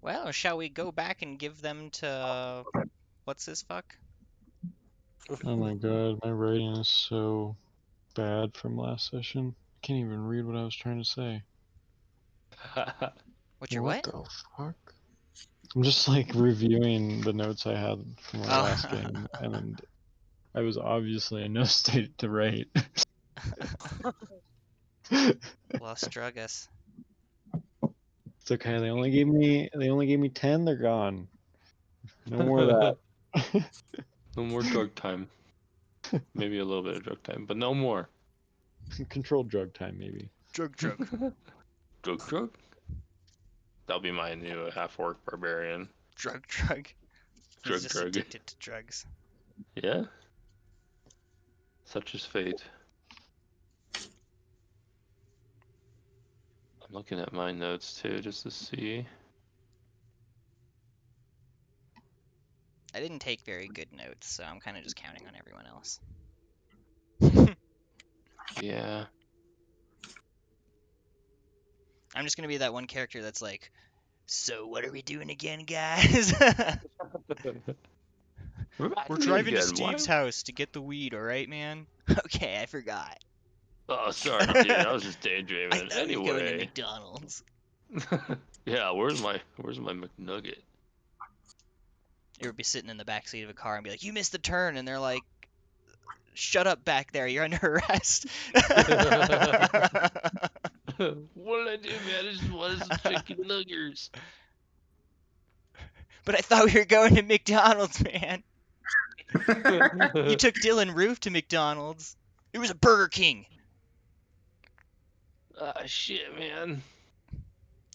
Well, shall we go back and give them to what's his fuck? Oh my god, my writing is so bad from last session. I can't even read what I was trying to say. What's your what? The fuck? I'm just like reviewing the notes I had from our last game, and I was obviously in no state to write. Lost Drugus. It's okay. They only gave me 10. They're gone. No more of that. No more drug time. Maybe a little bit of drug time, but no more. Controlled drug time, maybe. Drug. Drug? That'll be my new half-orc barbarian. Drug. He's just Drug. addicted to drugs. Yeah? Such is fate. I'm looking at my notes too, just to see. I didn't take very good notes, so I'm kind of just counting on everyone else. Yeah. I'm just gonna be that one character that's like, so what are we doing again, guys? We're driving to Steve's house to get the weed, alright, man? Okay, I forgot. Oh, sorry, dude. I was just I daydreaming. thought we were going to Anyway. McDonald's. Yeah, where's my McNugget? You would be sitting in the backseat of a car and be like, you missed the turn, and they're like, shut up back there, you're under arrest. What did I do, man? I just wanted some chicken nuggets. But I thought we were going to McDonald's, man. You took Dylan Roof to McDonald's. It was a Burger King. Ah, shit, man.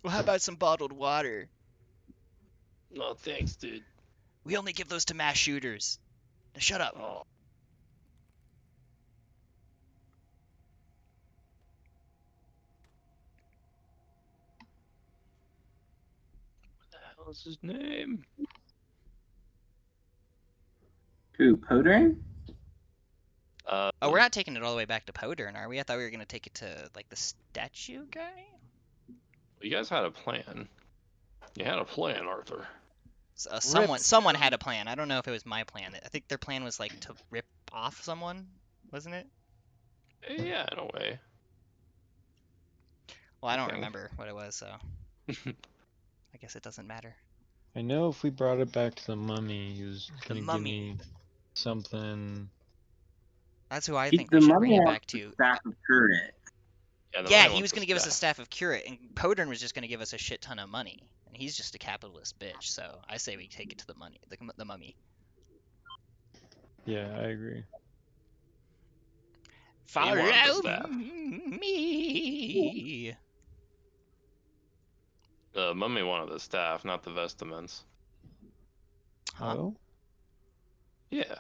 Well, how about some bottled water? No, thanks, dude. We only give those to mass shooters. Now shut up. Oh. What the hell is his name? Who, Podring? Oh, we're not taking it all the way back to Podern, are we? I thought we were going to take it to, like, the statue guy? You guys had a plan. You had a plan, Arthur. Someone had a plan. I don't know if it was my plan. I think their plan was, like, to rip off someone, wasn't it? Yeah, in a way. Well, I don't remember what it was, so I guess it doesn't matter. I know if we brought it back to the mummy, he was gonna give me something. That's who I think we should bring it back to. Staff of Curate. Yeah, he was going to give us a staff of Curate, and Podern was just going to give us a shit ton of money. And he's just a capitalist bitch, so I say we take it to the mummy. Yeah, I agree. Follow me. The mummy wanted the staff, not the vestments. Huh? Oh? Yeah.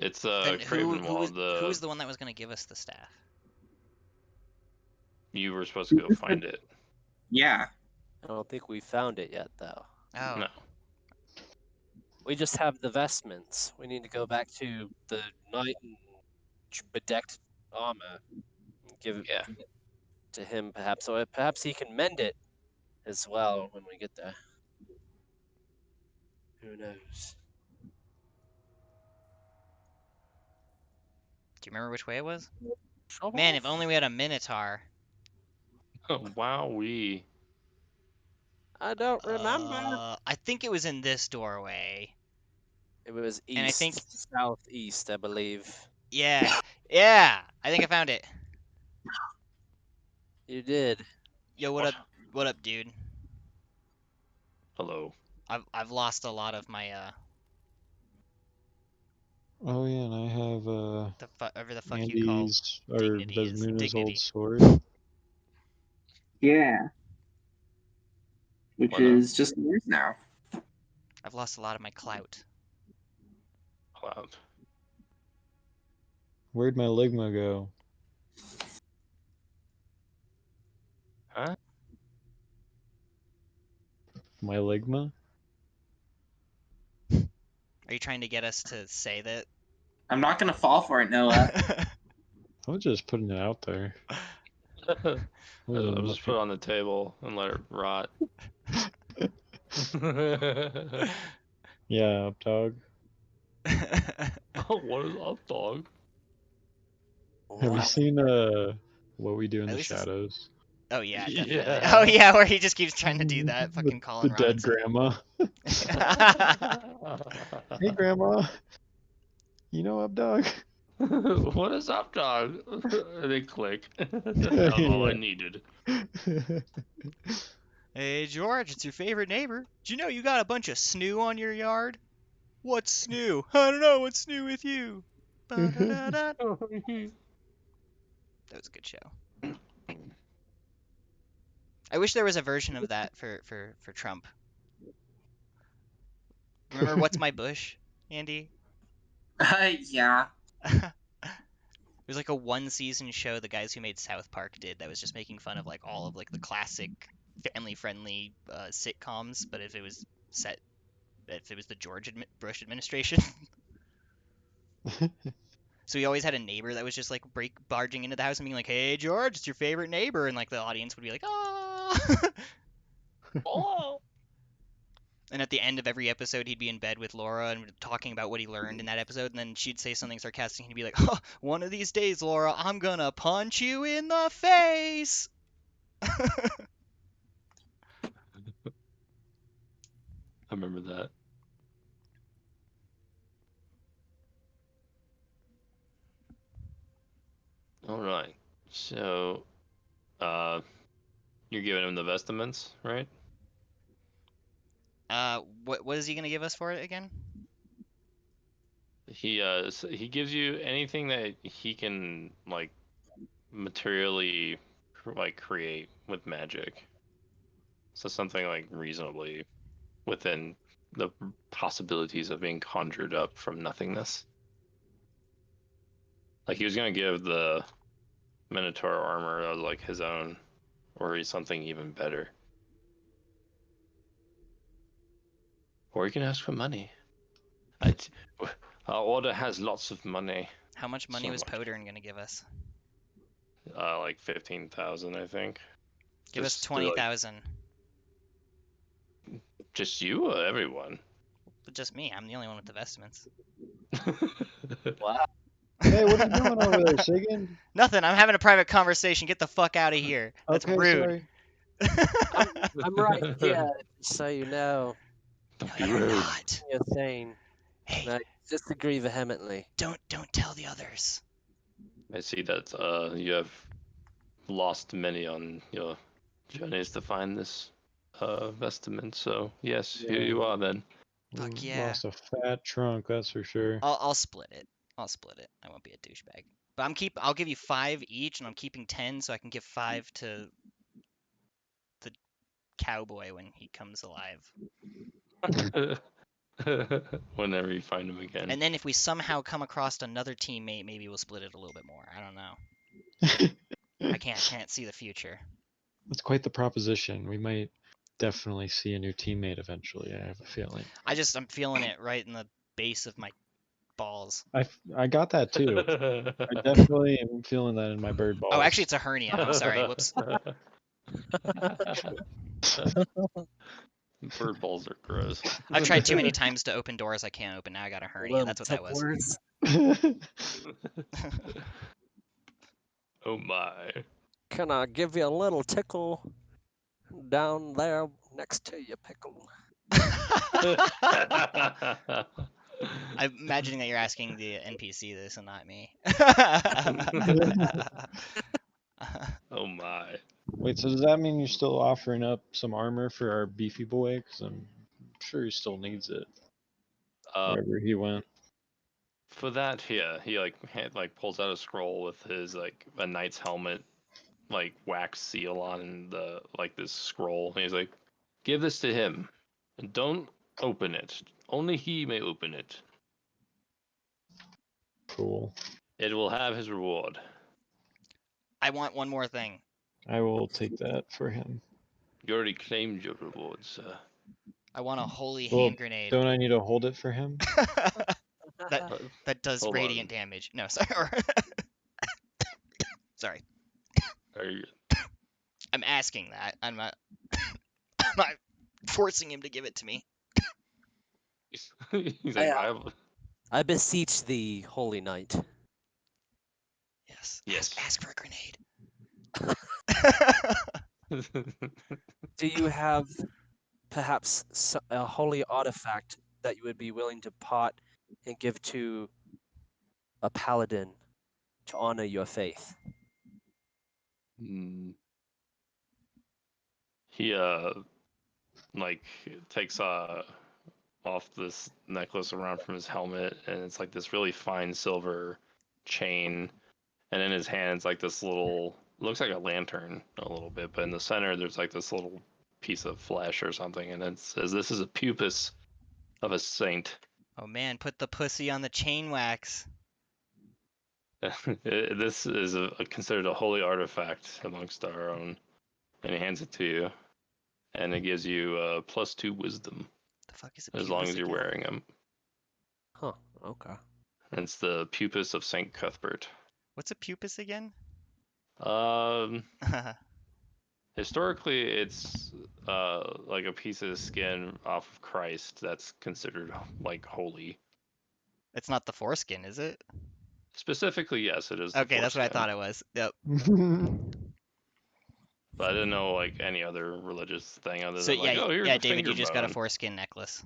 It's Then Craven who was the one that was going to give us the staff? You were supposed to go find it. Yeah. I don't think we found it yet, though. Oh. No. We just have the vestments. We need to go back to the knight in bedecked armor and give it to him, perhaps. So perhaps he can mend it as well when we get there. Who knows? Do you remember which way it was? Man, if only we had a Minotaur. Oh, wowee. I don't remember. I think it was in this doorway. It was east, and I think southeast, I believe. Yeah, I think I found it. You did. Yo, what up, dude? Hello. I've lost a lot of my Oh yeah, and I have whatever the fuck you call or Desmuna's old sword. Yeah. Which is just yours now. I've lost a lot of my clout. Where'd my Ligma go? Huh? My Ligma? Are you trying to get us to say that? I'm not gonna fall for it, Noah. I was just putting it out there. I'll just put it on the table and let it rot. Yeah, up dog. What is up, dog? Have you seen What We Do in At the least it's- Shadows? Oh yeah, definitely. Yeah. Oh yeah, where he just keeps trying to do that, fucking The Colin dead Robinson. grandma. Hey, grandma. You know up dog? What is up, dog? And they click. That was all I needed. Hey George, it's your favorite neighbor. Did you know you got a bunch of snoo on your yard? What's snoo? I don't know. What's new with you? Ba-da-da-da. That was a good show. I wish there was a version of that for Trump. Remember What's My Bush, Andy? Yeah. It was like a one-season show the guys who made South Park did that was just making fun of like all of like the classic family-friendly sitcoms, but if it was the George Bush administration. So he always had a neighbor that was just like barging into the house and being like, "Hey George, it's your favorite neighbor," and like the audience would be like, "Ah." Oh. And at the end of every episode, he'd be in bed with Laura and talking about what he learned in that episode. And then she'd say something sarcastic, and he'd be like, "Oh, one of these days, Laura, I'm gonna punch you in the face." I remember that. All right. So, you're giving him the vestments, right? What is he gonna give us for it again? He gives you anything that he can like materially create with magic. So something like reasonably within the possibilities of being conjured up from nothingness. Like he was gonna give the Minotaur armor as like his own, or something even better. Or you can ask for money. Our order has lots of money. How much money So was much. Podern gonna give us? Like 15,000, I think. Give us Just to, 20,000. Just you or everyone? But just me. I'm the only one with the vestments. Wow. Hey, what are you doing over there, Sigyn? Nothing. I'm having a private conversation. Get the fuck out of here. That's Okay, rude. sorry. I'm right here, so you know. Don't No, be you're rude. not. You're saying. Hey, And I disagree vehemently. don't tell the others. I see that you have lost many on your journeys to find this vestment. So yes, here you are then. Fuck We yeah. Lost a fat trunk, that's for sure. I'll split it. I'll split it. I won't be a douchebag. But I'll give you 5 each, and I'm keeping 10 so I can give 5 to the cowboy when he comes alive. Whenever you find him again. And then if we somehow come across another teammate, maybe we'll split it a little bit more. I don't know. I can't see the future. That's quite the proposition. We might definitely see a new teammate eventually, I have a feeling. I'm feeling it right in the base of my balls. I got that too. I definitely am feeling that in my bird balls. Oh, actually, it's a hernia. I'm sorry. Whoops. Bird balls are gross. I've tried too many times to open doors I can't open. Now I got a hernia. That's what that was. Oh my. Can I give you a little tickle down there next to your pickle? I'm imagining that you're asking the NPC this and not me. Oh my. Wait, so does that mean you're still offering up some armor for our beefy boy? Because I'm sure he still needs it. Wherever he went. For that, yeah, he pulls out a scroll with his a knight's helmet, wax seal on the this scroll. And he's like, "Give this to him, and don't open it. Only he may open it. Cool. It will have his reward." I want one more thing. I will take that for him. You already claimed your reward, sir. I want a holy Well, hand grenade. Don't I need to hold it for him? that does Hold radiant on. damage. No, sorry. Sorry. I'm asking that. I'm not I'm not forcing him to give it to me. He's like, I beseech thee, holy knight. Yes. Yes. Ask for a grenade. Do you have perhaps a holy artifact that you would be willing to pot and give to a paladin to honor your faith? He like takes off this necklace around from his helmet, and it's like this really fine silver chain, and in his hand it's like this little, looks like a lantern a little bit, but in the center there's like this little piece of flesh or something, and it says this is a pupus of a saint. Oh man, put the pussy on the chain wax. This is considered a holy artifact amongst our own, and he hands it to you, and it gives you +2 wisdom The fuck is a as long pubis as you're again? wearing them. Huh, okay. And it's the pupus of Saint Cuthbert. What's a pubis again? Historically, it's like a piece of skin off of Christ that's considered like holy. It's not the foreskin, is it? Specifically, yes, it is. Okay, the that's what I foreskin. thought it was. Yep. But I didn't know like any other religious thing other So than like, yeah, oh, here's yeah, a David, finger you just got a bone foreskin necklace.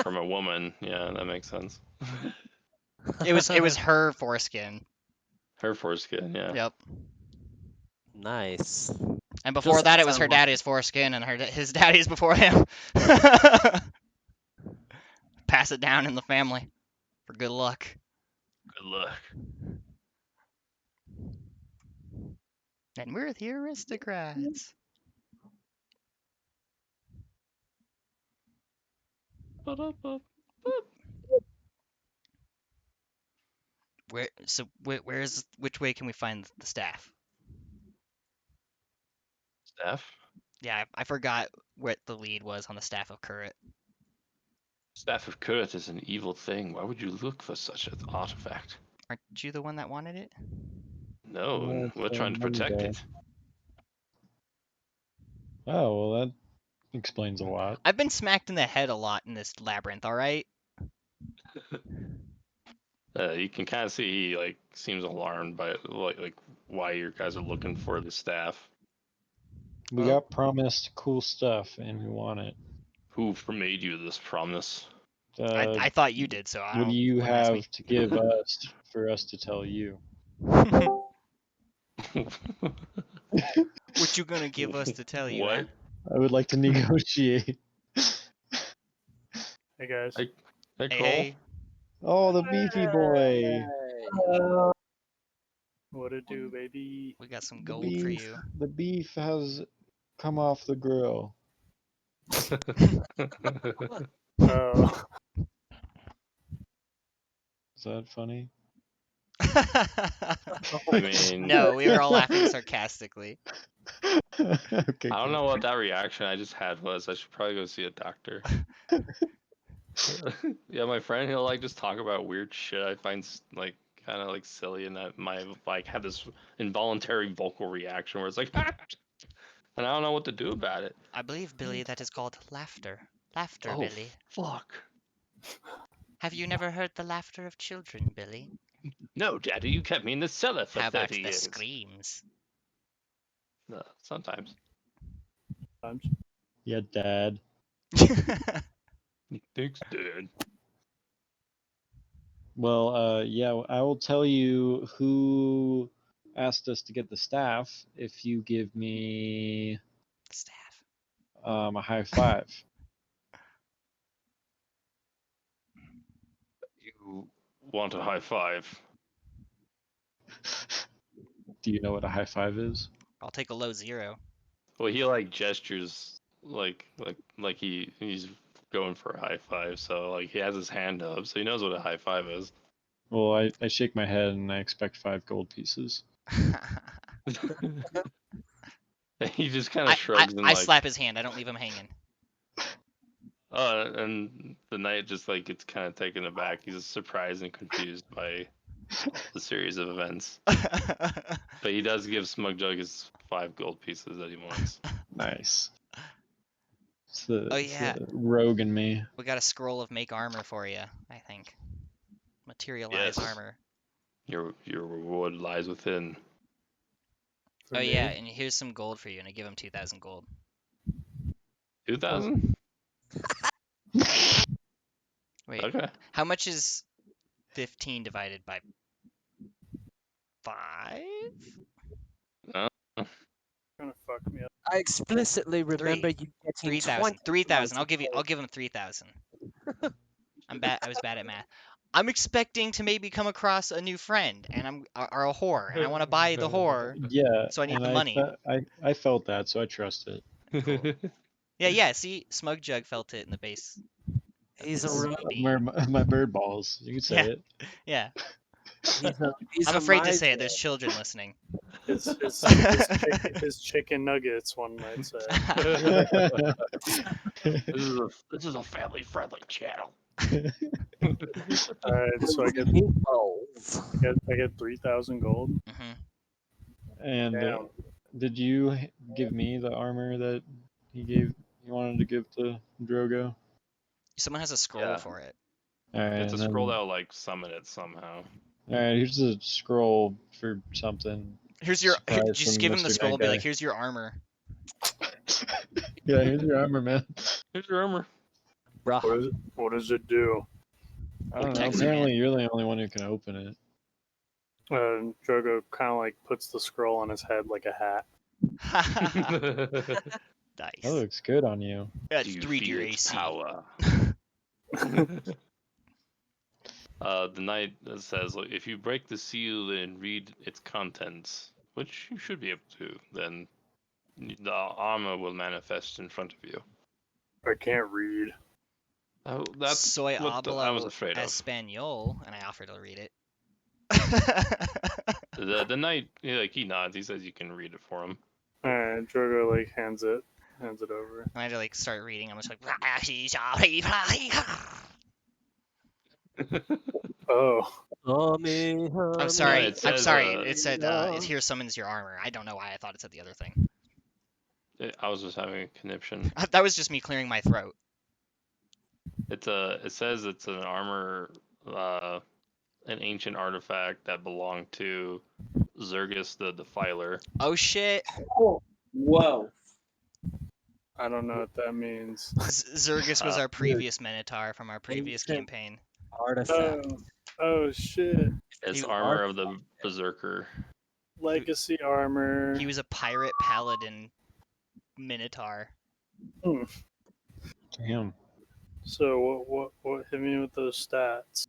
from a woman. Yeah, that makes sense. It was her foreskin. Her foreskin, yeah. Yep. Nice. And before Just that, it doesn't was her sound like daddy's foreskin, and his daddy's before him. Pass it down in the family for good luck. Good luck. And we're the aristocrats. Which way can we find the staff? Staff? Yeah, I forgot what the lead was on the staff of Currit. Staff of Kurat is an evil thing. Why would you look for such an artifact? Aren't you the one that wanted it? No, it's we're trying to money protect guy. it. Oh, well, that explains a lot. I've been smacked in the head a lot in this labyrinth, alright? You can kind of see he like seems alarmed by like why you guys are looking for the staff. We Oh. got promised cool stuff, and we want it. Who made you this promise? I thought you did, so I don't. What do you wouldn't ask have to give us for us to tell you? me. What you gonna give us to tell you? What? Huh? I would like to negotiate. Hey guys. Hey, Hey, Cole. hey. Oh, the beefy boy. What it do, baby? We got some The gold for beef. you. The beef has come off the grill. Oh, Is that funny? I mean, No, we were all laughing sarcastically. Okay. I don't know what that reaction I just had was. I should probably go see a doctor. Yeah, my friend, he'll like just talk about weird shit I find like kind of like silly, and that might like have this involuntary vocal reaction where it's like, and I don't know what to do about it. I believe, Billy, that is called laughter. Laughter, Oh, Billy. fuck. Have you never heard the laughter of children, Billy? No, Daddy, you kept me in the cellar for How about 30 the years. screams? No, sometimes. times. Yeah, Dad. Thanks, Dad. Well, yeah, I will tell you who asked us to get the staff if you give me Staff. a high five. You want a high five? Do you know what a high five is? I'll take a low 0. Well, he like gestures like he's going for a high five, so like he has his hand up, so he knows what a high five is. Well, I shake my head and I expect 5 gold pieces. He just kind of shrugs and I like, slap his hand. I don't leave him hanging. and the knight just like gets kind of taken aback. He's surprised and confused by the series of events. But he does give Smugjug his 5 gold pieces that he wants. Nice. It's Oh, it's yeah. the rogue in me. We got a scroll of make armor for you, I think. Materialize Yes. armor. Your reward lies within. For Oh me. yeah, and here's some gold for you, and I give him 2,000 gold. 2,000? Wait, Okay. how much is 15 divided by 5? Gonna fuck me up. I explicitly remember you getting 3,000. 20,000. 3,000. I'll give him 3,000. I was bad at math. I'm expecting to maybe come across a new friend and or a whore, and I want to buy the whore, Yeah, so I need and the money. I felt that, so I trust it. Cool. Yeah. See, Smug Jug felt it in the base. He's a His rogue. being. My bird balls. You can say it. Yeah. He's I'm a afraid to say it. miser. There's children listening. His chicken nuggets, one might say. This is a family friendly channel. Alright, so I get Meatballs. 3,000 gold. Mhm. And Damn. did you give me the armor that he wanted to give to Drogo? Someone has a scroll Yeah. for it. All right, It's a and scroll then- that'll like summon it somehow. All right, here's a scroll for something. Here's your. Surprise Just from give him the Mr. scroll Night and be like, Guy. "Here's your armor." Yeah, here's your armor, man. Here's your armor. Bruh. What does it do? I don't know. Protects you, Apparently, man. you're the only one who can open it. Drogo kind of like puts the scroll on his head like a hat. That Nice. looks good on you. That's Do you 3 to your feel its AC. power? The knight says, like, if you break the seal and read its contents, which you should be able to, then the armor will manifest in front of you. I can't read. Oh, that's Soy what I was hablo afraid of. español, and I offer to read it. The knight, he nods. He says you can read it for him. Alright, Drogo like hands it over. And I had to like start reading. I'm just like, Oh, I'm sorry. it I'm says, sorry. It said, "It here summons your armor." I don't know why I thought it said the other thing. I was just having a conniption. That was just me clearing my throat. It says it's an armor, an ancient artifact that belonged to Zergus the Defiler. Oh shit! Whoa. I don't know what that means. Zergus was our previous Minotaur from our previous Ancient. campaign. Artifact. Oh shit. It's He- armor of the Berserker. Legacy armor. He was a pirate paladin Minotaur. Damn. So what hit me with those stats?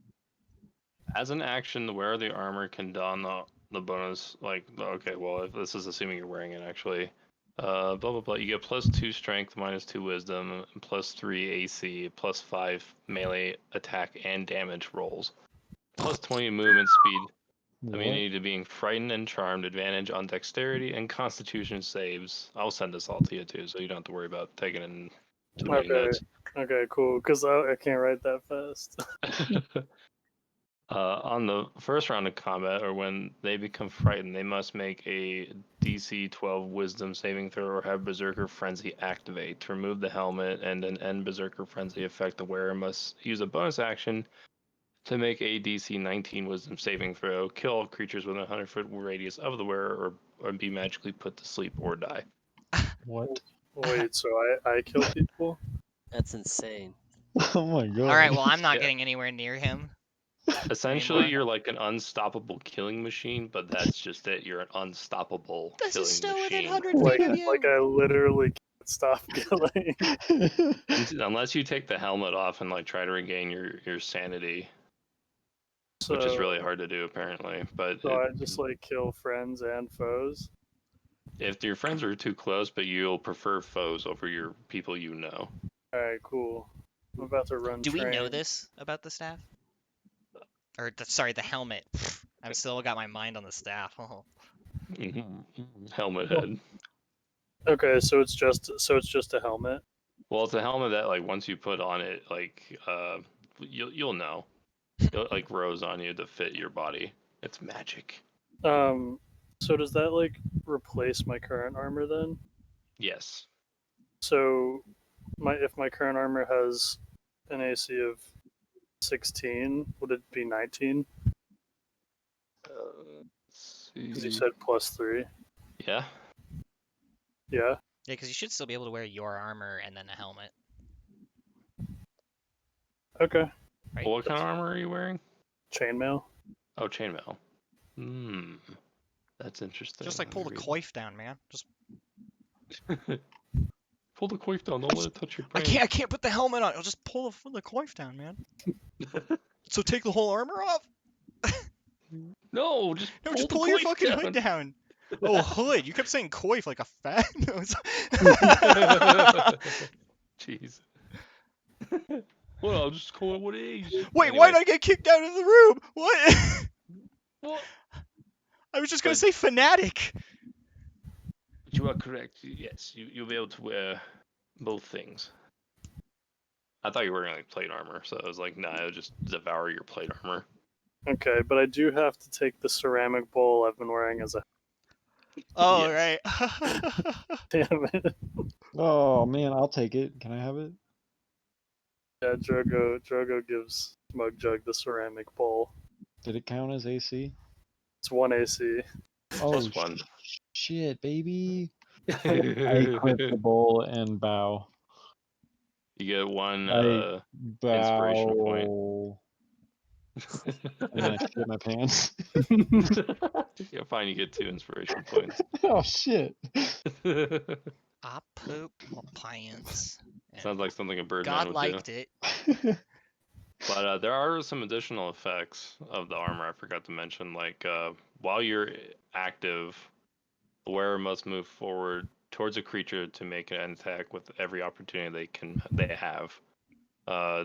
As an action, the wearer of the armor can don the bonus, okay, well, if this is assuming you're wearing it, actually. Blah, blah, blah. You get +2 strength, -2 wisdom, +3 AC, +5 melee attack and damage rolls. +20 movement speed, immunity to being frightened and charmed, advantage on dexterity and constitution saves. I'll send this all to you too, so you don't have to worry about taking it in too many notes. Okay, cool. Because I can't write that fast. On the first round of combat, or when they become frightened, they must make a DC 12 Wisdom saving throw or have Berserker Frenzy activate. To remove the helmet and an end Berserker Frenzy effect, the wearer must use a bonus action to make a DC 19 Wisdom saving throw, kill all creatures within a 100-foot radius of the wearer, or be magically put to sleep or die. What? Wait, so I kill people? That's insane. Oh my god. All right, well, I'm not Yeah. getting anywhere near him. Essentially, Anymore. you're like an unstoppable killing machine, but that's just it. You're an unstoppable This killing is still within machine. 100 Like feet of you. I literally can't stop killing. Unless you take the helmet off and try to regain your sanity, So, which is really hard to do apparently. But So I just kill friends and foes. if your friends are too close, but you'll prefer foes over your people you know. Alright, cool. I'm about to run. Do we know train. this about the staff? Or sorry, the helmet. I've still got my mind on the staff. Oh. Helmet head. Okay, so it's just a helmet. Well, it's a helmet that once you put on it, you'll know. It grows on you to fit your body. It's magic. So does that like replace my current armor then? Yes. So if my current armor has an AC of 16, would it be 19? Because you said +3. Yeah. Yeah. Yeah, because you should still be able to wear your armor and then a helmet. Okay. Right? What kind of armor are you wearing? Chainmail. Oh, chainmail. Hmm. That's interesting. Just like pull the coif down, man. Just Pull the coif down. Don't let it touch your I brain. can't put the helmet on. I'll just pull the coif down, man. So take the whole armor off? No, just No, pull just the pull your coif fucking down. hood down. Oh, hood. You kept saying coif like a fat. Jeez. Well, I'll just call it what it is. Wait, Anyway, why'd I get kicked out of the room? What? What? I was just gonna But- say fanatic. You are correct. Yes, you'll be able to wear both things. I thought you were wearing like plate armor, so I was like, nah, it'll just devour your plate armor. Okay, but I do have to take the ceramic bowl I've been wearing as a. Oh, Yes. right. Damn it. Oh man, I'll take it. Can I have it? Yeah, Drogo gives Mugjug the ceramic bowl. Did it count as AC? It's 1 AC. Oh +1. shit, baby! I equip the bowl and bow. You get one I inspiration point. bow. And then I shit my pants. Yeah, fine. You get 2 inspiration points. Oh shit! I pooped my pants. and Sounds like something a Birdman God would liked do. it. But there are some additional effects of the armor I forgot to mention. Like while you're active, the wearer must move forward towards a creature to make an attack with every opportunity they have.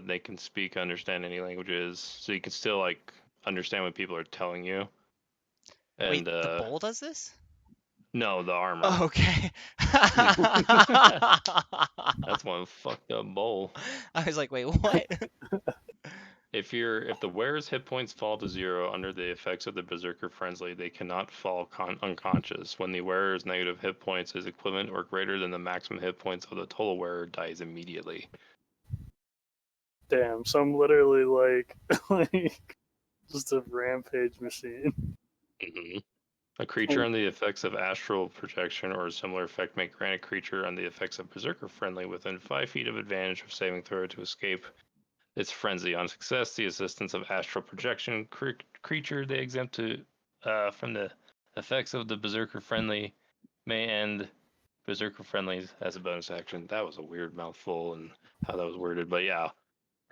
They can speak, understand any languages, so you can still like understand what people are telling you. And Wait, the bowl does this? no, the armor. Oh, okay. That's one fucked up bowl. I was like, wait, what? If the wearer's hit points fall to 0 under the effects of the Berserker Frenzy, they cannot fall unconscious. When the wearer's negative hit points is equivalent or greater than the maximum hit points of the total wearer, dies immediately. Damn, so I'm literally like just a rampage machine. Mm-hmm. A creature under the effects of astral projection or a similar effect may grant a creature under the effects of Berserker Friendly within 5 feet of advantage of saving throw to escape its frenzy. On success, the assistance of astral projection creature they exempt from the effects of the Berserker Friendly may end Berserker Friendly as a bonus action. That was a weird mouthful and how that was worded, but yeah,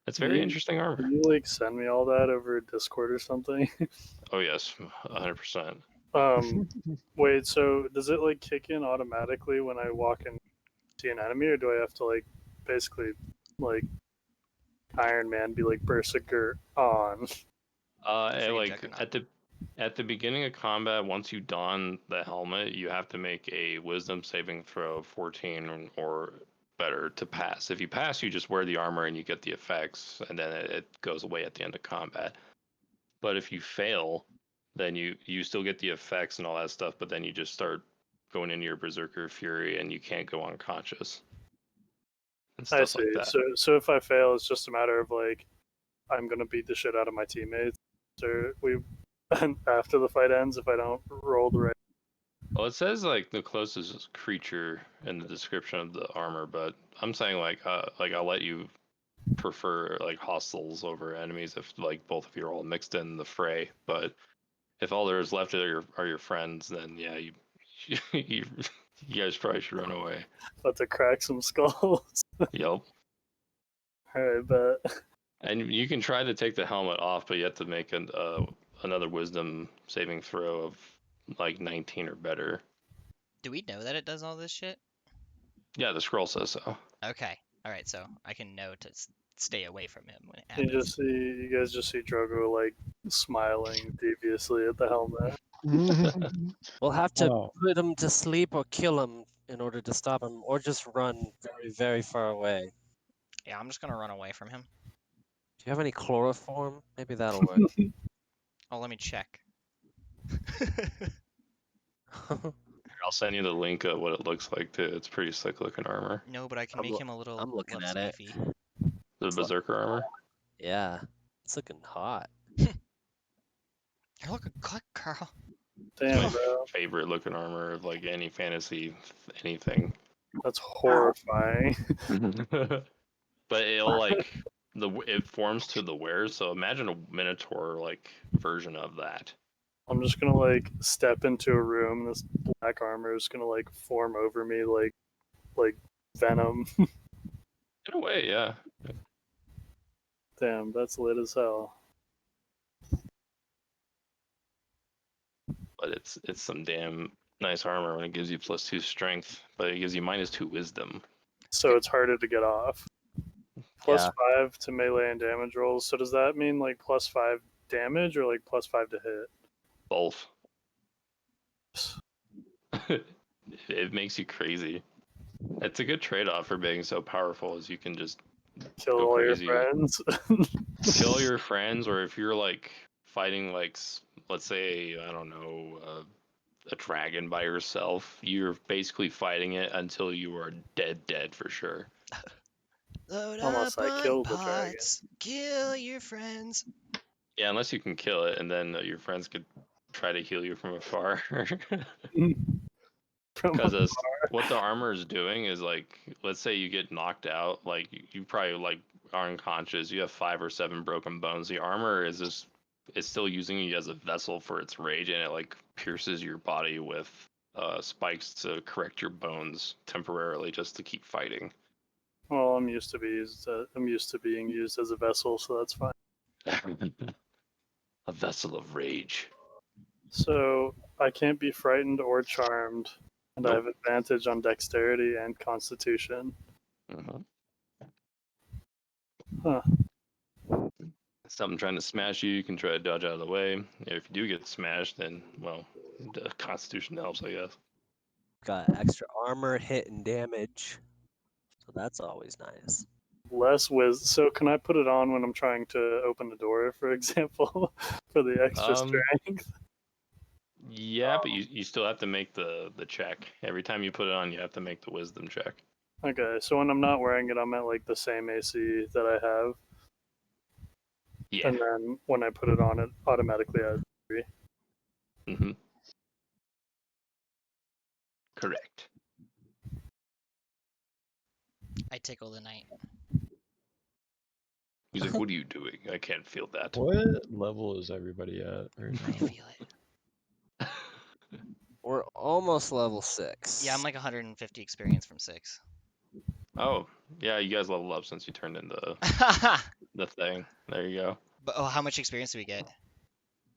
it's very interesting armor. Can you like send me all that over Discord or something? Oh yes, 100%. Wait, so does it like kick in automatically when I walk in see an enemy, or do I have to like basically like Iron Man be like Berserker on? Like at the beginning of combat, once you don the helmet, you have to make a Wisdom saving throw of 14 or better to pass. If you pass, you just wear the armor and you get the effects, and then it goes away at the end of combat. But if you fail, then you still get the effects and all that stuff, but then you just start going into your Berserker Fury and you can't go unconscious. And I stuff see. like that. So if I fail, it's just a matter of like I'm gonna beat the shit out of my teammates, or after the fight ends if I don't roll the right. Well, it says like the closest creature in the description of the armor, but I'm saying like I'll let you prefer like hostiles over enemies if like both of you are all mixed in the fray. But if all there is left are your friends, then yeah, you guys probably should run away. About to crack some skulls. Yep. Alright, but And you can try to take the helmet off, but you have to make another Wisdom saving throw of like 19 or better. Do we know that it does all this shit? Yeah, the scroll says so. Okay. All right, so I can know to stay away from him when it you happens. you guys just see Drogo like smiling deviously at the helmet. We'll have to Oh. put him to sleep or kill him in order to stop him, or just run very, very far away. Yeah, I'm just gonna run away from him. Do you have any chloroform? Maybe that'll work. Oh, let me check. I'll send you the link of what it looks like too. It's pretty sick looking armor. No, but I can I'm make loo- him a little I'm looking less at it. beefy. The berserker armor. Yeah, it's looking hot. You're looking good, Carl. Damn, My bro. favorite looking armor of like any fantasy anything. That's horrifying. But it'll like it forms to the wearer. So imagine a minotaur like version of that. I'm just gonna like step into a room. This black armor is gonna like form over me like venom. In a way, yeah. Damn, that's lit as hell. But it's some damn nice armor when it gives you +2 strength, but it gives you -2 wisdom. So it's harder to get off. Plus Yeah. 5 to melee and damage rolls. So does that mean like +5 damage or like +5 to hit? Both. It makes you crazy. It's a good trade-off for being so powerful, as you can just Kill go all crazy. your friends. Kill your friends, or if you're like fighting like let's say I don't know a dragon by yourself, you're basically fighting it until you are dead for sure. Load Almost, up I on killed the dragon. pots, kill your friends. Yeah, unless you can kill it, and then your friends could try to heal you from afar. Because what the armor is doing is like, let's say you get knocked out, like you probably like are unconscious, you have 5 or 7 broken bones. The armor is just it's still using you as a vessel for its rage, and it like pierces your body with spikes to correct your bones temporarily, just to keep fighting. Well, I'm used to being used as a vessel, so that's fine. A vessel of rage. So I can't be frightened or charmed, and I Nope. have advantage on dexterity and constitution. Uh-huh. Huh. Something trying to smash you, you can try to dodge out of the way. If you do get smashed, then well, the constitution helps, I guess. Got extra armor, hit, and damage. So that's always nice. Less So can I put it on when I'm trying to open the door, for example, for the extra strength? Yeah, but you still have to make the check. Every time you put it on, you have to make the wisdom check. Okay, so when I'm not wearing it, I'm at like the same AC that I have. Yeah. And then when I put it on, it automatically adds 3. Mm-hmm. Correct. I tickle the night. He's like, what are you doing? I can't feel that. What level is everybody at right I now? feel it. We're almost level 6. Yeah, I'm like 150 experience from 6. Oh, yeah, you guys leveled up since you turned in the thing. There you go. But how much experience do we get?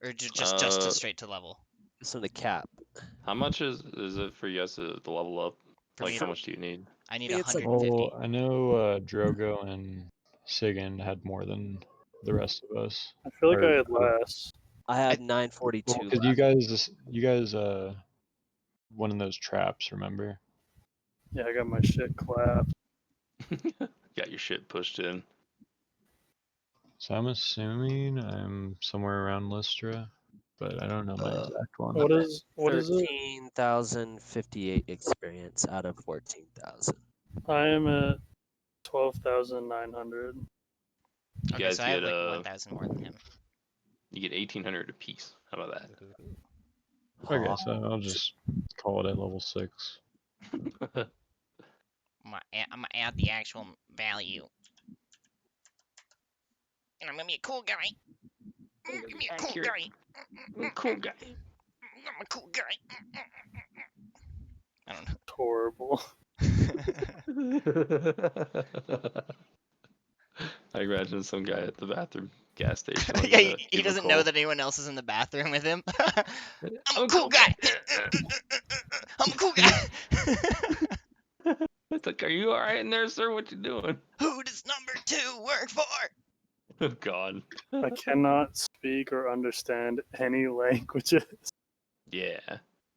Or just to straight to level? Just on the cap. How much is it for you guys to level up? For Like, me, how much do you need? I need It's like- 150. Oh, I know Drogo and Sigyn had more than the rest of us. I feel like Or- I had less. I had 942. Well, because you guys won in those traps, remember? Yeah, I got my shit clapped. Got your shit pushed in. So I'm assuming I'm somewhere around Lystra, but I don't know my exact one. What is it? 13,058 experience out of 14,000. I am at 12,900. You Okay, guys so I have get like 1,000 more than him. you get 1,800 apiece. How about that? Okay, so I'll just call it at level 6. I'm gonna add the actual value. And I'm gonna be a cool guy. I'm gonna be a cool guy. Cool guy. I'm a cool guy. I don't know. It's horrible. I imagine some guy at the bathroom gas station. like Yeah, a he doesn't cubicle. know that anyone else is in the bathroom with him. I'm a cool guy. I'm a cool guy. It's like, are you alright in there, sir? What you doing? Who does number 2 work for? Oh, God. I cannot speak or understand any languages. Yeah.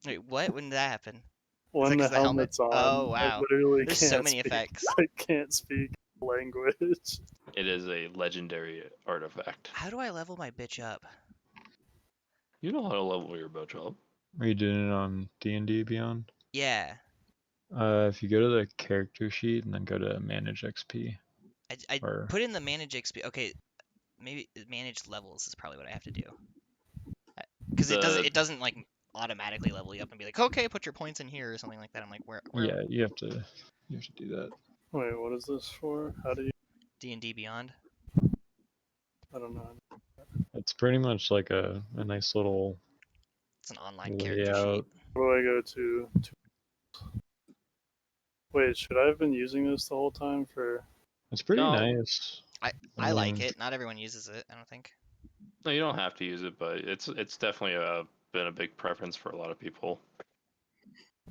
Wait, what? When did that happen? When that the 'cause the helmet? helmet's on, Oh, I wow. literally There's can't so many speak. effects. I can't speak language. It is a legendary artifact. How do I level my bitch up? You know how to level your bow up. Are you doing it on D&D Beyond? Yeah. If you go to the character sheet and then go to manage XP, I or put in the manage XP. Okay, maybe manage levels is probably what I have to do. Because The it doesn't like automatically level you up and be like, okay, put your points in here or something like that. I'm like, where yeah, you have to do that. Wait, what is this for? How do you? D&D Beyond? I don't know. It's pretty much like a nice little It's an online character sheet. layout. Where do I go to? Wait, should I have been using this the whole time for? It's pretty No. nice. I like it. Not everyone uses it, I don't think. No, you don't have to use it, but it's definitely been a big preference for a lot of people.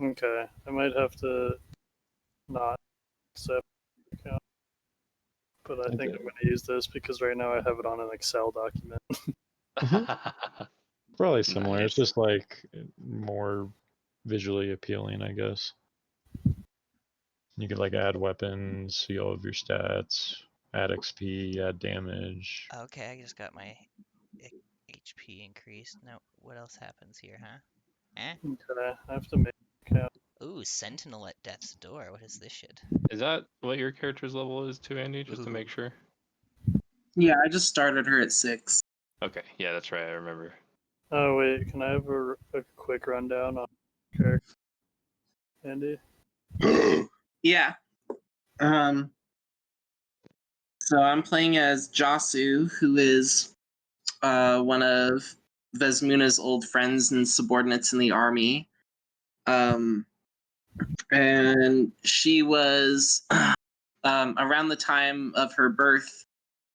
Okay, I might have to not accept account, but I think I'm going to use this because right now I have it on an Excel document. Probably similar. It's Nice. just like more visually appealing, I guess. You could like add weapons, see all of your stats, add XP, add damage. Okay, I just got my HP increased. Now, what else happens here, huh? Eh? Okay, I have to make an account. Ooh, Sentinel at Death's Door. What is this shit? Is that what your character's level is too, Andy? Just to Ooh. make sure. Yeah, I just started her at 6. Okay, yeah, that's right. I remember. Oh wait, can I have a quick rundown on character, Andy? Yeah. So I'm playing as Jasu, who is one of Vesmuna's old friends and subordinates in the army. And she was around the time of her birth.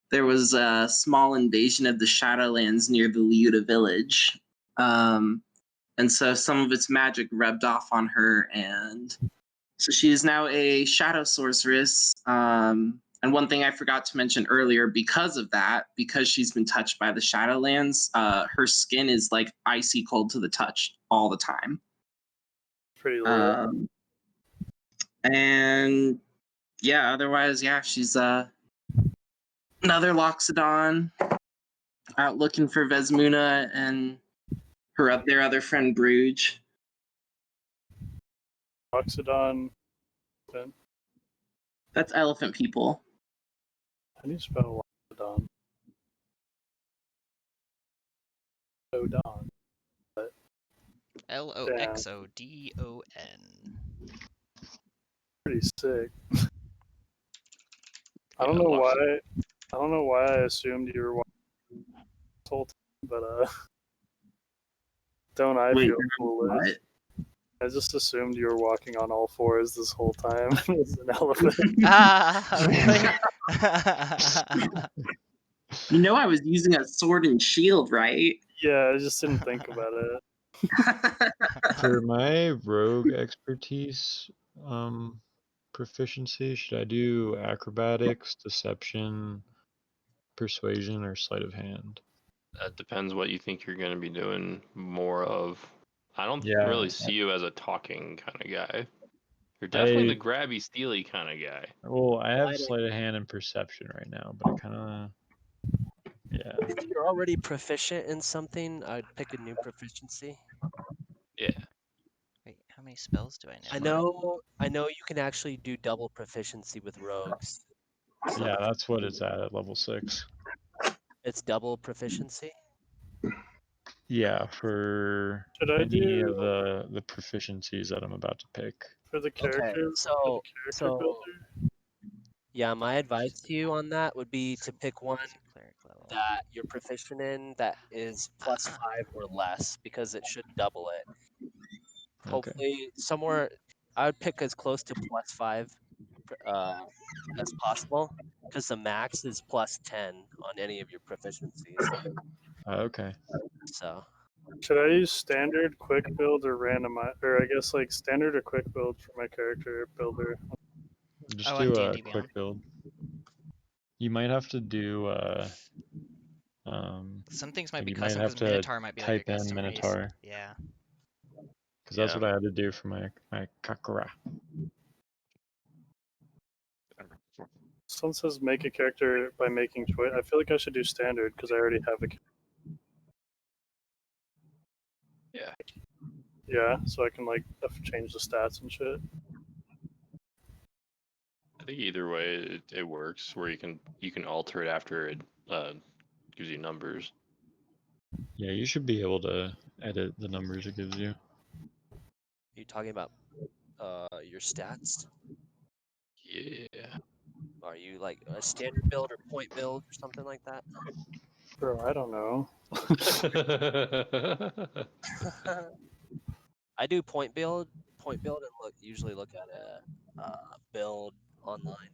There was a small invasion of the Shadowlands near the Liuta village. And so some of its magic rubbed off on her, and so she is now a shadow sorceress. And one thing I forgot to mention earlier, because of that, because she's been touched by the Shadowlands, her skin is like icy cold to the touch all the time. Pretty low. And yeah, otherwise, yeah, she's another Loxodon out looking for Vesmuna and their other friend Bruge. Oxidon. That's elephant people. How do you spell Loxodon? Odon. Loxodon. Pretty sick. I Yeah, don't know why. I don't know why I assumed you were watching this whole time, but don't I feel foolish? I just assumed you were walking on all fours this whole time as an elephant. Really? You know I was using a sword and shield, right? Yeah, I just didn't think about it. For my rogue expertise proficiency, should I do acrobatics, deception, persuasion, or sleight of hand? That depends what you think you're going to be doing more of. I don't Yeah. really see you as a talking kind of guy. You're definitely the grabby, steely kind of guy. Well, I have sleight of hand and perception right now, but I kind of, yeah. If you're already proficient in something, I'd pick a new proficiency. Yeah. Wait, how many spells do I know? I know you can actually do double proficiency with rogues. So Yeah, that's what it's at level 6. it's double proficiency? Yeah, for Should I any do of the proficiencies that I'm about to pick. for the character? Okay, for the character builder? Yeah, my advice to you on that would be to pick one Cleric level. that you're proficient in that is +5 or less, because it should double it. Okay. Hopefully somewhere, I would pick as close to +5 as possible, because the max is +10 on any of your proficiencies. Okay. So Should I use standard, quick build, or randomize? Or I guess like standard or quick build for my character builder. Just on do a D&D quick Beyond. build. You might have to do some things might like be you might custom have because to Minotaur might be like type your in custom race. Minotaur. Yeah. Because that's what I had to do for my Kakura. Someone says make a character by making choice. I feel like I should do standard because I already have a. Yeah. Yeah, so I can like change the stats and shit. I think either way it works, where you can alter it after it gives you numbers. Yeah, you should be able to edit the numbers it gives you. Are you talking about your stats? Yeah. Are you like a standard build or point build or something like that? Bro, I don't know. I do point build, and usually look at a build online.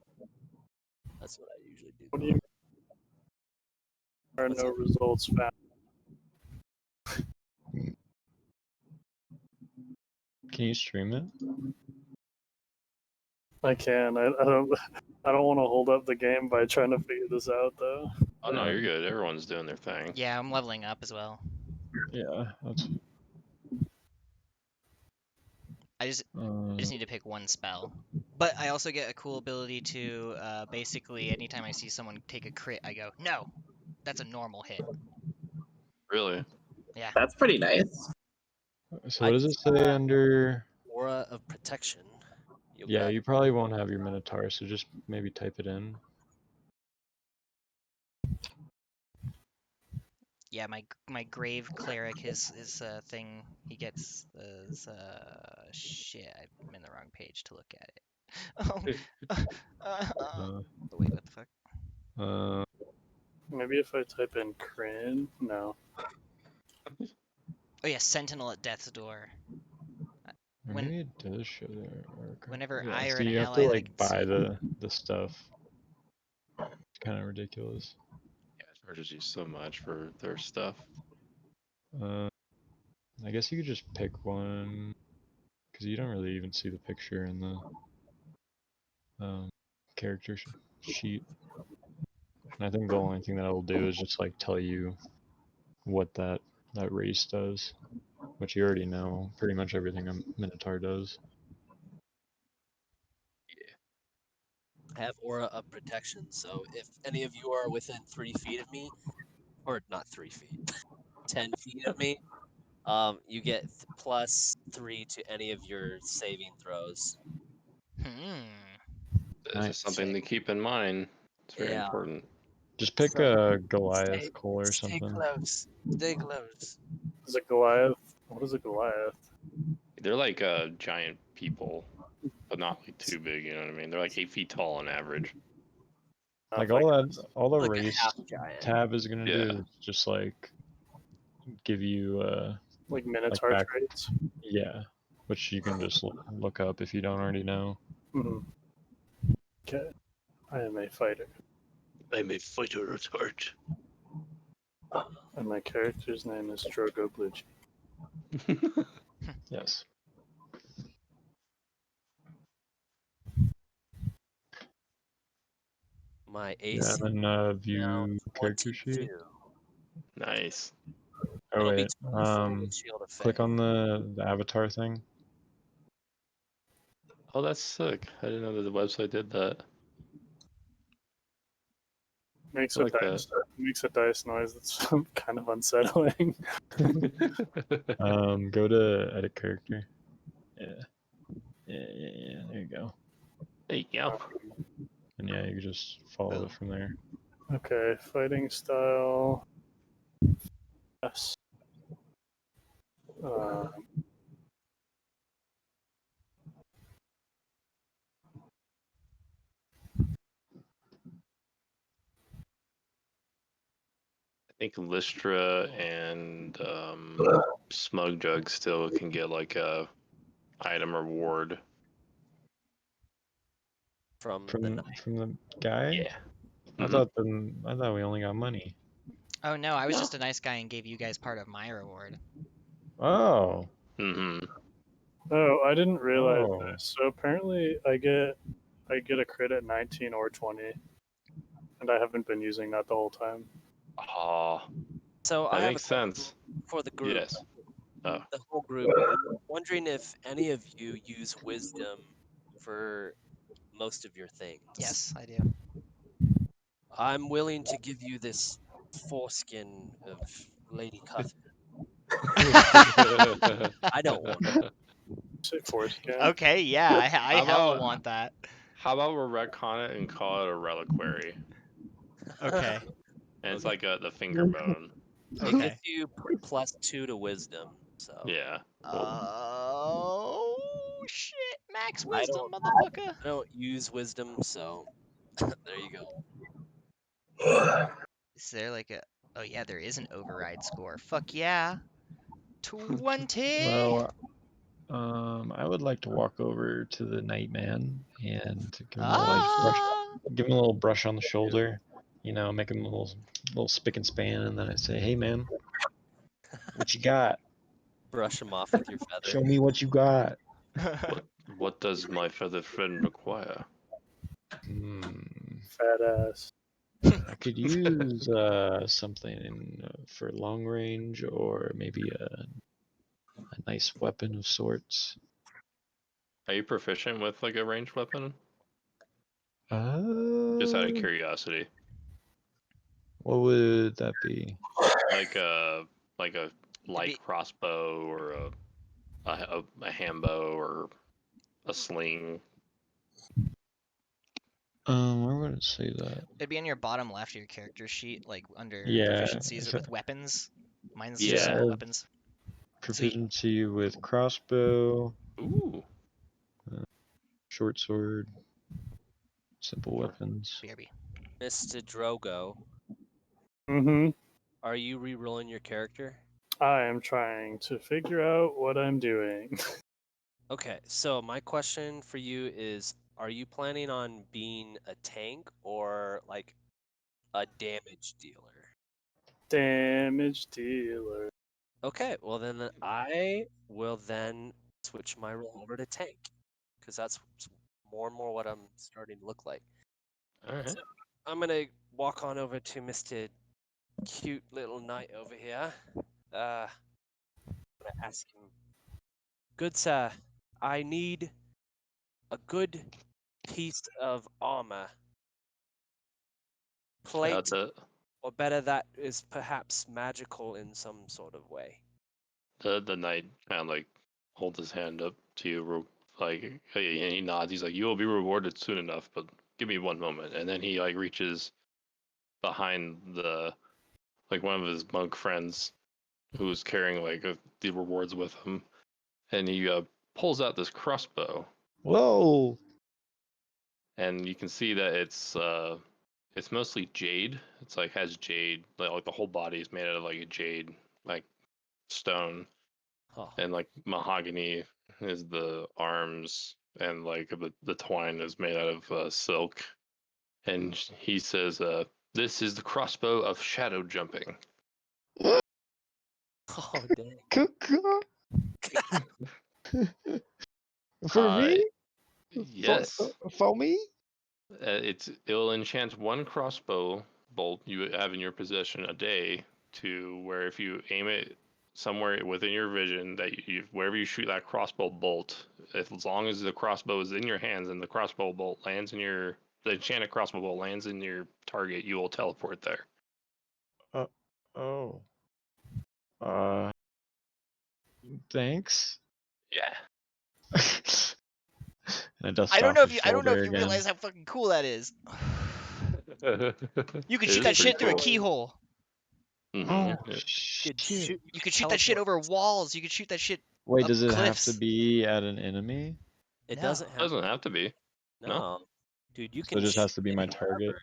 That's what I usually do. What do you mean? There are What's no up? results found. Can you stream it? I can. I don't want to hold up the game by trying to figure this out though. Oh no, you're good. Everyone's doing their thing. Yeah, I'm leveling up as well. Yeah, that's. I just need to pick one spell. But I also get a cool ability to basically anytime I see someone take a crit, I go, no, that's a normal hit. Really? Yeah. That's pretty nice. So what does it say under? Aura of protection. Yeah, you probably won't have your Minotaur, so just maybe type it in. Yeah, my grave cleric, his thing he gets is shit. I'm in the wrong page to look at it. Wait, what the fuck? Maybe if I type in Crin, no. Oh yeah, Sentinel at Death's Door. Maybe it does show there. Whenever Yeah, I or so an you have to ally like that buy the stuff. It's kind of ridiculous. Yeah, it charges you so much for their stuff. I guess you could just pick one, because you don't really even see the picture in the character sheet. And I think the only thing that it'll do is just like tell you what that race does, which you already know. Pretty much everything a Minotaur does. I have Aura of protection, so if any of you are within 3 feet of me, or not 3 feet, 10 feet of me, you get +3 to any of your saving throws. This is something to keep in mind. It's very important. Just pick So, a Goliath Cole or stay something. close. Stay close. Is it Goliath? What is a Goliath? They're like giant people, but not like too big. You know what I mean? They're like 8 feet tall on average. Like all the like race tab is gonna do is just like give you like Minotaur traits. Yeah, which you can just look up if you don't already know. Okay, I am a fighter. I'm a fighter at heart. And my character's name is Drogo Bluchi. Yes. My AC. Yeah, and then view character sheet. Nice. Oh wait, click on the avatar thing. Oh, that's sick. I didn't know that the website did that. Makes I like makes a dice noise that's kind of unsettling. Go to edit character. Yeah. There you go. There you go. And yeah, you can just follow it from there. Okay, fighting style. Yes. I think Lystra and Smug Jug still can get like a item reward from the guy. Yeah. I thought we only got money. Oh no, I was just a nice guy and gave you guys part of my reward. Oh. Oh, I didn't realize this. So apparently, I get a crit at 19 or 20, and I haven't been using that the whole time. Oh. So that I have makes sense for the group. Yes. Oh. The whole group. I'm wondering if any of you use wisdom for most of your things. Yes, I do. I'm willing to give you this foreskin of Lady Cuthbert. I don't want it. Say foreskin. Okay, yeah, I How hella about- want that. How about we retcon it and call it a reliquary? Okay. And it's Okay. like the finger bone. It Okay. gives you +2 to wisdom. So Yeah. Oh shit, max I wisdom, don't- motherfucker. I don't use wisdom, so there you go. Is there like a? Oh yeah, there is an override score. Fuck yeah. 20. Well, I would like to walk over to the Nightman and give him a give him a little brush on the shoulder, make him a little spick and span, and then I say, "Hey, man, what you got? Brush him off with your feather. Show me what you got." What does my feather friend require? Fat ass. I could use something for long range, or maybe a nice weapon of sorts. Are you proficient with like a ranged weapon? Uh, Just out of curiosity. What would that be? Like a light crossbow or a handbow or a sling. I'm gonna say that. It'd be on your bottom left of your character sheet, like under Yeah, proficiencies with weapons. Mine's just Yeah. simple weapons. Proficiency with crossbow, Ooh. short sword, simple weapons. BRB. Mr. Drogo, Mm-hmm. are you re-rolling your character? I am trying to figure out what I'm doing. Okay, so my question for you is, are you planning on being a tank or like a damage dealer? Damage dealer. Okay, well then I will then switch my role over to tank, because that's more and more what I'm starting to look like. All right. So I'm gonna walk on over to Mr. Cute little knight over here. I'm gonna ask him, good sir, I need a good piece of armor. Plate, That's it. or better, that is perhaps magical in some sort of way. The knight kind of like holds his hand up to you, like, and he nods. He's like, "You will be rewarded soon enough, but give me one moment." And then he like reaches behind like one of his monk friends who's carrying like the rewards with him, and he pulls out this crossbow, Whoa! and you can see that it's mostly jade. It's like has jade, like the whole body is made out of like a jade like stone, Oh, and like mahogany is the arms, and like the twine is made out of silk. And he says, "This is the crossbow of shadow jumping." oh dang. For me? Yes. For me? It'll enchant one crossbow bolt you have in your possession a day, to where if you aim it somewhere within your vision, that wherever you shoot that crossbow bolt, as long as the crossbow is in your hands and the crossbow bolt lands in the enchanted crossbow bolt lands in your target, you will teleport there. Oh. Thanks. Yeah. And I dust I don't off know if his you I don't know if shoulder you again. realize how fucking cool that is. You could It shoot is that pretty shit through a cool. keyhole. Mhm. Oh, Yeah. Could shit. shoot, You could shoot that shit over teleport. walls. You could shoot that shit Wait, up does it have cliffs. to be at an enemy? It No. doesn't have Doesn't have to be. no. Dude, you So can it just shoot has to be my wherever. target?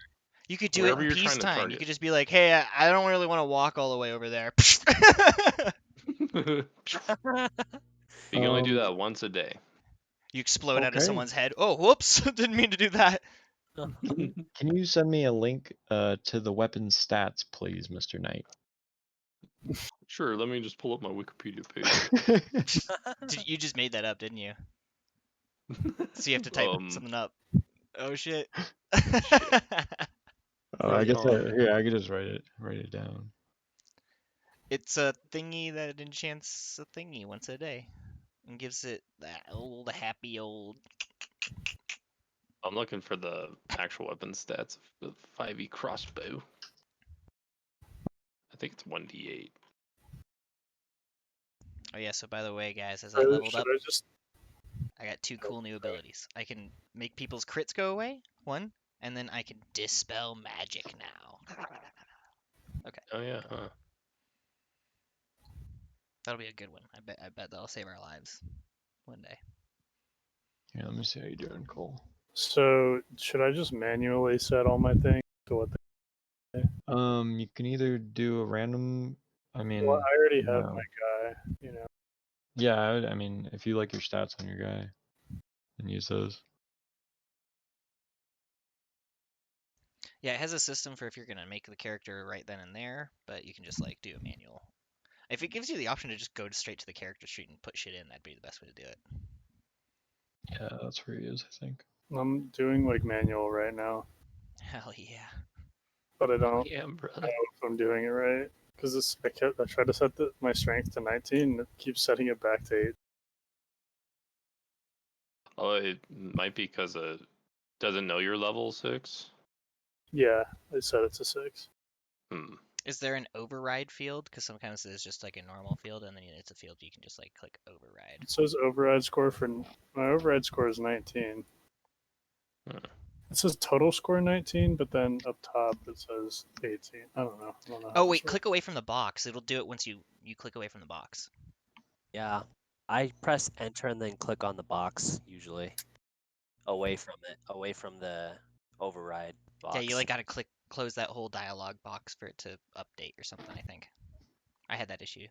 You could do Wherever it in you're trying to peacetime. You target. could just be like, hey, I don't really want to walk all the way over there. You can only do that once a day. You explode out of Okay. someone's head. Oh, whoops. Didn't mean to do that. Can you send me a link to the weapon stats, please, Mr. Knight? Sure, let me just pull up my Wikipedia page. You just made that up, didn't you? So you have to type something up. Oh, shit. I guess Oh. here I could just write it down. It's a thingy that enchants a thingy once a day and gives it that old happy old. I'm looking for the actual weapon stats of the 5e crossbow. I think it's 1d8. Oh yeah, so by the way, guys, as I leveled Should up, I just? I got 2 cool new abilities. I can make people's crits go away, one, and then I can dispel magic now. Okay, Oh yeah, huh? that'll be a good one. I bet that'll save our lives one day. Yeah, let me see how you doing, Cole. So should I just manually set all my things to what? You can either do a random. I mean, Well, I already have no. my guy. You know. Yeah, I mean, if you like your stats on your guy, then use those. Yeah, it has a system for if you're gonna make the character right then and there, but you can just like do a manual. If it gives you the option to just go straight to the character sheet and put shit in, that'd be the best way to do it. Yeah, that's where he is, I think. I'm doing like manual right now, Hell yeah. but I Oh don't yeah, know brother. if I'm doing it right because I tried to set my strength to 19, and it keeps setting it back to 8. Oh, it might be because it doesn't know your level 6. Yeah, I set it to 6. Hmm. Is there an override field? Because sometimes there's just like a normal field, and then it's a field you can just like click override. It says override score for my override score is 19. Hmm. It says total score 19, but then up top it says 18. I don't know. How Oh this wait, works. click away from the box. It'll do it once you click away from the box. Yeah, I press enter and then click on the box usually. Away from it, away from the override box. Yeah, you like gotta close that whole dialog box for it to update or something. I think I had that issue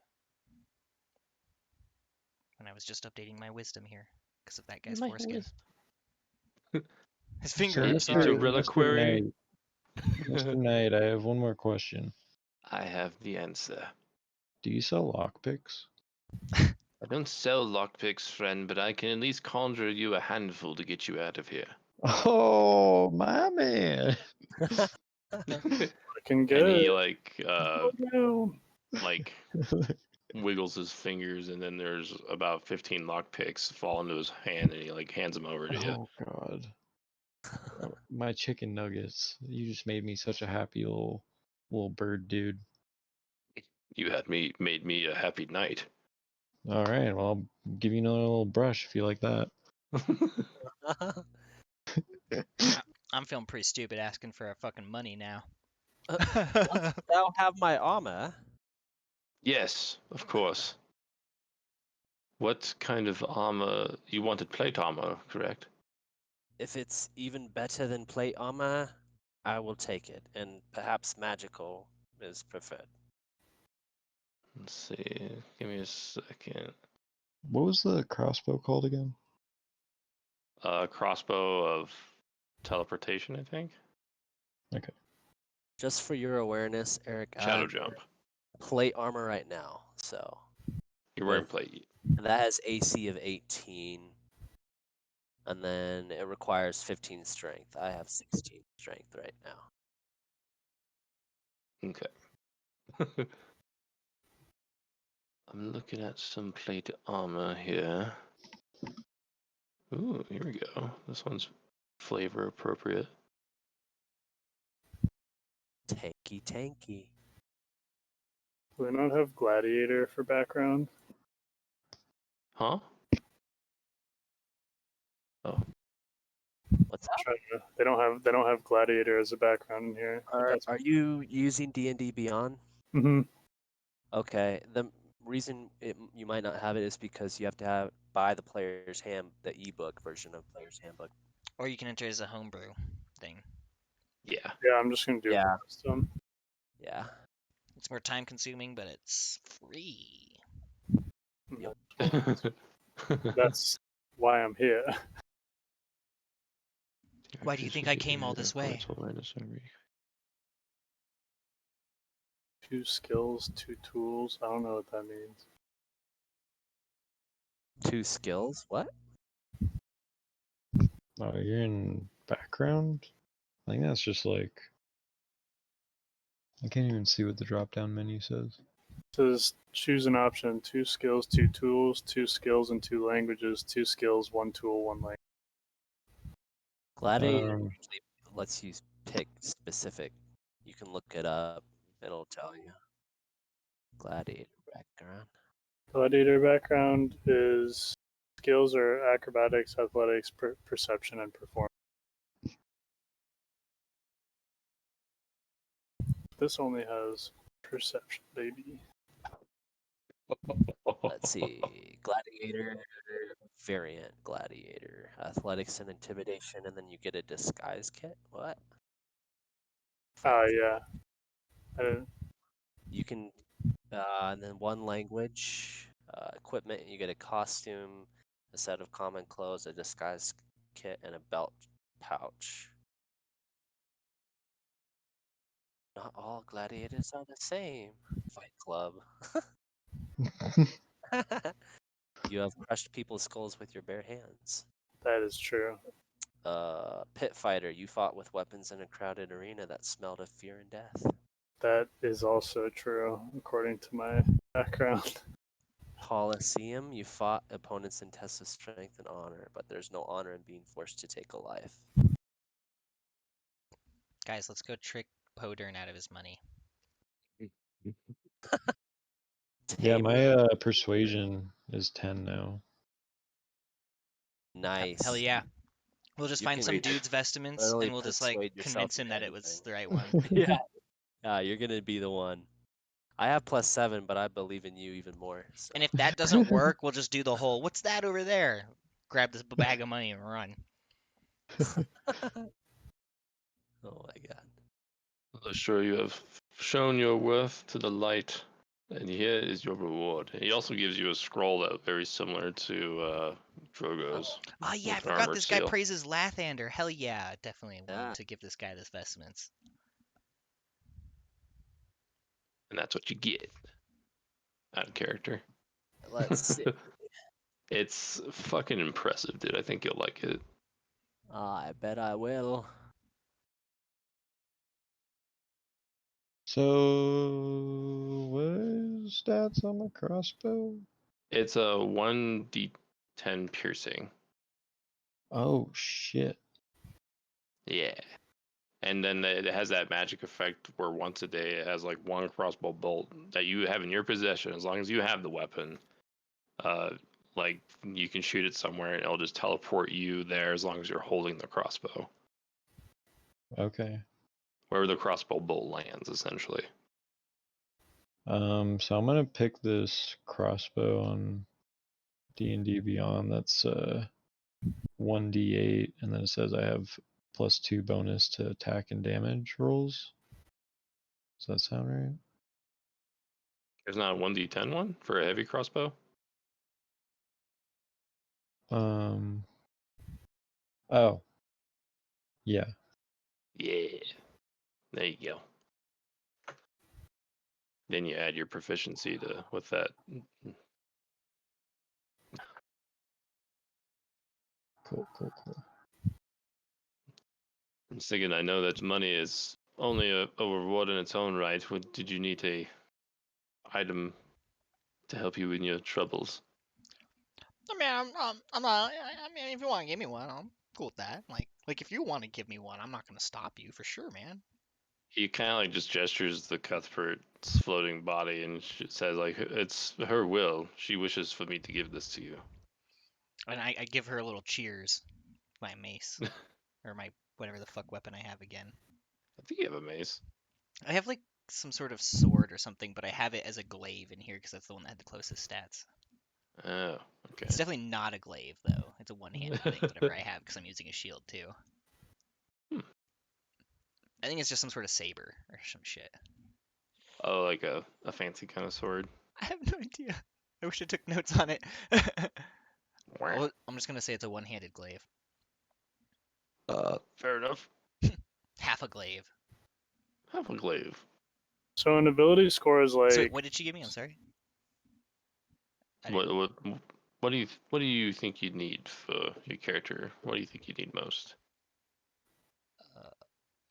when I was just updating my wisdom here because of that guy's foreskin. His finger. So, I'm It's a sorry. Mr. reliquary. Knight, Mr. Knight, I have one more question. I have the answer. Do you sell lockpicks? I don't sell lockpicks, friend, but I can at least conjure you a handful to get you out of here. Oh, my man. Looking And good. he No. like wiggles his fingers, and then there's about 15 lockpicks fall into his hand, and he like hands them over to you. Oh, God. My chicken nuggets. You just made me such a happy little bird dude. You had made me a happy knight. All right, well, I'll give you another little brush if you like that. I'm feeling pretty stupid asking for a fucking money now. Once thou have my armor, Yes, of course. What kind of armor? You wanted plate armor, correct? if it's even better than plate armor, I will take it, and perhaps magical is preferred. Let's see. Give me a second. What was the crossbow called again? Crossbow of teleportation, I think. Okay. Just for your awareness, Eric, Shadow I'm jump. plate armor right now, so You're wearing with plate. that has AC of 18, and then it requires 15 strength. I have 16 strength right now. Okay. I'm looking at some plate armor here. Ooh, here we go. This one's flavor appropriate. Tanky, tanky. Do they not have gladiator for background? Huh? Oh, What's up? They don't have gladiator as a background in here. Are you using D&D Beyond? Mm-hmm. Okay, the reason you might not have it is because you have to buy the player's the ebook version of Player's Handbook. Or you can enter as a homebrew thing. yeah. Yeah, I'm just gonna do Yeah. custom. Yeah. It's more time consuming, but it's free. Yep. That's why I'm here. Why do you think I came all this way? 2 skills, 2 tools. I don't know what that means. 2 skills? What? Oh, you're in background? I think that's just like... I can't even see what the drop-down menu says. It says choose an option: 2 skills, 2 tools, 2 skills and 2 languages, 2 skills, 1 tool, 1 language. Gladiator usually lets you pick specific. You can look it up. It'll tell you. Gladiator background. Gladiator background is skills are acrobatics, athletics, perception, and performance. This only has perception, baby. Let's see. Gladiator, variant gladiator, athletics and intimidation, and then you get a disguise kit. What? Yeah. You can, and then one language, equipment. You get a costume, a set of common clothes, a disguise kit, and a belt pouch. Not all gladiators are the same. Fight Club. You have crushed people's skulls with your bare hands. That is true. Pit fighter. You fought with weapons in a crowded arena that smelled of fear and death. That is also true, according to my background. Colosseum. You fought opponents in tests of strength and honor, but there's no honor in being forced to take a life. Guys, let's go trick Podern out of his money. Yeah, my Tamer. persuasion is 10 now. Nice. Hell yeah. We'll just You find can some dude's vestments literally and we'll just like persuade yourself convince him into that it was anything. the right one. Yeah, you're gonna be the one. I have +7, but I believe in you even more. So. And if that doesn't work, we'll just do the whole, what's that over there? Grab this bag of money and run. Oh my god. Sure, you have shown your worth to the light, and here is your reward. He also gives you a scroll that very similar to Drogo's. Oh yeah, I with forgot armored this guy seal. praises Lathander. Hell yeah, definitely Yeah. want to give this guy this vestments. And that's what you get out of character. Let's see. It's fucking impressive, dude. I think you'll like it. I bet I will. So, what is stats on the crossbow? It's a 1d10 piercing. Oh, shit. Yeah. And then it has that magic effect where once a day it has like one crossbow bolt that you have in your possession. As long as you have the weapon, like you can shoot it somewhere and it'll just teleport you there as long as you're holding the crossbow. Okay. Wherever the crossbow bolt lands, essentially. So I'm gonna pick this crossbow on D&D Beyond. That's 1d8, and then it says I have +2 bonus to attack and damage rolls. Does that sound right? There's not a 1d10 one for a heavy crossbow? Oh. Yeah. Yeah. There you go. Then you add your proficiency to with that. Cool. I'm just thinking, I know that money is only a reward in its own right. Did you need a item to help you in your troubles? I mean, I'm not. I mean, if you want to give me one, I'm cool with that. Like if you want to give me one, I'm not gonna stop you for sure, man. He kind of like just gestures the Cuthbert's floating body and says, like, it's her will. She wishes for me to give this to you. And I give her a little cheers, my mace, or my whatever the fuck weapon I have again. I think you have a mace. I have like some sort of sword or something, but I have it as a glaive in here because that's the one that had the closest stats. Oh, okay. It's definitely not a glaive though. It's a one-handed thing, whatever I have, because I'm using a shield too. I think it's just some sort of saber or some shit. Oh, like a fancy kind of sword. I have no idea. I wish I took notes on it. Well, I'm just gonna say it's a one-handed glaive. Fair enough. Half a glaive. Have a glaive. So an ability score is like. So wait, what did she give me? I'm sorry. What do you think you'd need for your character? What do you think you need most?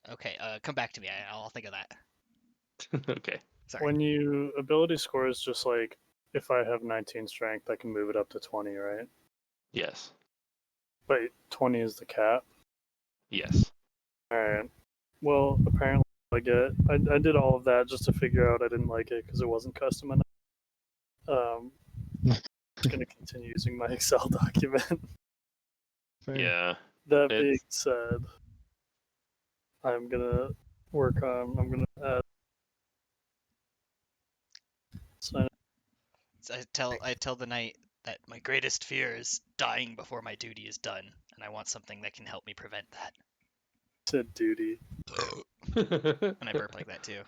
Okay, come back to me. I'll think of that. Okay. Sorry. When you ability score is just like if I have 19 strength, I can move it up to 20, right? Yes. But 20 is the cap. Yes. All right. Well, apparently I did all of that just to figure out I didn't like it because it wasn't custom enough. just gonna continue using my Excel document. Fair. Yeah. That being It's said, I'm gonna I'm gonna add sign. So I tell the knight that my greatest fear is dying before my duty is done, and I want something that can help me prevent that. Said duty. And I burp like that too.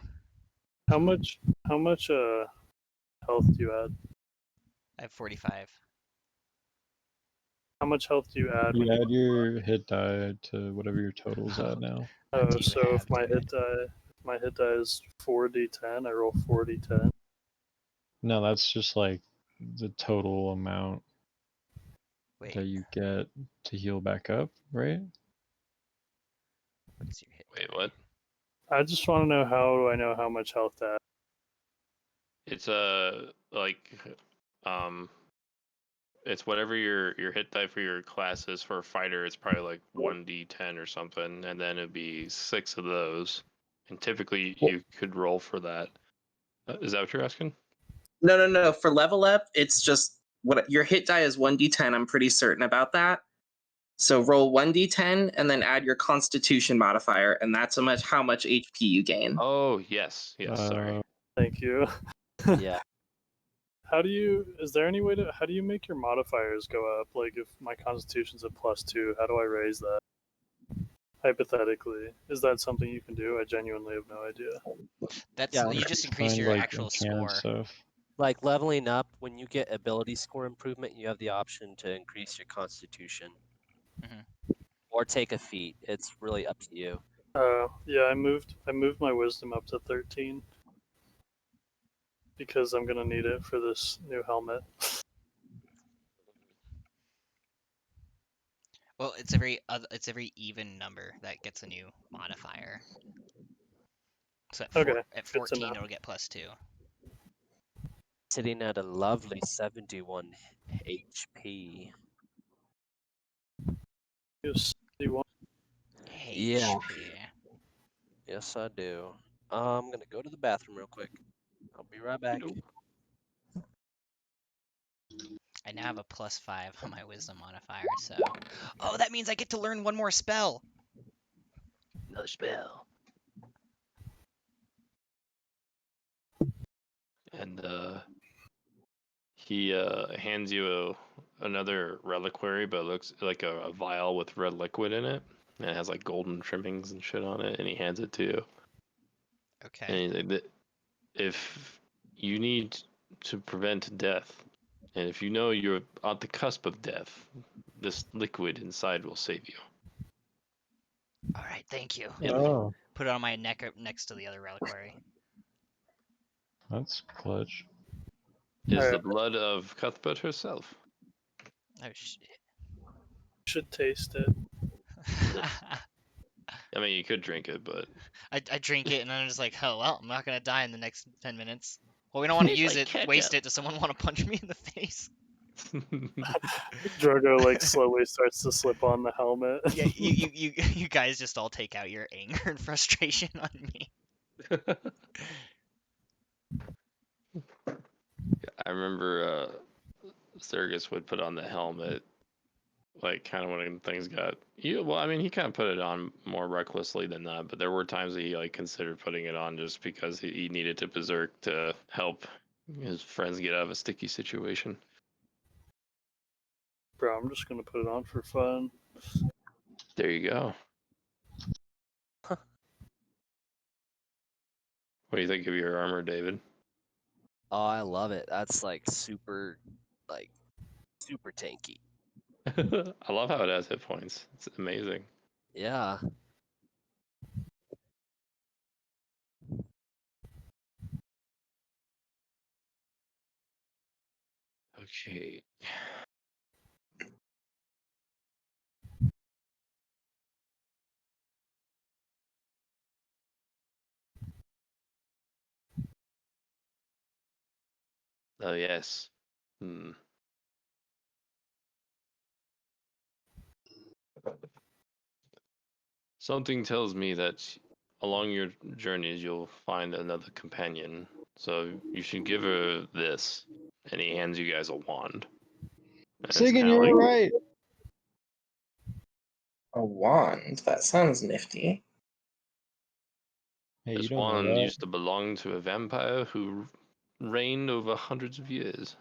How much health do you add? I have 45. How much health do you add when You you add your hit die to whatever your total's at now. What do you so have, if my dude? hit die is 4d10, I roll 4d10. No, that's just like the total amount Wait, that you get to heal back up, right? what is your hit? Wait, die? what? I just want to know how I know how much health to add. It's it's whatever your hit die for your class is. For a fighter, it's probably like 1d10 or something, and then it'd be 6 of those. And typically, you could roll for that. Is that what you're asking? No. For level up, it's just what your hit die is 1d10. I'm pretty certain about that. So roll 1d10 and then add your Constitution modifier, and that's how much HP you gain. Oh, yes. Sorry. Thank you. Yeah. How do you? Is there any way to? How do you make your modifiers go up? Like if my Constitution's a +2, how do I raise that? Hypothetically, is that something you can do? I genuinely have no idea. That's Yeah. you just increase Find your like actual enchanted score. stuff. Like leveling up, when you get ability score improvement, you have the option to increase your constitution Mhm. or take a feat. It's really up to you. Yeah, I moved my wisdom up to 13 because I'm gonna need it for this new helmet. Well, it's every even number that gets a new modifier. So Okay, at good to know. 14 it'll get +2. Sitting at a lovely 71 HP. You have 71. Yeah. HP. Yes, I do. I'm gonna go to the bathroom real quick. I'll be right back. I now have a +5 on my wisdom modifier, so. Oh, that means I get to learn one more spell. Another spell. And he hands you another reliquary, but it looks like a vial with red liquid in it. And it has like golden trimmings and shit on it, and he hands it to you. Okay. And he's like, if you need to prevent death, and if you know you're at the cusp of death, this liquid inside will save you. All right, thank you. Yeah. Oh, Put it on my neck up next to the other reliquary. that's clutch. Is the Alright. blood of Cuthbert herself. Oh shit. Should taste it. I mean, you could drink it, but I drink it and then I'm just like, oh well, I'm not gonna die in the next 10 minutes. Well, we don't want to Tastes use like it, waste ketchup. it. Does someone want to punch me in the face? Drogo like slowly starts to slip on the helmet. Yeah, you guys just all take out your anger and frustration on me. I remember Sturgis would put on the helmet, like kind of when things got. Well, I mean, he kind of put it on more recklessly than that, but there were times that he like considered putting it on just because he needed to berserk to help his friends get out of a sticky situation. Bro, I'm just gonna put it on for fun. There you go. What do you think of your armor, David? Oh, I love it. That's like super tanky. I love how it has hit points. It's amazing. Yeah. Okay. Oh yes. Hmm. Something tells me that along your journeys you'll find another companion. So you should give her this. And he hands you guys a wand. And it's Sigan, kind of you're like right. A wand. That sounds nifty. Hey, you this don't know wand that. used to belong to a vampire who reigned over hundreds of years.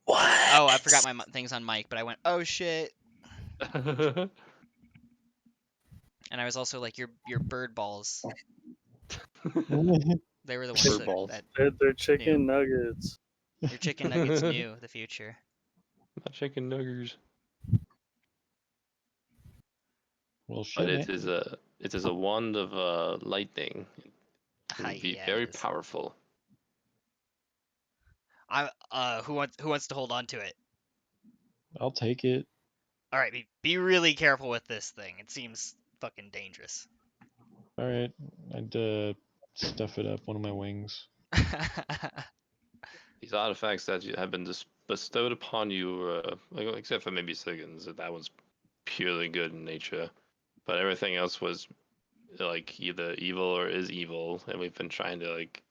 What? Oh, I forgot my things on mic, but I went, oh shit. And I was also like, your bird balls. They were the ones Bird balls. that They're knew. chicken nuggets. Your chicken nuggets knew the future. Not chicken nuggers. Well, But shit, it man. is a wand of lightning. It Hi, will be yeah, very it is. powerful. Who wants to hold on to it? I'll take it. All right, be really careful with this thing. It seems fucking dangerous. All right, I'd stuff it up one of my wings. These artifacts that have been bestowed upon you, except for maybe Siggins, that was purely good in nature. But everything else was like either evil or is evil, and we've been trying to like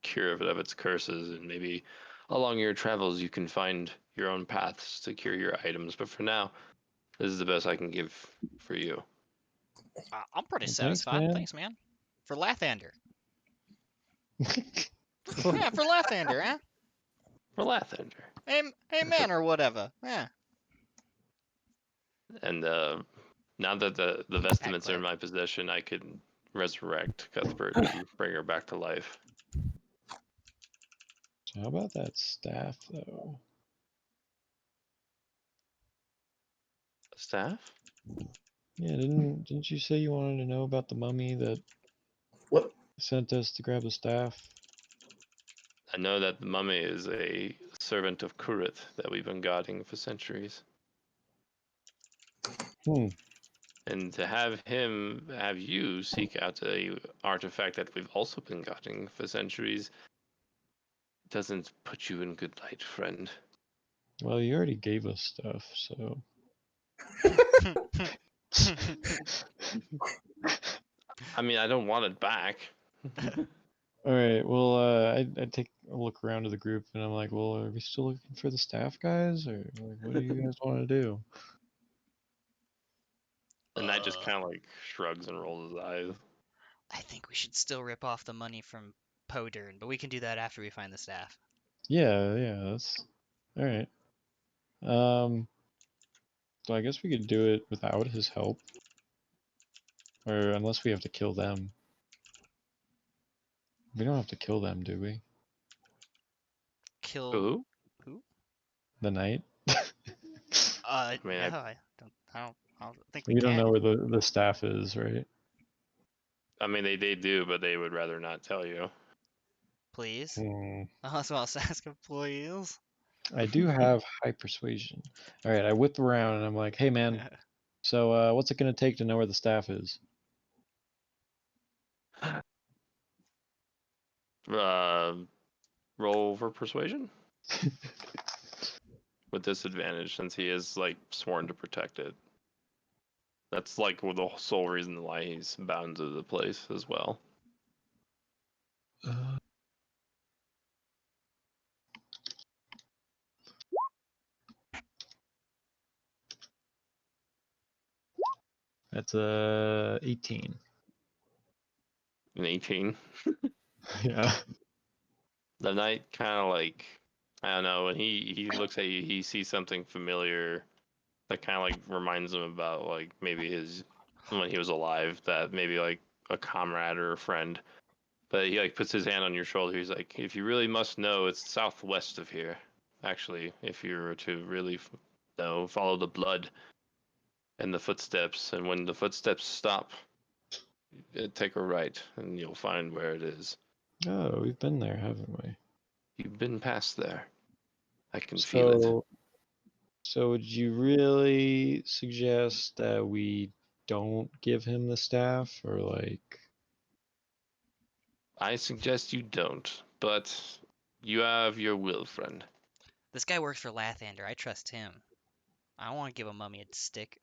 cure it of its curses. And maybe along your travels, you can find your own paths to cure your items. But for now, this is the best I can give for you. I'm pretty Well, thanks, satisfied. man. Thanks, man. For Lathander. Yeah, for Lathander, huh? For Lathander. Hey, man, or whatever. Yeah. And now that the Pat vestments are in Glad. my possession, I can resurrect Cuthbert and bring her back to life. So how about that staff, though? Staff? Yeah, didn't you say you wanted to know about the mummy that What? sent us to grab the staff? I know that the mummy is a servant of Kurith that we've been guarding for centuries. Hmm. And to have you seek out a artifact that we've also been guarding for centuries doesn't put you in good light, friend. Well, you already gave us stuff, so. I mean, I don't want it back. All right. Well, I take a look around to the group, and I'm like, well, are we still looking for the staff guys, or like, what do you guys want to do? And Knight just kind of like shrugs and rolls his eyes. I think we should still rip off the money from Podern, but we can do that after we find the staff. Yeah, that's all right. So I guess we could do it without his help, or unless we have to kill them. We don't have to kill them, do we? Kill Who? who? The knight. I mean, No, I don't think we We don't can. know where the staff is, right? I mean, they do, but they would rather not tell you. Please. Hmm. I was about to ask him, please. I do have high persuasion. All right, I whip around and I'm like, "Hey, man. So, what's it gonna take to know where the staff is?" Roll for persuasion with disadvantage since he is like sworn to protect it. That's like the sole reason why he's bound to the place as well. Uh, that's 18. An 18. Yeah. The knight kind of like, I don't know, when he looks at you, he sees something familiar that kind of like reminds him about like maybe his when he was alive, that maybe like a comrade or a friend. But he like puts his hand on your shoulder. He's like, if you really must know, it's southwest of here. Actually, if you were to really know, follow the blood and the footsteps, and when the footsteps stop, take a right, and you'll find where it is. Oh, we've been there, haven't we? You've been past there. I can feel it. So would you really suggest that we don't give him the staff, or like? I suggest you don't, but you have your will, friend. This guy works for Lathander. I trust him. I don't want to give a mummy a stick.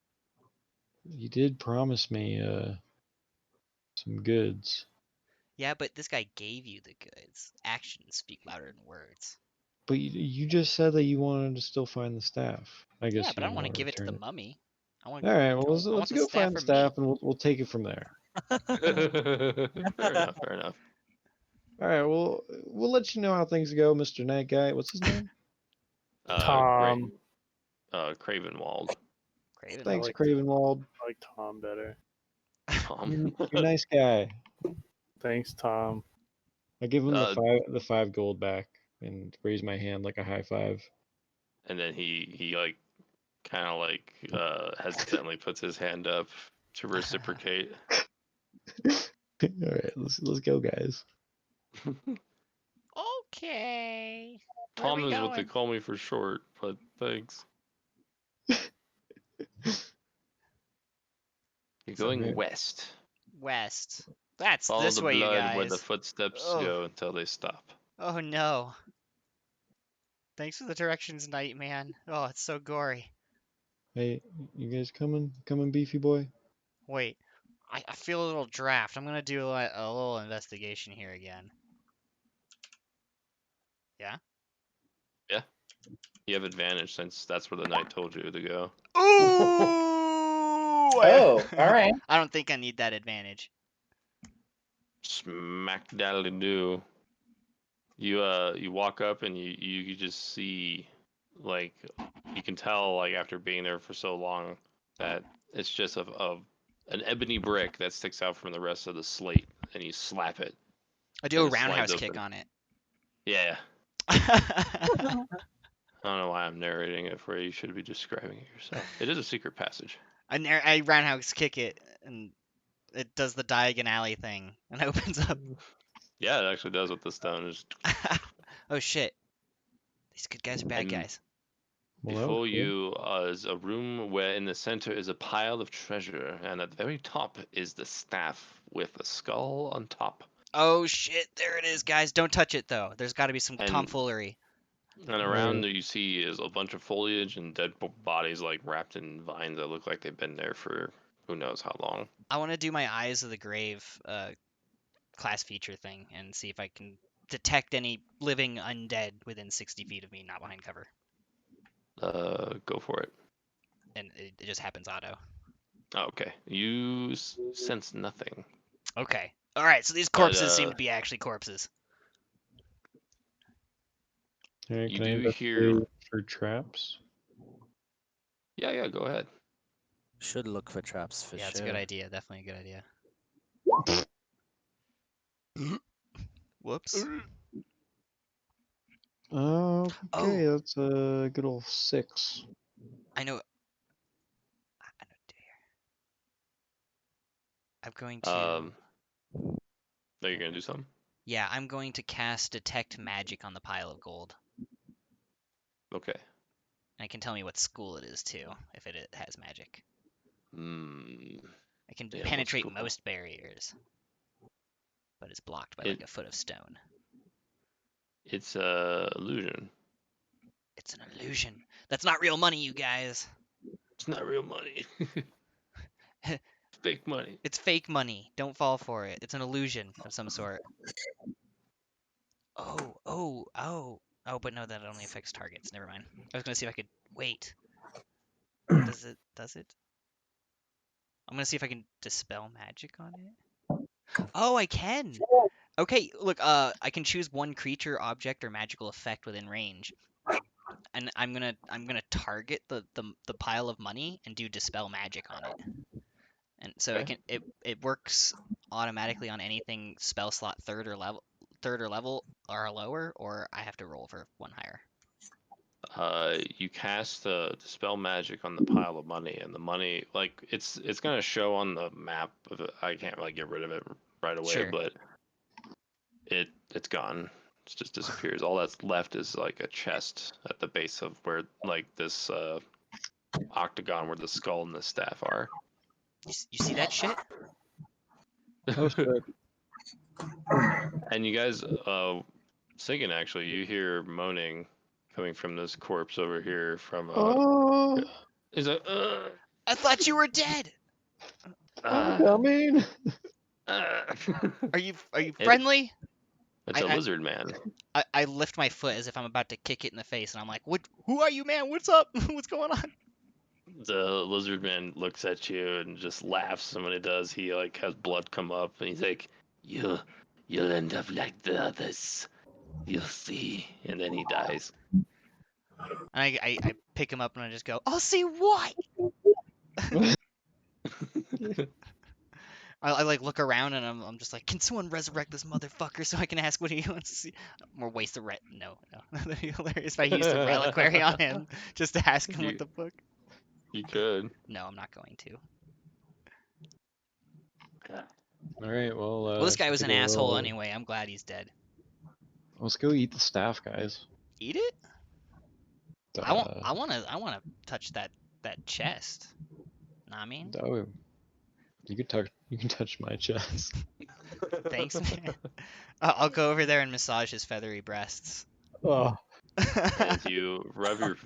You did promise me some goods. Yeah, but this guy gave you the goods. Actions speak louder than words. But you just said that you wanted to still find the staff. I guess Yeah, but you I don't didn't want to want to give it to return the it. mummy. All right, well, I want let's the go staff find the for me. staff, and we'll take it from there. Fair enough. Fair enough. All right, well, we'll let you know how things go, Mr. Night Guy. What's his name? Tom. Cravenwald. Craven. Thanks, like- Cravenwald. I like Tom better. Tom. You're a nice guy. Thanks, Tom. I give him Uh, the 5 gold back and raise my hand like a high five. and then he like kind of like hesitantly puts his hand up to reciprocate. All right, let's go, guys. Okay. Where are Tom we is what they going? call me for short, but thanks. You're going Okay. west. West. That's Follow this the way, you blood where the guys. footsteps Oh. go until they stop. Oh no. Thanks for the directions, Night Man. Oh, it's so gory. Hey, you guys coming? Coming, beefy boy? Wait, I feel a little draft. I'm gonna do a little investigation here again. Yeah? Yeah. You have advantage since that's where the knight told you to go. Ooh! Oh, all right. I don't think I need that advantage. Smack daddly do. You walk up and you just see, like, you can tell, like, after being there for so long that it's just an ebony brick that sticks out from the rest of the slate, and you slap it. I do a and it slides roundhouse kick open. on it. Yeah. I don't know why I'm narrating it for you. You should be describing it yourself. It is a secret passage. I roundhouse kick it, and it does the Diagon Alley thing, and opens up. Yeah, it actually does with the stone. Is Oh shit. These good guys are bad And guys. Well, that was before cool. you is a room where in the center is a pile of treasure, and at the very top is the staff with a skull on top. Oh shit, there it is, guys. Don't touch it though. There's got to be some And- tomfoolery. And around you see is a bunch of foliage and dead bodies, like wrapped in vines that look like they've been there for who knows how long. I want to do my Eyes of the Grave class feature thing and see if I can detect any living undead within 60 feet of me, not behind cover. Go for it. And it just happens auto. Oh, okay. You sense nothing. Okay. All right. So these corpses seem to be actually corpses. All right, You can I do hear. investigate for traps? Yeah, go ahead. Should look for traps for Yeah, sure. it's a good idea. Definitely a good idea. Whoops. Okay, that's a good old 6. I know. I know. I'm going to. Are you gonna do something? Yeah, I'm going to cast Detect Magic on the pile of gold. Okay. And it can tell me what school it is too, if it has magic. I can Yeah, what penetrate school? most barriers, but it's blocked by like a foot of stone. It's a illusion. It's an illusion. That's not real money, you guys. It's not real money. Fake money. It's fake money. Don't fall for it. It's an illusion of some sort. Oh, but no, that only affects targets. Never mind. I was gonna see if I could wait. Does it? I'm gonna see if I can dispel magic on it. Oh, I can. Okay, look, I can choose one creature, object, or magical effect within range. And I'm gonna target the pile of money and do dispel magic on it. And so Okay. it works automatically on anything spell slot third or level or lower, or I have to roll for one higher. You cast dispel magic on the pile of money, and the money, like, it's gonna show on the map. I can't really get rid of it right away, Sure. but it's gone. It just disappears. All that's left is like a chest at the base of where, like, this octagon where the skull and the staff are. You see that shit? Oh, shit. And you guys, Sigan, actually, you hear moaning coming from this corpse over here from Oh, he's like, I thought you were dead. I'm coming. Are you It- friendly? It's a I, lizard man. I lift my foot as if I'm about to kick it in the face, and I'm like, "What? Who are you, man? What's up? What's going on?" The lizard man looks at you and just laughs, and when it does, he like has blood come up, and he's like, You'll end up like the others. You'll see." And then he dies. And I pick him up and I just go, "I'll see what?" I like look around and I'm just like, "Can someone resurrect this motherfucker so I can ask what he wants to see?" Or waste a no. That'd be hilarious if I used a reliquary on him just to ask him what the fuck. You could. No, I'm not going to. All right, well. Well, this guy should was we an go asshole roll- anyway. I'm glad he's dead. Let's go eat the staff, guys. Eat it? I Uh, wanna touch that chest. Know what I mean? oh, you can touch my chest. Thanks, man. I'll go over there and massage his feathery breasts. Oh, As you rub your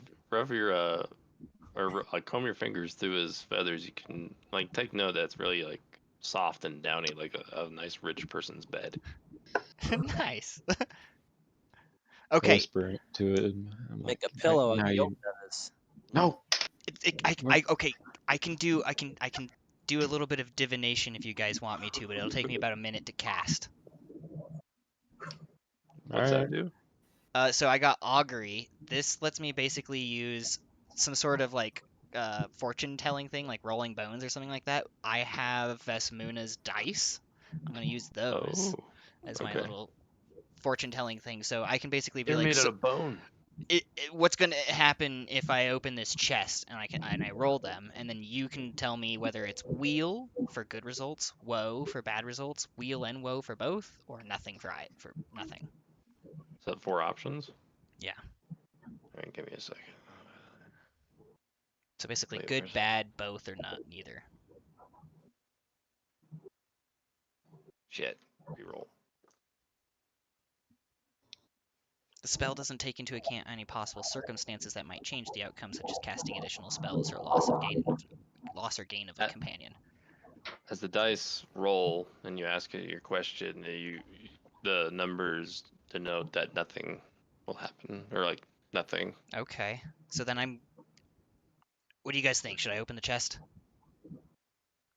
or like comb your fingers through his feathers, you can like take note that it's really like soft and downy, like a nice rich person's bed. Nice. Okay. whispering to it. I'm Make like, a pillow of now your you. feathers. No. Okay. I can do a little bit of divination if you guys want me to, but it'll take me about a minute to cast. What's that do? So I got augury. This lets me basically use some sort of like fortune telling thing, like rolling bones or something like that. I have Vesmuna's dice. I'm gonna use those Oh, as my okay. little fortune telling thing. So I can basically be They're like, made out of bone. what's gonna happen if I open this chest and I roll them, and then you can tell me whether it's wheel for good results, woe for bad results, wheel and woe for both, or nothing for nothing. Is that 4 options? Yeah. All right, give me a second. So basically, Wait, good, where's- bad, both, or not neither. Shit. Reroll. The spell doesn't take into account any possible circumstances that might change the outcome, such as casting additional spells or loss or gain of a companion. As the dice roll and you ask it your question, the numbers denote that nothing will happen, or like nothing. Okay. So then what do you guys think? Should I open the chest?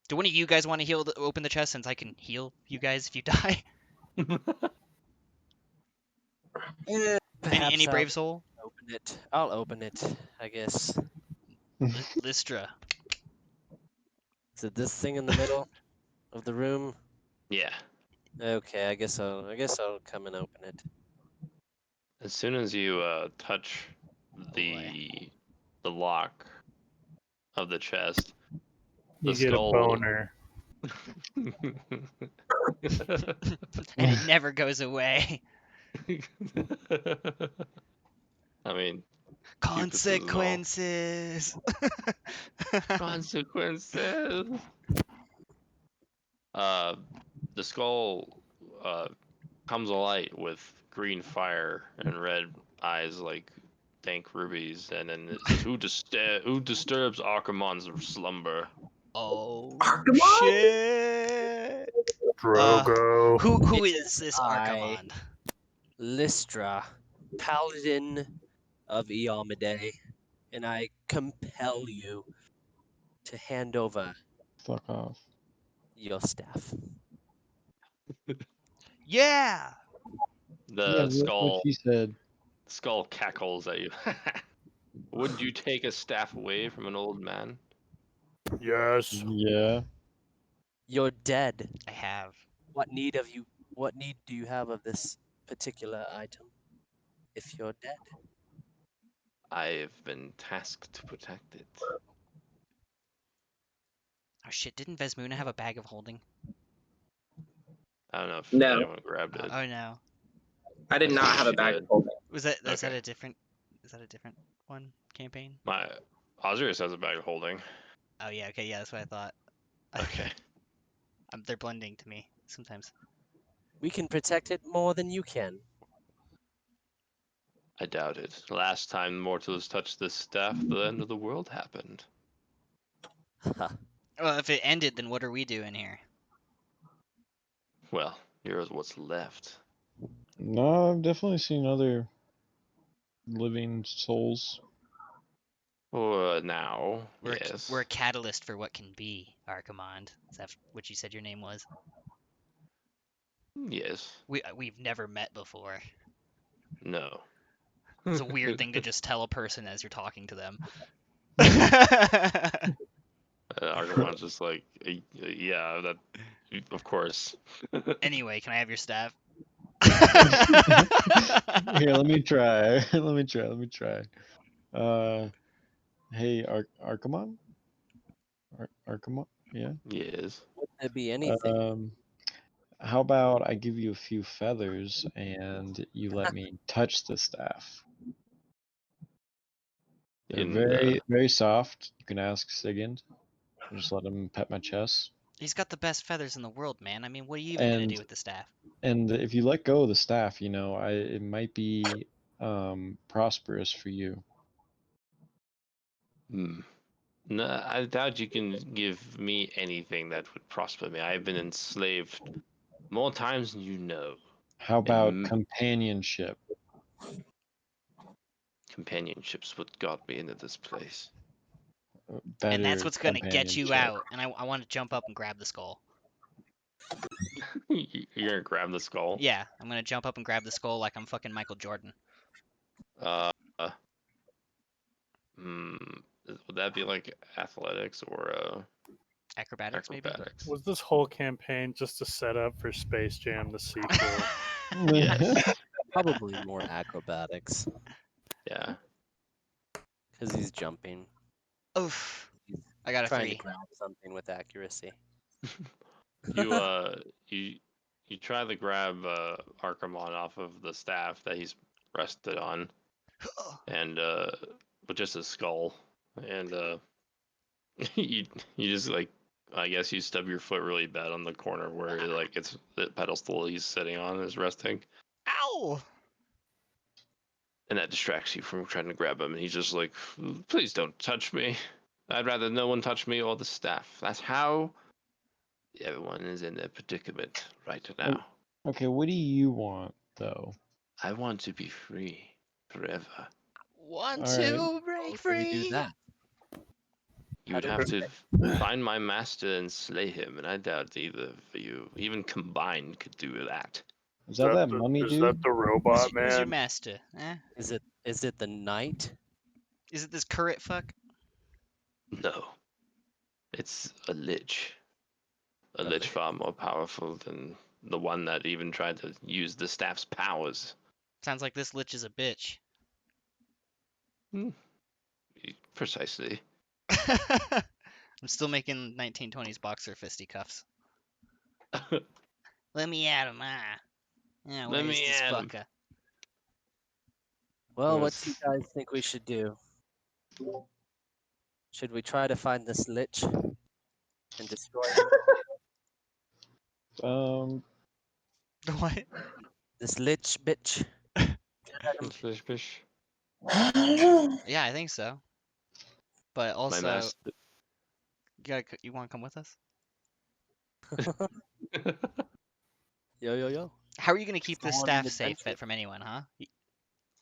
Do one of you guys want to open the chest, since I can heal you guys if you die? Any Perhaps brave soul? open it. I'll open it, I guess. Lystra. Is it this thing in the middle of the room? Yeah. Okay, I guess I'll come and open it. As soon as you touch the lock of the chest, You the get skull. a boner. And it never goes away. I mean, Consequences. consequences. The skull comes alight with green fire and red eyes like dank rubies, and then it says, "Who disturbs Archimon's slumber?" Oh Archimon? shit! Drogo. Who is this I- Archimon? Lystra, paladin of Eomade, and I compel you to hand over Fuck off. your staff. Yeah. The That's what she said. skull cackles at you. Would you take a staff away from an old man? Yes. Yeah. You're dead. I have. What need do you have of this particular item? If you're dead. I've been tasked to protect it. Oh shit! Didn't Vesmuna have a bag of holding? I don't know if No. anyone grabbed it. Oh no. I did not have a She bag did. of holding. Was that is that Okay. a different? Is that a different one campaign? My Osiris has a bag of holding. Oh yeah. Okay. Yeah, that's what I thought. Okay. They're blending to me sometimes. We can protect it more than you can. I doubt it. Last time mortals touched this staff, the end of the world happened. Well, if it ended, then what are we doing here? Well, here's what's left. No, I've definitely seen other living souls. For now, yes. We're a catalyst for what can be, Archimond. Is that what you said your name was? Yes. We've never met before. No. It's a weird thing to just tell a person as you're talking to them. Archimond's just like, yeah, that, of course. Anyway, can I have your staff? Here, let me try. Let me try. Hey, Archimon? Archimon? Yeah. Yes. Wouldn't it be anything? How about I give you a few feathers and you let me touch the staff? They're very soft. You can ask Sigint. Just let him pet my chest. He's got the best feathers in the world, man. I mean, what are you even gonna And do with the staff? and if you let go of the staff, it might be prosperous for you. No, I doubt you can give me anything that would prosper me. I've been enslaved more times than you know. How about And companionship? companionship's what got me into this place. Better And that's what's gonna get you companionship. out. And I want to jump up and grab the skull. You're gonna grab the skull? Yeah, I'm gonna jump up and grab the skull like I'm fucking Michael Jordan. Would that be like athletics or Acrobatics, maybe? acrobatics? Was this whole campaign just a setup for Space Jam, the sequel? Yes. Probably more acrobatics Yeah. because he's jumping, Oof. I got a trying to 3. grab something with accuracy. You try to grab Archimon off of the staff that he's rested on, and with just a skull, and you just like, I guess you stub your foot really bad on the corner where like it's the pedestal he's sitting on is resting, Ow! and that distracts you from trying to grab him, and he's just like, please don't touch me. I'd rather no one touch me or the staff. That's how everyone is in a predicament right now. Okay, what do you want though? I want to be free forever. Want All right. to break How do we do free? that? You would have to find my master and slay him, and I doubt either of you, even combined, could do that. Is that mummy is dude? that the robot Who's your man? master? Eh? Is it the knight? Is it this current fuck? No. It's a lich. A A lich lich. far more powerful than the one that even tried to use the staff's powers. Sounds like this lich is a bitch. Precisely. I'm still making 1920s boxer fisticuffs. Let me at him, ah. Yeah, Let where's me this at him. fucker? Well, what Yes. do you guys think we should do? Should we try to find this lich and destroy him? What? This lich bitch. Fish, fish. Yeah, I think so. But My also, master. you want to come with us? Yo. How are you going to keep this Go on staff an safe adventure. from anyone, huh?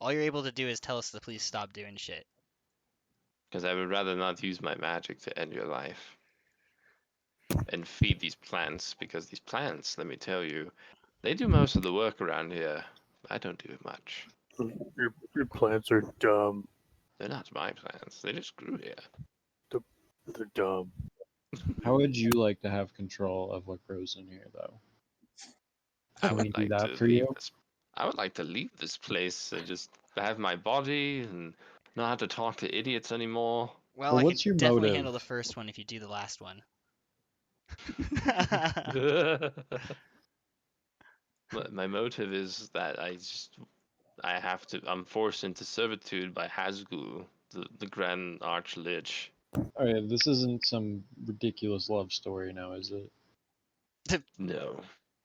All you're able to do is tell us to please stop doing shit. Because I would rather not use my magic to end your life. And feed these plants, because these plants, let me tell you, they do most of the work around here. I don't do much. Your plants are dumb. They're not my plants. They just grew here. They're dumb. How would you like to have control of what grows in here, though? I Can we would do like that to for leave you? this. I would like to leave this place and just have my body and not have to talk to idiots anymore. Well, Well, I what's could your definitely motive? handle the first one if you do the last one. My motive is that I'm forced into servitude by Hazgul, the Grand Arch Lich. Alright, this isn't some ridiculous love story now, is it? No,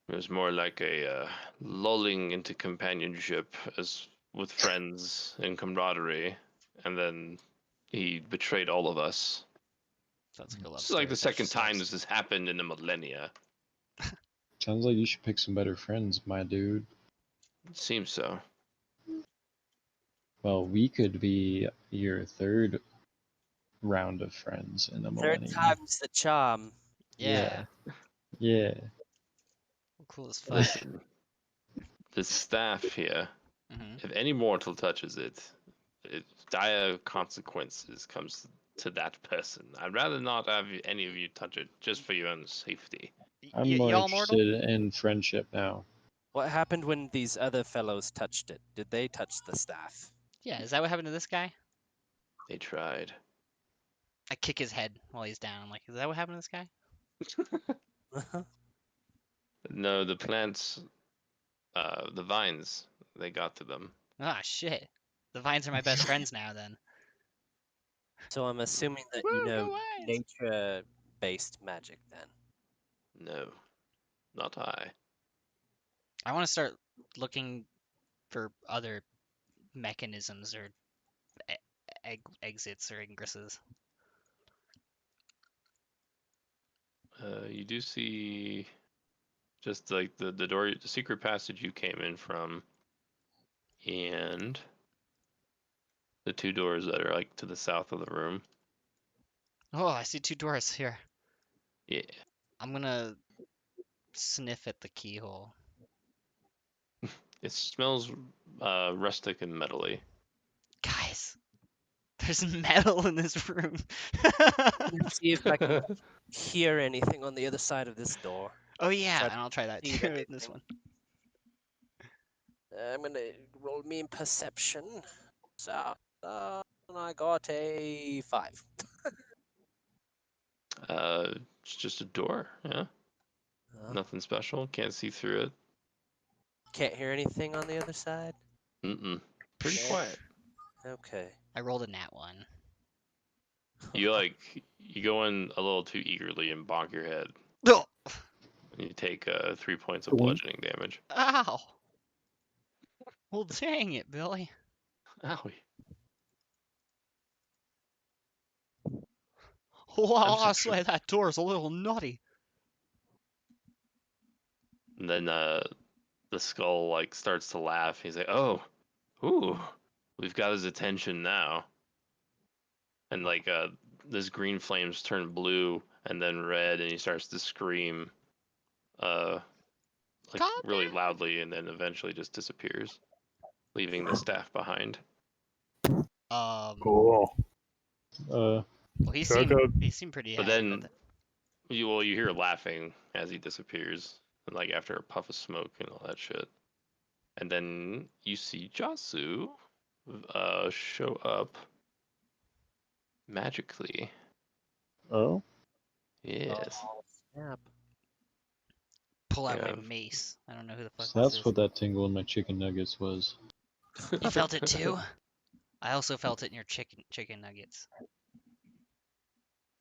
it was more like a lulling into companionship as with friends and camaraderie, and then he betrayed all of us. Sounds like a love This is story. like the Fetch second time yourselves. this has happened in a millennia. Sounds like you should pick some better friends, my dude. It seems so. Well, we could be your third round of friends in the Third millennium. time's the charm. Yeah. Yeah. Cool as fuck. Listen, this staff here, Hmm. if any mortal touches it, dire consequences comes to that person. I'd rather not have any of you touch it, just for your own safety. I'm more Y'all mortal? interested in friendship now. What happened when these other fellows touched it? Did they touch the staff? Yeah, is that what happened to this guy? They tried. I kick his head while he's down. I'm like, is that what happened to this guy? No, the plants, the vines, they got to them. Ah, shit. The vines are my best friends now, then. So I'm assuming that Woo, you know go vines! nature-based magic then. No, not I. I want to start looking for other mechanisms or exits or ingresses. You do see just like the door, the secret passage you came in from, and the two doors that are like to the south of the room. Oh, I see two doors here. Yeah. I'm gonna sniff at the keyhole. It smells rustic and metally. Guys, there's metal in this room. Let's see if I can hear anything on the other side of this door. Oh yeah, Try to and I'll try that see too in this anything. one. I'm gonna roll me in perception. So I got a 5. It's just a door. Yeah. Nothing special. Can't see through it. Can't hear anything on the other side? Pretty Okay. quiet. Okay. I rolled a nat 1. You go in a little too eagerly and bonk your head. Oh! You take 3 points of bludgeoning damage. Ow! Well, dang it, Billy. Owie. Well, I'm I so say that door's a little nutty. And then the skull like starts to laugh. He's like, "Oh, ooh, we've got his attention now." And like this green flames turn blue and then red, and he starts to scream, like Calm really down. loudly, and then eventually just disappears, leaving the staff behind. Cool. Well, he Go, seemed go. pretty But happy then about that. you hear laughing as he disappears, and like after a puff of smoke and all that shit. And then you see Jasu show up magically. Oh? Yes. Oh, snap. Pull out Yeah. my mace. I don't know who the fuck So this that's is. what that tingle in my chicken nuggets was. You felt it too? I also felt it in your chicken nuggets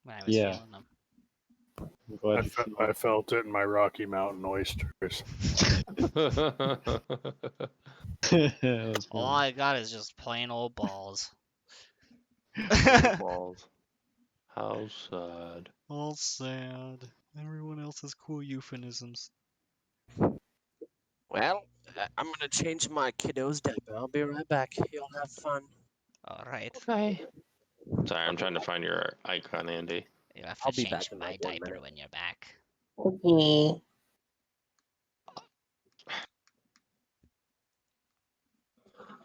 when I was Yeah. feeling them. I'm glad you feel I felt it in my Rocky Mountain oysters. That's All funny. I got is just plain old balls. Balls. How sad. All sad. Everyone else has cool euphemisms. Well, I'm gonna change my kiddo's diaper. I'll be right back. Y'all have fun. All right. Okay. Sorry, I'm trying to find your icon, Andy. You have I'll to be back change in my like 1 diaper minute. when you're back. Okay.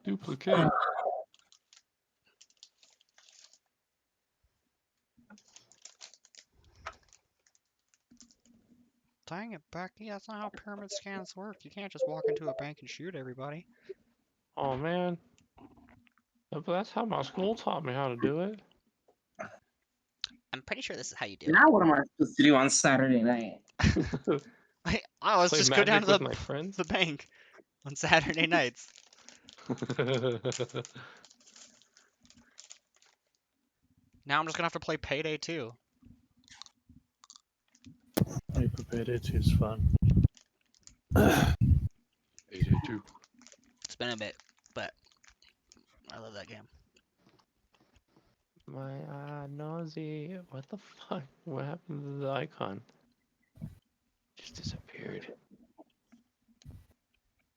Duplicate. Dang it, Becky. That's not how pyramid scans work. You can't just walk into a bank and shoot everybody. Oh man. But that's how my school taught me how to do it. I'm pretty sure this is how you do Now what am I supposed to do on Saturday night? it. Let's Play just go down Magic to with my friends. the bank on Saturday nights. Now I'm just gonna have to play Payday 2. Payday 2 is fun. Payday 2. It's been a bit, but I love that game. My nosy. What the fuck? What happened to the icon? Just disappeared.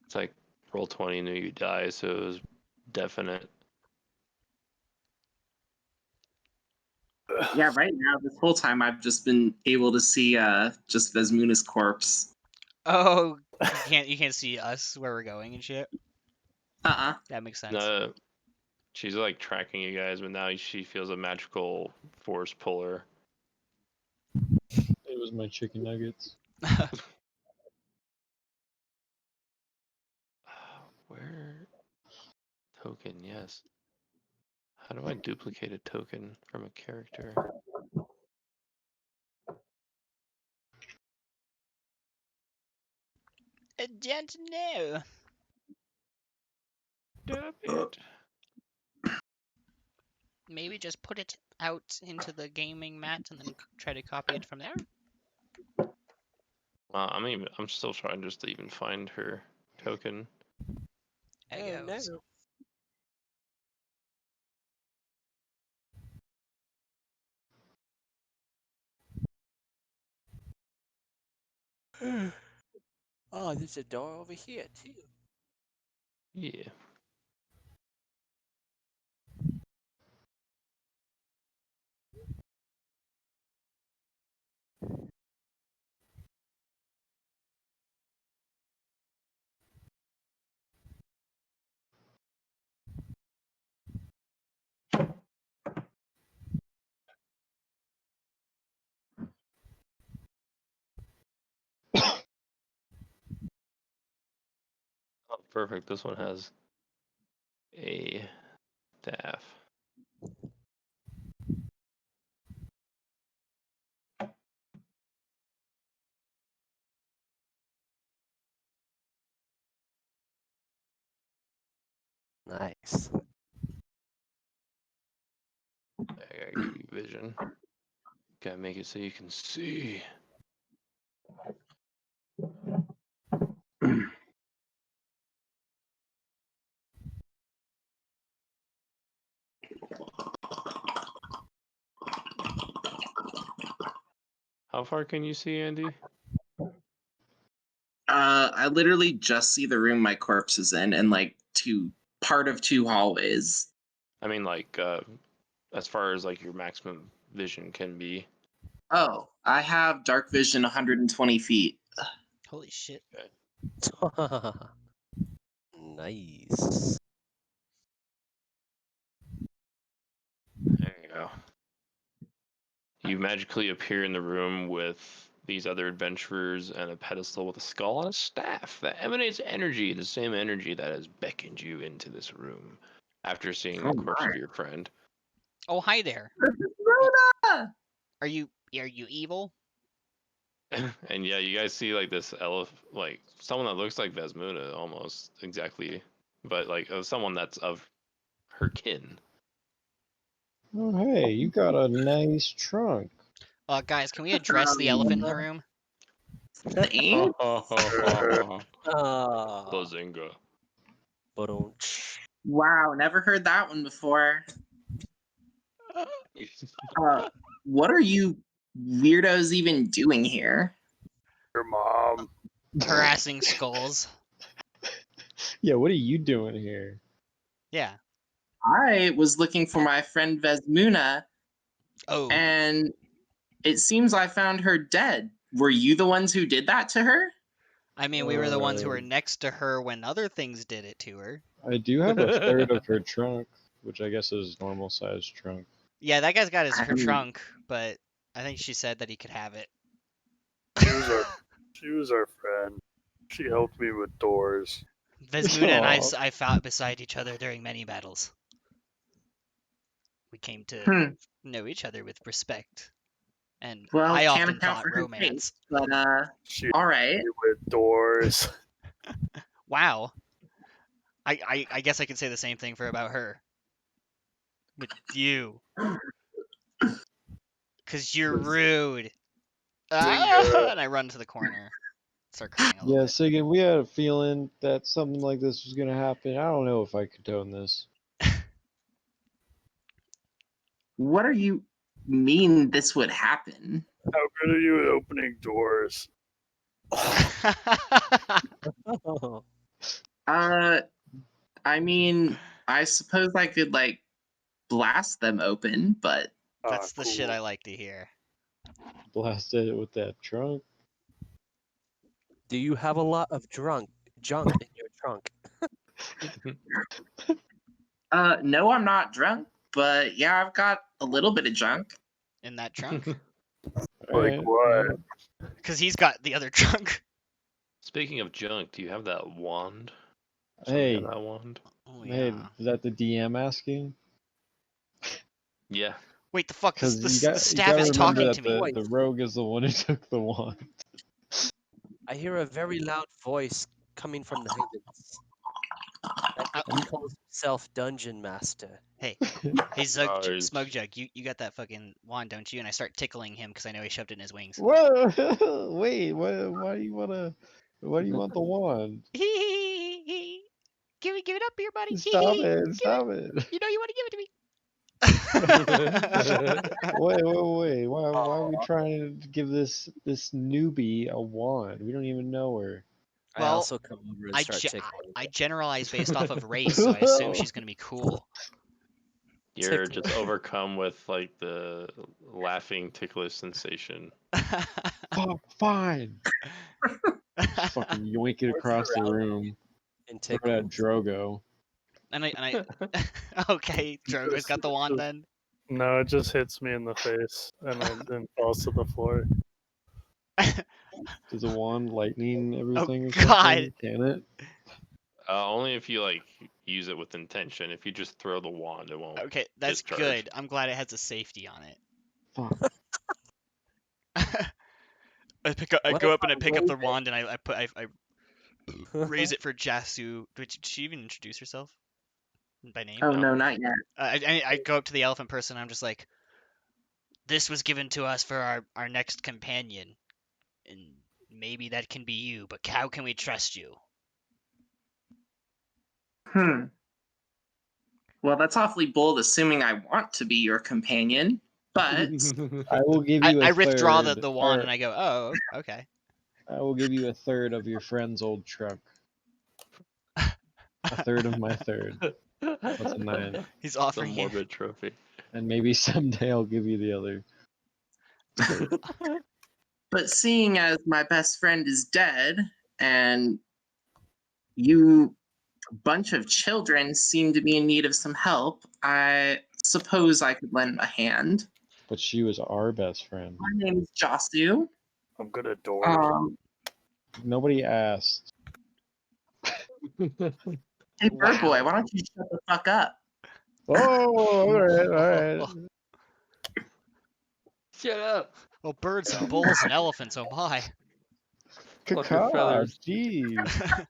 It's like roll 20 knew you die, so it was definite. Yeah, right now, this whole time I've just been able to see just Vesmuna's corpse. Oh, you can't see us where we're going and shit. That makes sense. No, she's like tracking you guys, but now she feels a magical force pull her. It was my chicken nuggets. Where? Token, yes. How do I duplicate a token from a character? I don't know. Damn it. Maybe just put it out into the gaming mat and then try to copy it from there. I'm still trying just to even find her token. There goes. Oh, there's a door over here too. Yeah. Oh, perfect. This one has a staff. Nice. I gotta give you vision. Gotta make it so you can see. How far can you see, Andy? I literally just see the room my corpse is in, and like part of two hallways. I mean, like, as far as like your maximum vision can be. Oh, I have dark vision 120 feet. Holy shit. Nice. There you go. You magically appear in the room with these other adventurers and a pedestal with a skull and a staff that emanates energy, the same energy that has beckoned you into this room after seeing the corpse of your friend. Oh, hi there. Rhoda! Are you evil? And yeah, you guys see like this like someone that looks like Vesmuna almost exactly, but like someone that's of her kin. Oh, hey, you got a nice trunk. Guys, can we address the elephant in the room? Thanks. Bazinga. Wow, never heard that one before. What are you weirdos even doing here? Your mom. Harassing skulls. Yeah, what are you doing here? Yeah. I was looking for my friend Vesmuna, Oh. and it seems I found her dead. Were you the ones who did that to her? I mean, we were the ones who were next to her when other things did it to her. I do have a third of her trunk, which I guess is normal sized trunk. Yeah, that guy's got her trunk, but I think she said that he could have it. She was our friend. She helped me with doors. Vesmuna and I fought beside each other during many battles. We came to know each other with respect, and well, I can't often account thought for her romance. face, but She all right. helped me with doors. Wow. I guess I could say the same thing for about her. But you. Because you're rude. And I run to the corner. Start crying a little Yeah, bit. Sigyn, we had a feeling that something like this was going to happen. I don't know if I condone this. What do you mean this would happen? How good are you at opening doors? I mean, I suppose I could like blast them open, but That's the cool. shit I like to hear. Blasted it with that trunk. Do you have a lot of junk in your trunk? No, I'm not drunk, but yeah, I've got a little bit of junk. In that trunk? Like what? Because he's got the other trunk. Speaking of junk, do you have that wand? Hey. Somebody got that wand? Oh, Hey, yeah. is that the DM asking? Yeah. Wait, the fuck? Because The you staff gotta is remember talking that to me. the rogue is the one who took the wand. I hear a very loud voice coming from the heavens. I think he calls himself Dungeon Master. Hey, Smug Jug, you got that fucking wand, don't you? And I start tickling him because I know he shoved it in his wings. Whoa! Wait, why do you want the wand? Give it up here, buddy. Stop it! Stop it! You know you want to give it to me. Wait! Why are we trying to give this newbie a wand? We don't even know her. I Well, also come over and start tickling. I generalize based off of race, so I assume she's gonna be cool. You're just overcome with like the laughing ticklish sensation. Oh, fine. Fucking yoink it across the room. And Look at that Drogo. And I okay, Drogo's got the wand then. No, it just hits me in the face and then falls to the floor. Does a wand lightning everything or God. something? Can it? Only if you like use it with intention. If you just throw the wand, it won't. Okay, that's discharge. good. I'm glad it has a safety on it. Fuck. I go up and I pick up the wand and I raise it for Jasu. Did she even introduce herself by name? Oh no, not yet. I go up to the elephant person and I'm just like, this was given to us for our next companion, and maybe that can be you, but how can we trust you? Well, that's awfully bold, assuming I want to be your companion. But I will give you I a withdraw third, the wand or and I go, oh, okay. I will give you a third of your friend's old truck. A third of my third. That's a 9. He's The offering you. morbid trophy. And maybe someday I'll give you the other. but seeing as my best friend is dead and you bunch of children seem to be in need of some help, I suppose I could lend a hand. But she was our best friend. My name is Jasu. I'm good at doors. Nobody asked. Hey, Bird Boy, why don't you shut the fuck up? Oh, alright. Shut up. Well, birds and bulls and elephants, oh my. Caca, feathers. jeez.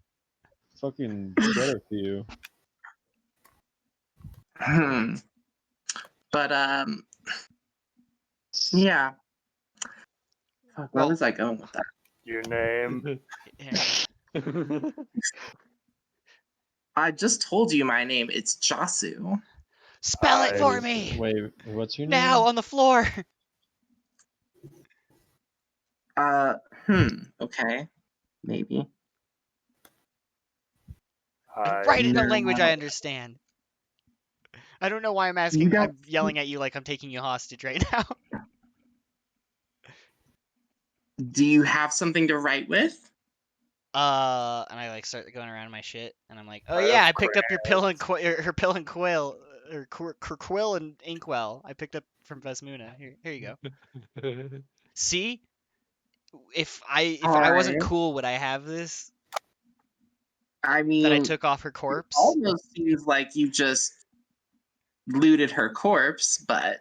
Fucking better for you. But yeah. Fuck, where was I going with that? Your name? I just told you my name. It's Jasu. Spell it for me! Wait, what's your name? Now, on the floor! Okay. Maybe. Write it in a language I understand. I don't know why I'm asking. I'm yelling at you like I'm taking you hostage right now. Do you have something to write with? And I like start going around my shit, and I'm like, oh yeah, I picked up your pill and her pill and quill, or quill and inkwell. I picked up from Vesmuna. Here you go. See, if I wasn't cool, would I have this? I mean, that I took off her corpse. It almost seems like you just looted her corpse, but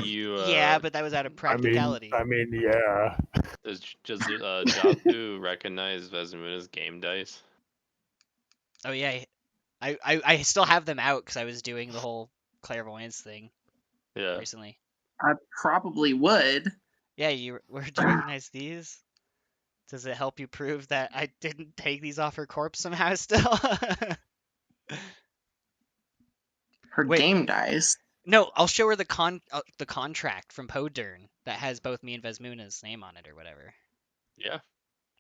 yeah, but that was out of practicality. I mean, yeah. Does Jasu recognize Vesmuna's game dice? Oh yeah, I still have them out because I was doing the whole clairvoyance thing. Yeah. Recently. I probably would. Yeah, do you recognize these? Does it help you prove that I didn't take these off her corpse somehow still? Her game dice? No, I'll show her the contract from Podern that has both me and Vesmuna's name on it or whatever. Yeah.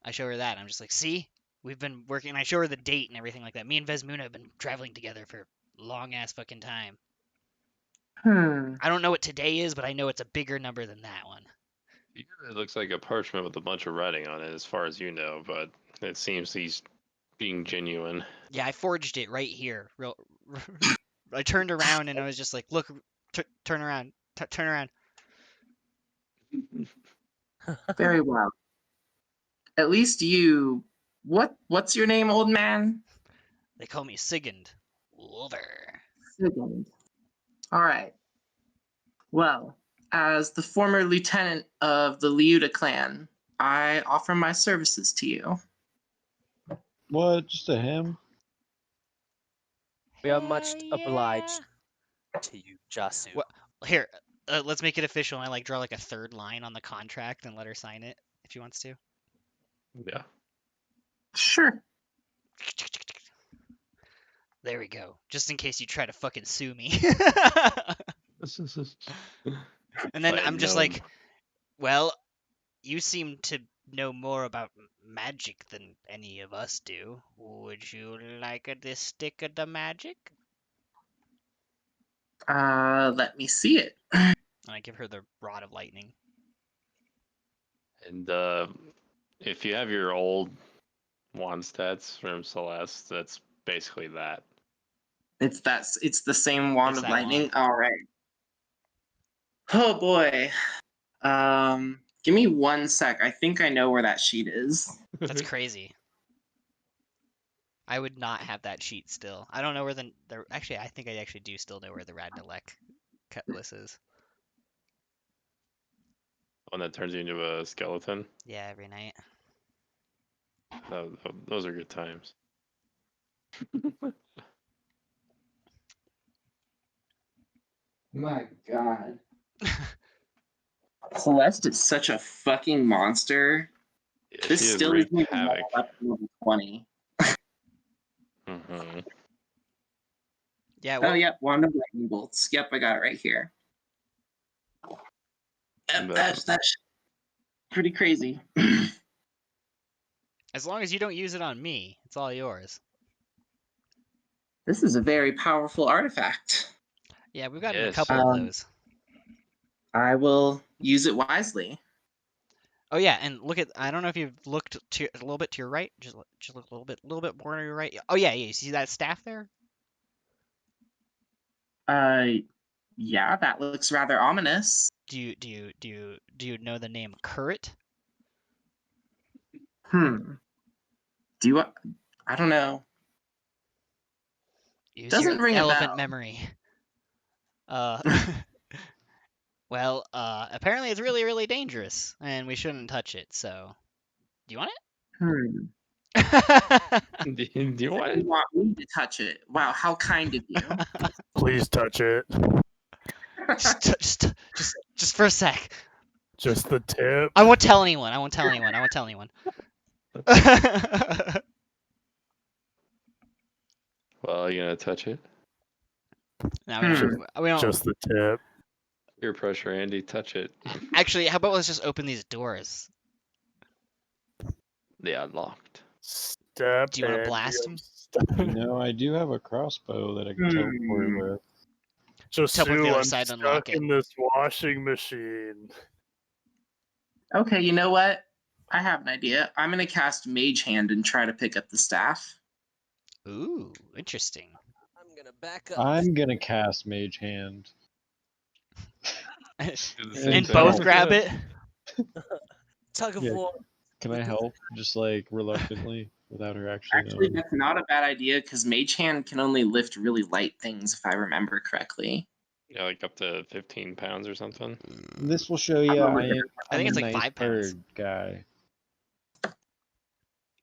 I show her that. I'm just like, see? we've been working. I show her the date and everything like that. Me and Vesmuna have been traveling together for long ass fucking time. I don't know what today is, but I know it's a bigger number than that one. It looks like a parchment with a bunch of writing on it, as far as you know, but it seems he's being genuine. Yeah, I forged it right here. I turned around and I was just like, "Look, turn around, turn around." Very well. At least you. What's your name, old man? They call me Sigund. Lover. Sigmund. All right. Well, as the former lieutenant of the Liuda clan, I offer my services to you. What? Just to him? We are much obliged to you, Jasu. What? Here, let's make it official. And I like draw like a third line on the contract and let her sign it if she wants to. Yeah. Sure. There we go. Just in case you try to fucking sue me. And then I'm just like, well, you seem to know more about magic than any of us do. Would you like this stick of the magic? Let me see it. And I give her the rod of lightning. And if you have your old wand stats from Celeste, that's basically that. It's the same wand It's of that lightning. wand. All right. Oh boy. Give me 1 sec. I think I know where that sheet is. That's crazy. I would not have that sheet still. I don't know where the actually, I think I actually do still know where the Radnalek cutlass is. One that turns you into a skeleton. Yeah, every night. Those are good times. My God. Celeste is such a fucking monster. Yeah, This she has still wreaked isn't even havoc. level up to level 20. Mm-hmm. Yeah, Oh, well, yep, wand of lightning bolts. Yep, I got it right here. Yep, that's pretty crazy. as long as you don't use it on me, it's all yours. This is a very powerful artifact. Yeah, we've gotten a Yes. couple of those. I will use it wisely. Oh yeah, and look at, I don't know if you've looked to a little bit to your right. Just look a little bit more to your right. Oh yeah, you see that staff there? Yeah, that looks rather ominous. Do you know the name Currit? Do you? I don't know. Use Doesn't your ring a elephant bell. memory. Well, apparently it's really, really dangerous, and we shouldn't touch it. So, do you want it? Do you want You it? want me to touch it? Wow, how kind of you. Please touch it. just for a sec. Just the tip. I won't tell anyone. I won't tell anyone. I won't tell anyone. Well, are you gonna touch it? No, we don't. Just the tip. Peer pressure, Andy. Touch it. Actually, how about let's just open these doors? They unlocked. Step. Do you wanna and blast you 'em? step- No, I do have a crossbow that I can teleport with. Just Tell me the Sue, other I'm side to unlock stuck in this washing machine. Okay, you know what? I have an idea. I'm gonna cast Mage Hand and try to pick up the staff. Ooh, interesting. I'm gonna back up. I'm gonna cast Mage Hand. Do the And same And thing. both grab it. Tug of Yeah. war. Can I help? Just like reluctantly, without her actually Actually, knowing. that's not a bad idea because Mage Hand can only lift really light things, if I remember correctly. Yeah, like up to 15 pounds or something. This will show you I'm I am I think I'm it's a like nice 5 pounds. bird guy.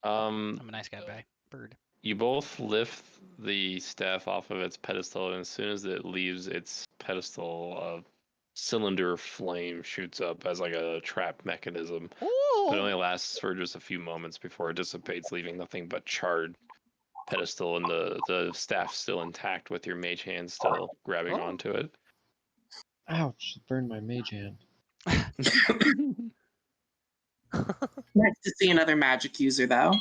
I'm a nice guy, bird. You both lift the staff off of its pedestal, and as soon as it leaves its pedestal, a cylinder of flame shoots up as like a trap mechanism. But it only lasts for just a few moments before it dissipates, leaving nothing but charred pedestal and the staff still intact with your mage hand still grabbing onto it. Ouch! Burned my mage hand. Nice to see another magic user, though.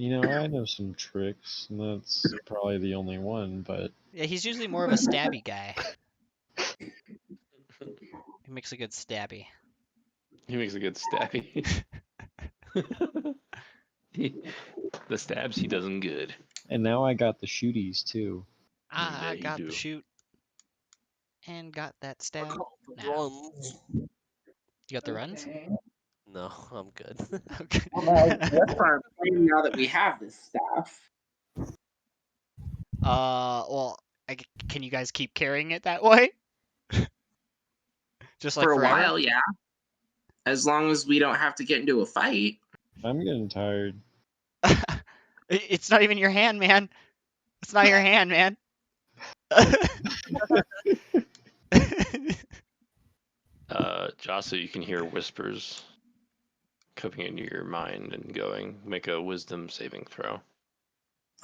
I know some tricks, and that's probably the only one, but Yeah, he's usually more of a stabby guy. He makes a good stabby. He makes a good stabby. The stabs he doesn't good. and now I got the shooties too. I Yeah, you got the do. shoot and got that stab. The Now. runs. You got the runs? No, I'm good. Okay. Well, what's our plan now that we have this staff? Well, can you guys keep carrying it that way? Just like For a forever? while, yeah. As long as we don't have to get into a fight. I'm getting tired. It's not even your hand, man. It's not your hand, man. Jasa, you can hear whispers coming into your mind and going. Make a wisdom saving throw.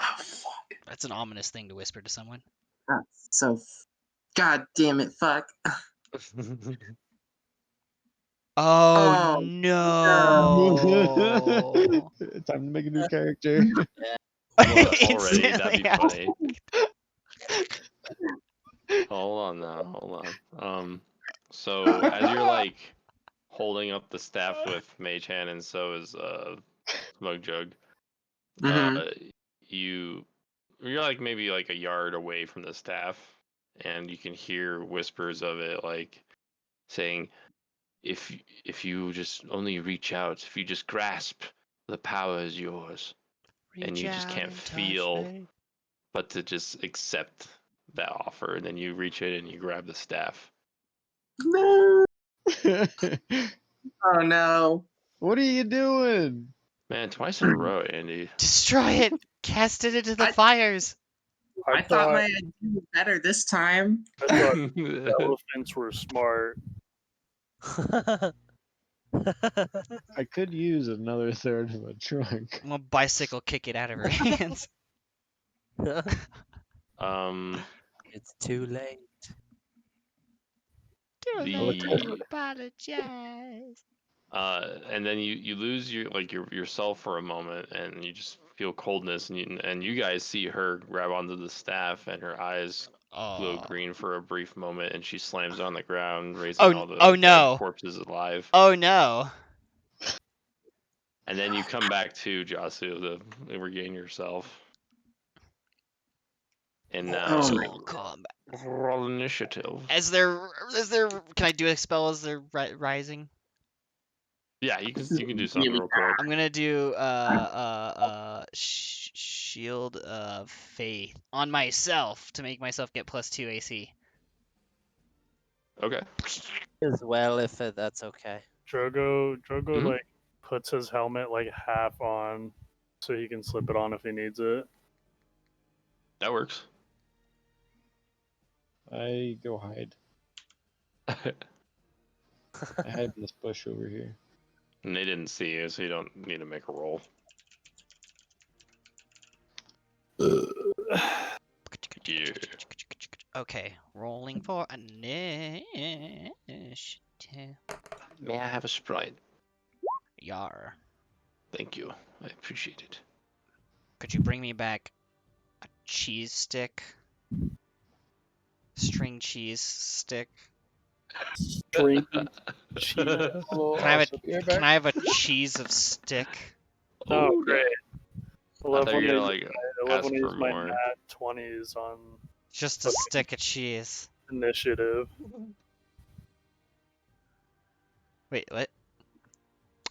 Oh, fuck. That's an ominous thing to whisper to someone. So, God damn it, fuck. Oh, Oh, no. Time to make a new character. Already, that'd be Instantly. funny. Hold on now, hold on. So as you're like holding up the staff with Mage Hand, and so is Smug Jug, you're like maybe like a yard away from the staff, and you can hear whispers of it like saying, if you just only reach out, if you just grasp, the power is yours. And you just can't feel but to just accept that offer, and then you reach in and you grab the staff. No. Oh, no. What are you doing? Man, twice in a row, Andy. Destroy it. Cast it into the I- fires. I thought my idea was better this time. I thought elephants were smart. I could use another third of a trunk. I'm gonna bicycle kick it out of her hands. It's too late. Apologize. And then you lose yourself for a moment, and you just feel coldness, and you guys see her grab onto the staff, and her eyes glow green for a brief moment, and she slams on the ground, raising all the dead corpses alive. Oh no. And then you come back to Jasu to regain yourself. And now Soul combat. roll initiative. As they're can I do a spell as they're rising? Yeah, you can do something real quick. I'm gonna do shield of faith on myself to make myself get +2 AC. Okay. As well, if that's okay. Drogo Mhm. like puts his helmet like half on so he can slip it on if he needs it. That works. I go hide. I hide in this bush over here. And they didn't see you, so you don't need to make a roll. Yeah. Okay, rolling for initiative. May I have a Sprite? Yar. Thank you. I appreciate it. Could you bring me back a cheese stick? String cheese stick. String cheese. Can I have a cheese of stick? Oh, great. I I love thought when you were they, gonna I love ask when they for use my more. nat 20s on Just a stick of cheese. initiative. Wait, what?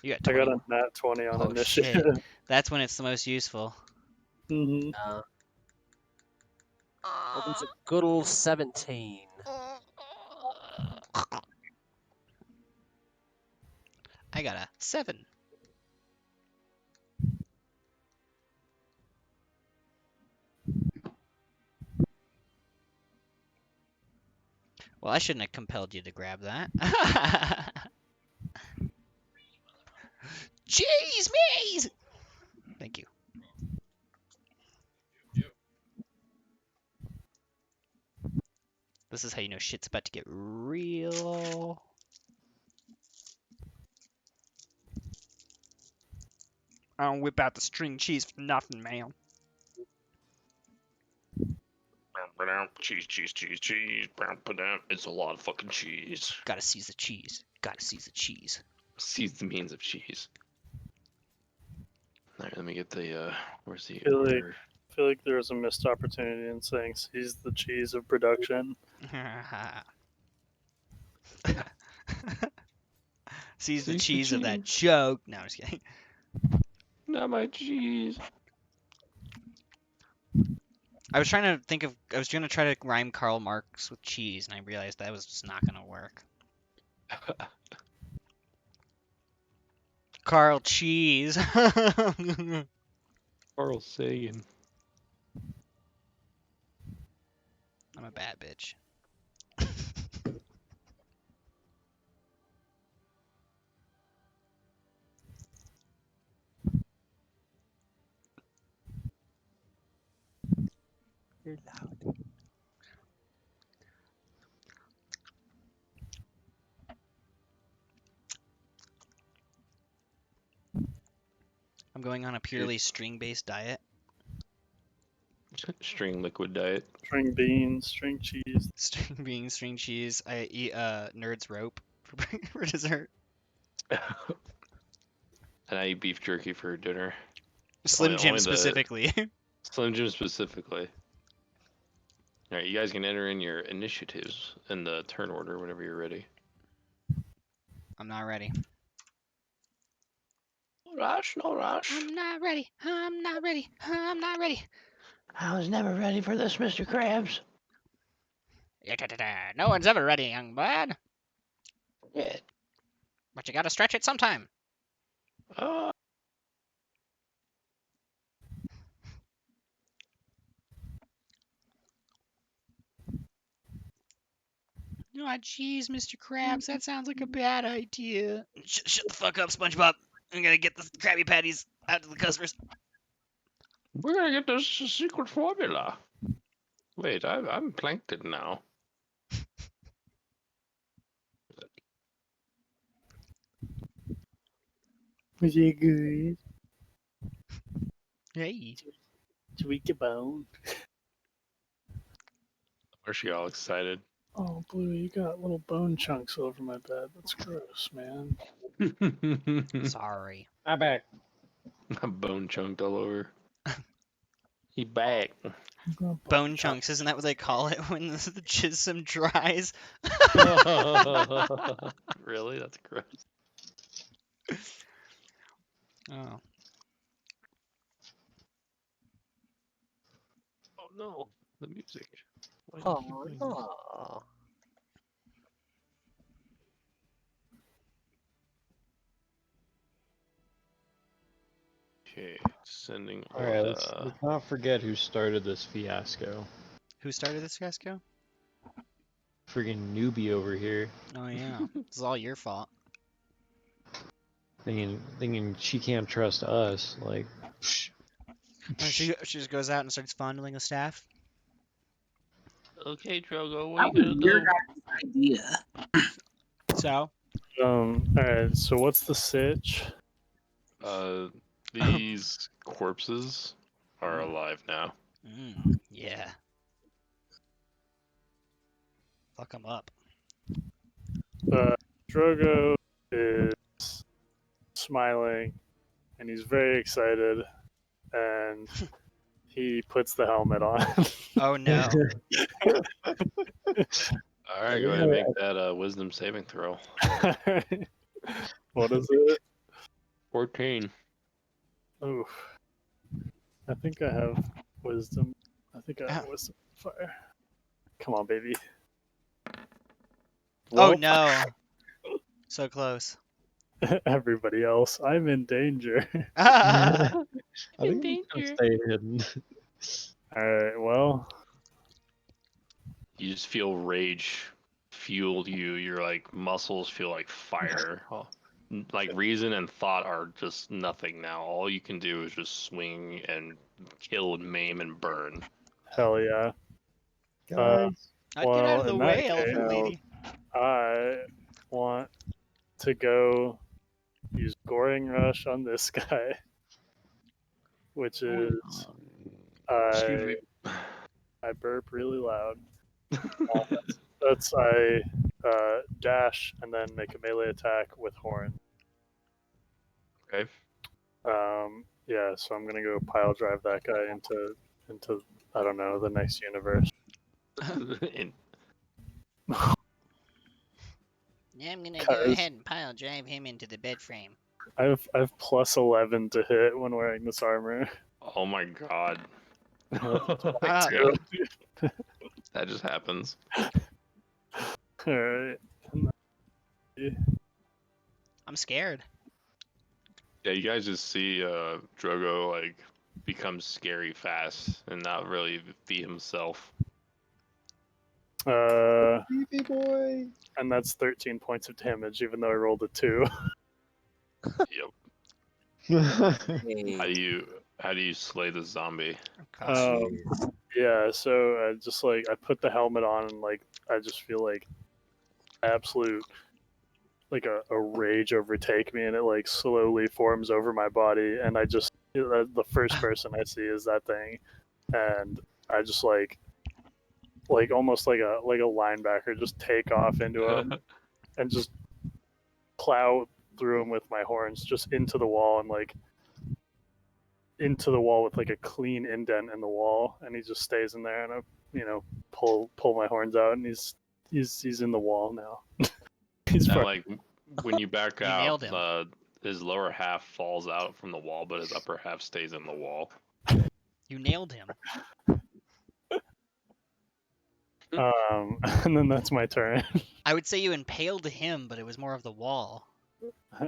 You got I 20. got a nat 20 on Oh shit. initiative. That's when it's the most useful. hmm Well, there's a good old 17. I got a 7. Well, I shouldn't have compelled you to grab that. Jeez, maze! Thank you. This is how you know shit's about to get real. I don't whip out the string cheese for nothing, man. Cheese, cheese, cheese, cheese. It's a lot of fucking cheese. Gotta seize the cheese. Gotta seize the cheese. Seize the means of cheese. Alright, let me get the, where's the Feel like- order? I feel like there was a missed opportunity in saying "seize the cheese of production." Seize the Seize the cheese of that cheese. joke. No, I'm just kidding. Not my cheese. I was trying to think of. I was gonna try to rhyme Karl Marx with cheese, and I realized that was just not gonna work. Carl Cheese. Carl Sagan. I'm a bad bitch. You're loud. I'm going on a purely string-based diet. String liquid diet. String beans, string cheese. String beans, string cheese. I eat Nerd's rope for dessert. And I eat beef jerky for dinner. Slim Jim only the- specifically. Slim Jim specifically. Alright, you guys can enter in your initiatives in the turn order whenever you're ready. I'm not ready. No rush, no rush. I'm not ready. I'm not ready. I'm not ready. I was never ready for this, Mr. Krabs. No one's ever ready, young bud. Yeah. But you gotta stretch it sometime. Oh, jeez, Mr. Krabs, that sounds like a bad idea. Shut the fuck up, SpongeBob. I'm gonna get the Krabby Patties out to the customers. We're gonna get this secret formula. Wait, I'm plankton now. Was it good? Hey. Tweak a bone. Are she all excited? Oh, Blue, you got little bone chunks all over my bed. That's gross, man. Sorry. I'm back. Bone chunked all over. He back. Bone chunks, isn't that what they call it when the jism dries? Really? That's gross. Oh. Oh no, the music. Why do you keep Oh, playing no. this? Okay, sending All right, order. let's not forget who started this fiasco. Who started this fiasco? Friggin' newbie over here, Oh, yeah. This is all your fault. thinking she can't trust us. Like, She just goes out and starts fondling the staff. Okay, Drogo, what That are you was gonna your do? guys' idea. So? Alright, so what's the sitch? These corpses are alive now. Yeah. Fuck them up. Drogo is smiling, and he's very excited, and he puts the helmet on. Oh, no. Alright, go ahead and make that wisdom saving throw. What is it? 14. Oof. I think I have wisdom. I think I have Ow. wisdom fire. Come on, baby. Oh, Well, no. So close. everybody else, I'm in danger. I think we danger. can stay hidden. Alright, well, You just feel rage fuel you. Your like muscles feel like fire. Like reason and thought are just nothing now. All you can do is just swing and kill and maim and burn. hell yeah. Guys, I'd get out of the in that way, elfin case, lady. I want to go use Goring Rush on this guy. which is Excuse me. I burp really loud. That's I dash and then make a melee attack with horn. Okay. Yeah, so I'm gonna go pile drive that guy into I don't know the next universe. In- Yeah, I'm gonna go 'Cause ahead and pile drive him into the bed frame. I've plus 11 to hit when wearing this armor. oh my god. Ah. Yeah, that just happens. All right. I'm scared. Yeah, you guys just see Drogo like become scary fast and not really be himself. Baby boy. And that's 13 points of damage, even though I rolled a 2. Yep. Hey, How do you slay the zombie? Oh, God. Yeah, so I just like I put the helmet on and like I just feel like absolute like a rage overtake me and it like slowly forms over my body and I just the first person I see is that thing and I just like almost like a linebacker just take off into him and just plow through him with my horns just into the wall and like into the wall with like a clean indent in the wall and he just stays in there and I pull my horns out and he's in the wall now. He's And fine. like when you back You out, nailed him. his lower half falls out from the wall, but his upper half stays in the wall. You nailed him. And then that's my turn. I would say you impaled him, but it was more of the wall.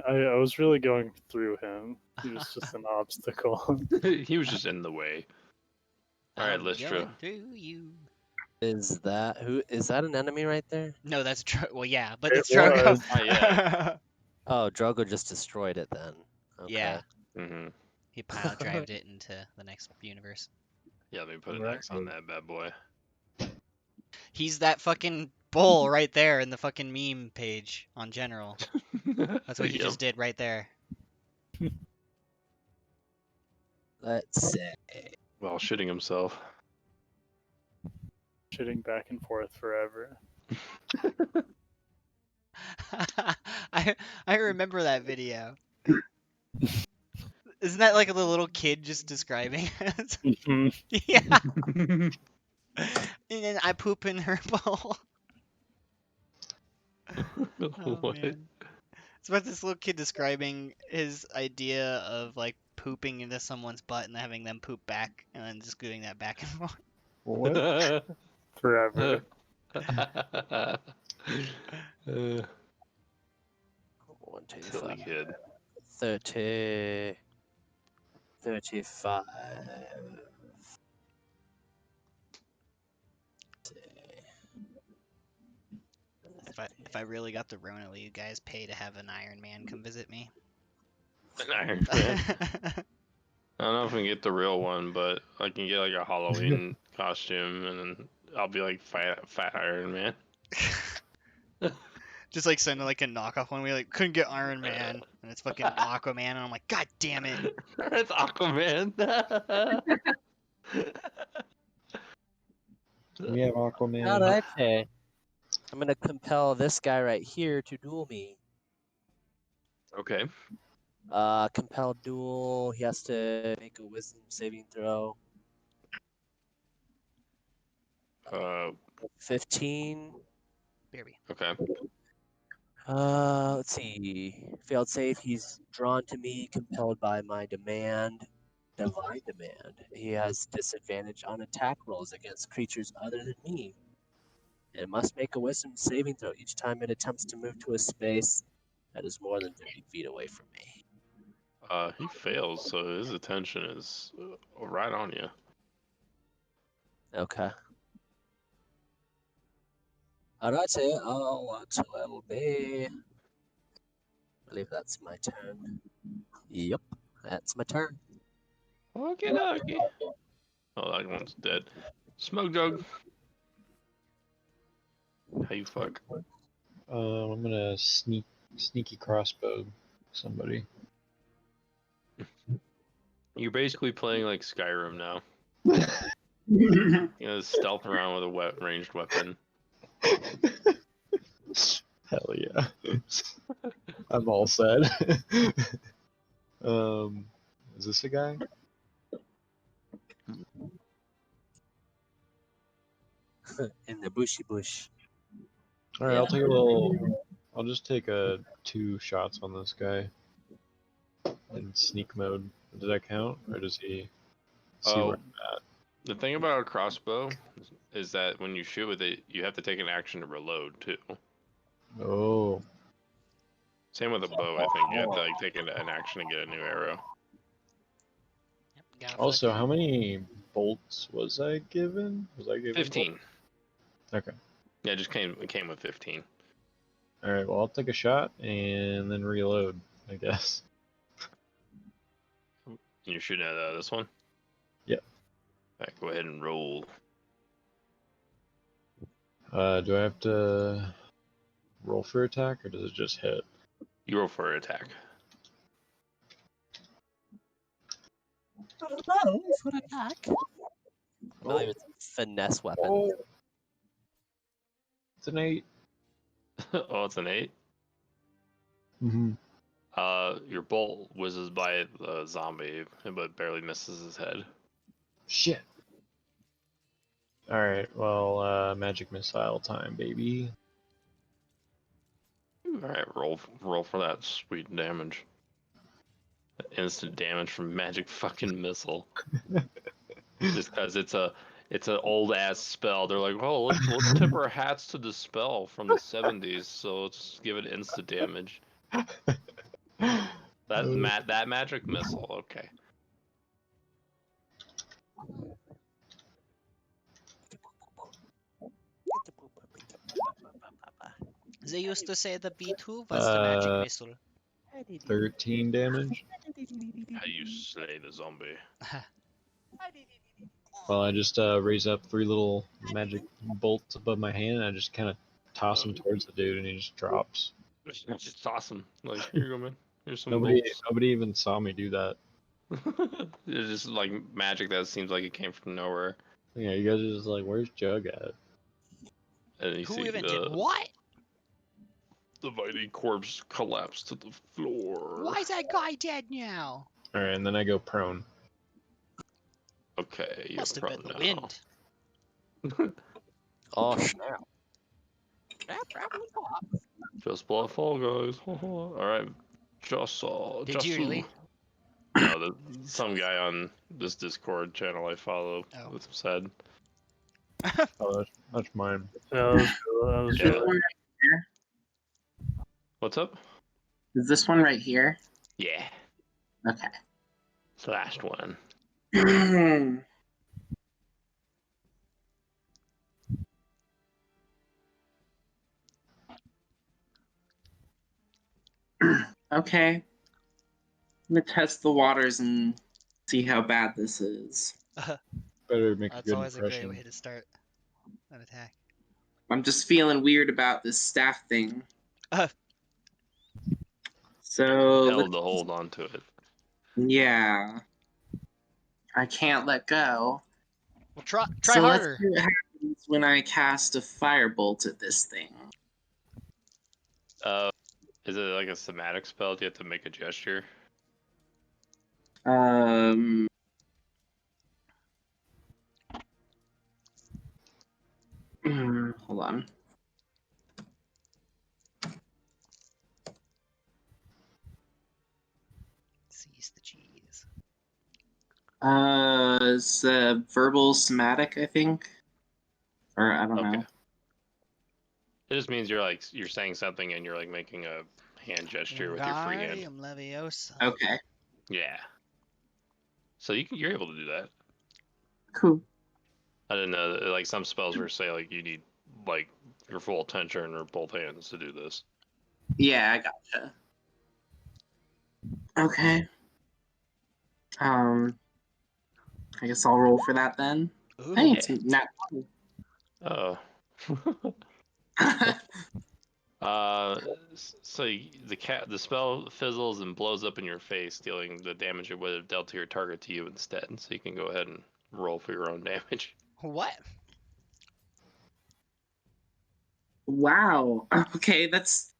I was really going through him. He was just an obstacle. He was just in the way. All right, I'm Lystra. going through you. is that an enemy right there? No, that's well, yeah, but It it's Drogo. was. Oh, yeah. Oh, Drogo just destroyed it then. Okay. Yeah, Mm-hmm. he pile drived it into the next universe. Yeah, let me put an Right. X on that bad boy. He's that fucking bull right there in the fucking meme page on general. That's what he Yep. just did right there. Let's see. While shitting himself. Shitting back and forth forever. I remember that video. Isn't that like the little kid just describing it? Mhm. Yeah. And then I poop in her bowl. Oh What? man. It's about this little kid describing his idea of like pooping into someone's butt and having them poop back and then just doing that back and forth. What? Forever. One, two, Silly five, kid. 30, 35. If I really got the Rona, will you guys pay to have an Iron Man come visit me? An Iron Man. I don't know if I can get the real one, but I can get like a Halloween costume, and then I'll be like fat Iron Man. Just like send like a knockoff one. We like couldn't get Iron Man, and it's fucking Aquaman, and I'm like, God damn it! It's Aquaman. We have Aquaman. Alright, I'm gonna compel this guy right here to duel me. Okay. Compel duel. He has to make a wisdom saving throw. 15. Baby. Okay. Let's see. Failed save. He's drawn to me, compelled by my demand. Divine demand. He has disadvantage on attack rolls against creatures other than me. It must make a wisdom saving throw each time it attempts to move to a space that is more than 30 feet away from me. He fails, so his attention is right on you. Okay. Alrighty, what will be? I believe that's my turn. Yep, that's my turn. Okay, dokie. Oh, that one's dead. Smoke jug. How you fuck? I'm gonna sneaky crossbow somebody. You're basically playing like Skyrim now. Stealth around with a ranged weapon. Hell yeah. I'm all set. Is this a guy? In the bushy bush. All right, Yeah. I'll just take 2 shots on this guy in sneak mode. Does that count, or does he see where I'm at? The thing about a crossbow is that when you shoot with it, you have to take an action to reload too. Oh. Same with a bow, I think. You have to like take an action to get a new arrow. Yep, Also, how many bolts was I given? 15. Okay. Yeah, it came with 15. All right. Well, I'll take a shot and then reload, I guess. And you're shooting at this one? Yep. All right, go ahead and roll. Do I have to roll for attack, or does it just hit? You roll for attack. For attack. I believe it's a finesse weapon. Oh. It's an 8. Oh, it's an 8? Mm-hmm. Your bolt whizzes by the zombie, but barely misses his head. Shit. All right. Well, magic missile time, baby. All right, roll for that sweet damage. Instant damage from magic fucking missile. Just because it's an old ass spell. They're like, oh, let's tip our hats to the spell from the 70s, so let's give it instant damage. That magic missile, okay. They used to say the B2 was the magic missile. 13 damage. How do you slay the zombie? Well, I just raise up 3 little magic bolts above my hand, and I just kind of toss them towards the dude, and he just drops. It's just awesome. Like, here you go, man. Here's some Nobody bolts. even saw me do that. It's just like magic that seems like it came from nowhere. Yeah, you guys are just like, where's Jug at? And you Who see invented what? the mighty corpse collapse to the floor. Why is that guy dead now? All right, and then I go prone. Okay, you're Must have been the now. wind. Oh, snap. Just blow fall, guys. All right, Did you really? No, some guy on this Discord channel I follow said. Oh, that's mine. That was Yeah. good. What's up? Is this one right here? Yeah, Okay. it's the last one. Okay. I'm gonna test the waters and see how bad this is. Better make a That's good always a great impression. way to start an attack. I'm just feeling weird about this staff thing. So Held to hold on to it. yeah, I can't let go. Well, try So harder. let's see what happens when I cast a firebolt at this thing. Is it like a somatic spell? Do you have to make a gesture? Hold on. Seize the cheese. It's verbal somatic, I think, or I don't know. It just means you're saying something and you're like making a hand gesture with your free hand. Wingardium Leviosa. Okay, Yeah. So you're able to do that. cool. I didn't know that, like some spells were say like you need like your full attention or both hands to do this. Yeah, I gotcha. Okay. I guess I'll roll for that then. Ooh. Hey, it's not. Oh. The spell fizzles and blows up in your face, dealing the damage it would have dealt to your target to you instead. So you can go ahead and roll for your own damage. What? Wow. Okay, that's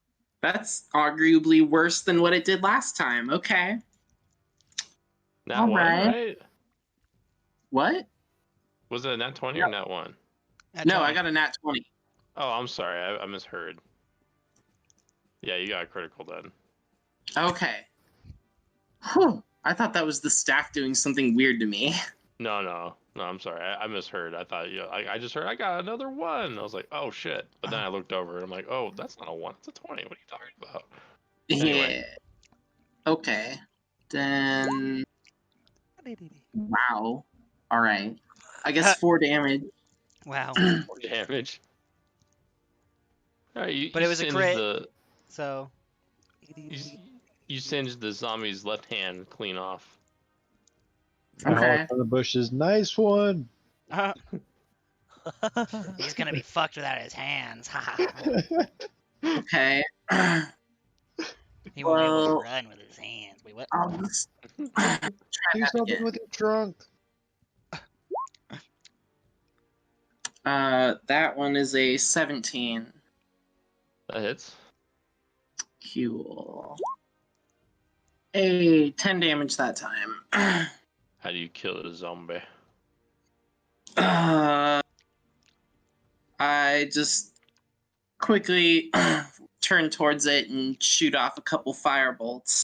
arguably worse than what it did last time. Okay. Nat All 1, right. right? What? Was it a nat 20 or nat 1? No, I got a nat 20. Oh, I'm sorry, I misheard. Yeah, you got a critical then. Okay. Whew. I thought that was the staff doing something weird to me. No, I'm sorry, I misheard. I thought I just heard I got another 1. I was like, oh shit. But then I looked over and I'm like, oh, that's not a 1, it's a 20. What are you talking about? Anyway. Yeah. Okay. Then. Wow. All right. I guess 4 damage. Wow. 4 damage. All right, But it was a crit. So. You singed the zombie's left hand clean off. Okay. From the bushes. Nice one. He's gonna be fucked without his hands. Okay. He won't be able to Well, run with his hands. Wait, what? I'll just try Do that something again. with your trunk. That one is a 17. That hits. Cool. A 10 damage that time. How do you kill a zombie? I just quickly turn towards it and shoot off a couple firebolts.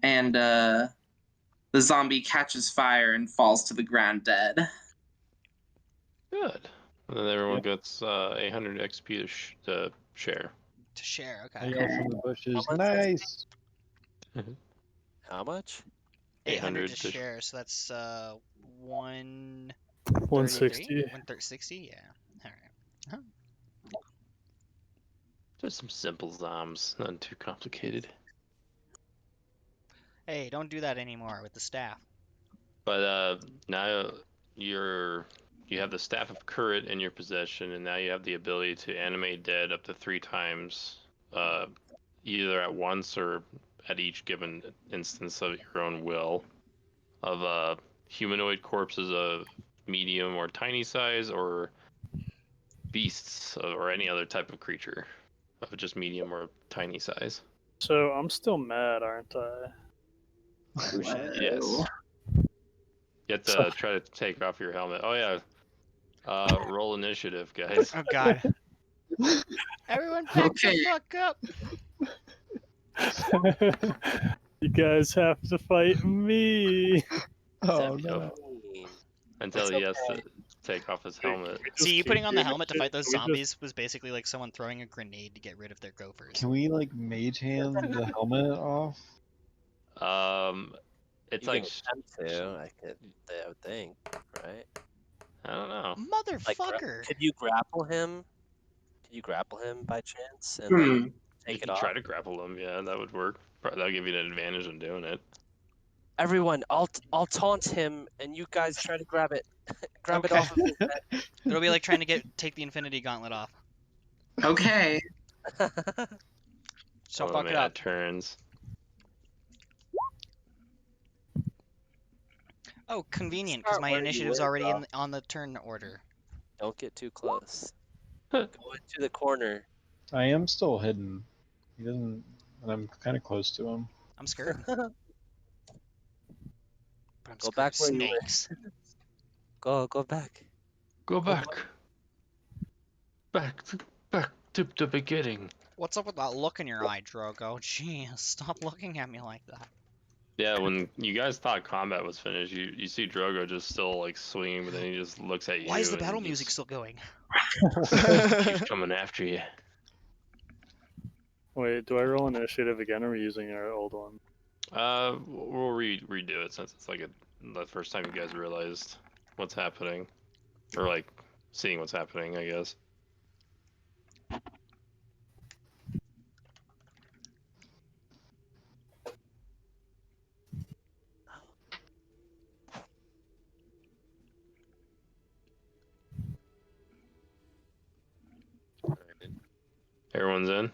And the zombie catches fire and falls to the ground dead. Good. And then everyone gets 800 XP to share. To share, I okay. yell from the bushes. How much? Nice. How much? 800 to 800 share, so that's 133? 160. 160? Yeah. Alright. Just some simple zoms, nothing too complicated. Hey, don't do that anymore with the staff. But now you have the Staff of Courage in your possession, and now you have the ability to animate dead up to 3 times, either at once or at each given instance of your own will, of humanoid corpses of medium or tiny size, or beasts or any other type of creature of just medium or tiny size. So I'm still mad, aren't I? Yes. You have to try to take off your helmet. Oh yeah. Roll initiative, guys. Oh god. Everyone back the fuck up! You guys have to fight me. Oh 17. no. Until It's he has okay. to take off his helmet. See, you putting on the helmet to fight those zombies was basically like someone throwing a grenade to get rid of their gophers. Can we like mage hand the helmet off? It's You like can attempt to, I would think, right? I don't know. Like, Motherfucker! could you grapple him? Could you grapple him by chance and Hmm. like You take it can off? try to grapple him. Yeah, that would work. That'll give you an advantage in doing it. Everyone, I'll taunt him, and you guys try to grab it. Grab it Okay. off of his It'll be like trying to take the Infinity Gauntlet off. Okay. head. So Oh, fuck man, it up. turns. Oh, convenient, because Start my where you initiative's live, already bro. on the turn order. Don't get too close. Go into the corner. I am still hidden. He doesn't. And I'm kind of close to him. I'm scared. But I'm Go scared back of where you were. snakes. Go back. Go back. Back to the beginning. What's up with that look in your eye, Drogo? Jeez, stop looking at me like that. Yeah, when you guys thought combat was finished, you see Drogo just still like swinging, but then he just looks at you. Why is the and battle just music still going? keeps coming after you. Wait, do I roll initiative again, or are we using our old one? We'll redo it since it's like the first time you guys realized what's happening, or like seeing what's happening, I guess. Everyone's in.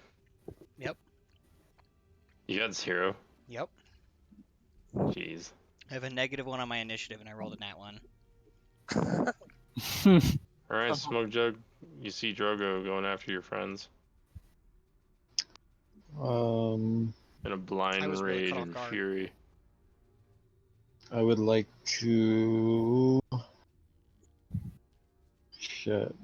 You got 0. Yep. Jeez. I have a -1 on my initiative, and I rolled a nat 1. All right, Smoke Jug. You see Drogo going after your friends in a I blind was really rage caught off and guard. fury. I would like to. Shit.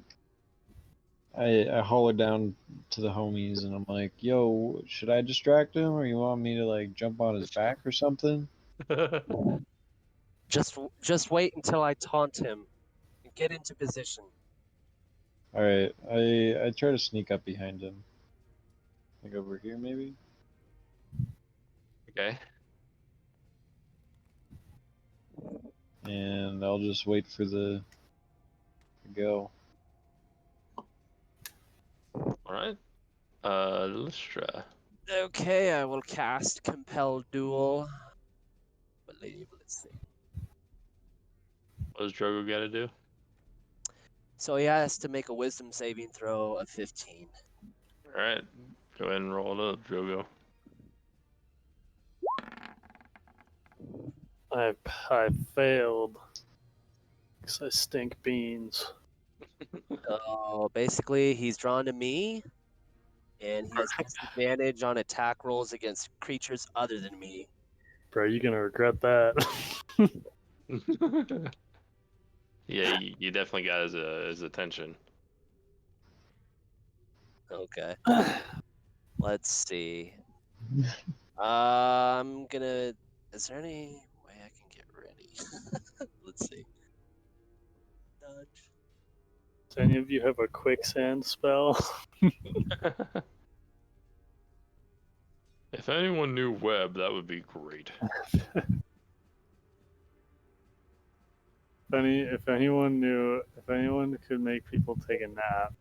I holler down to the homies and I'm like, yo, should I distract him or you want me to like jump on his back or something? Just wait until I taunt him and get into position. Alright, I try to sneak up behind him. Like over here maybe? Okay. And I'll just wait for the go. All right. Lystra. Okay, I will cast Compel Duel. Believe, let's see. What does Drogo got to do? So he has to make a Wisdom saving throw of 15. All right. Go ahead and roll it up, Drogo. I failed because I stink beans. So basically, he's drawn to me, and he has disadvantage on attack rolls against creatures other than me. Bro, you're gonna regret that. Yeah, you definitely got his attention. Okay. Let's see. I'm gonna. Is there any way I can get ready? Let's see. Dodge. Do any of you have a quicksand spell? If anyone knew web, that would be great. If anyone could make people take a nap,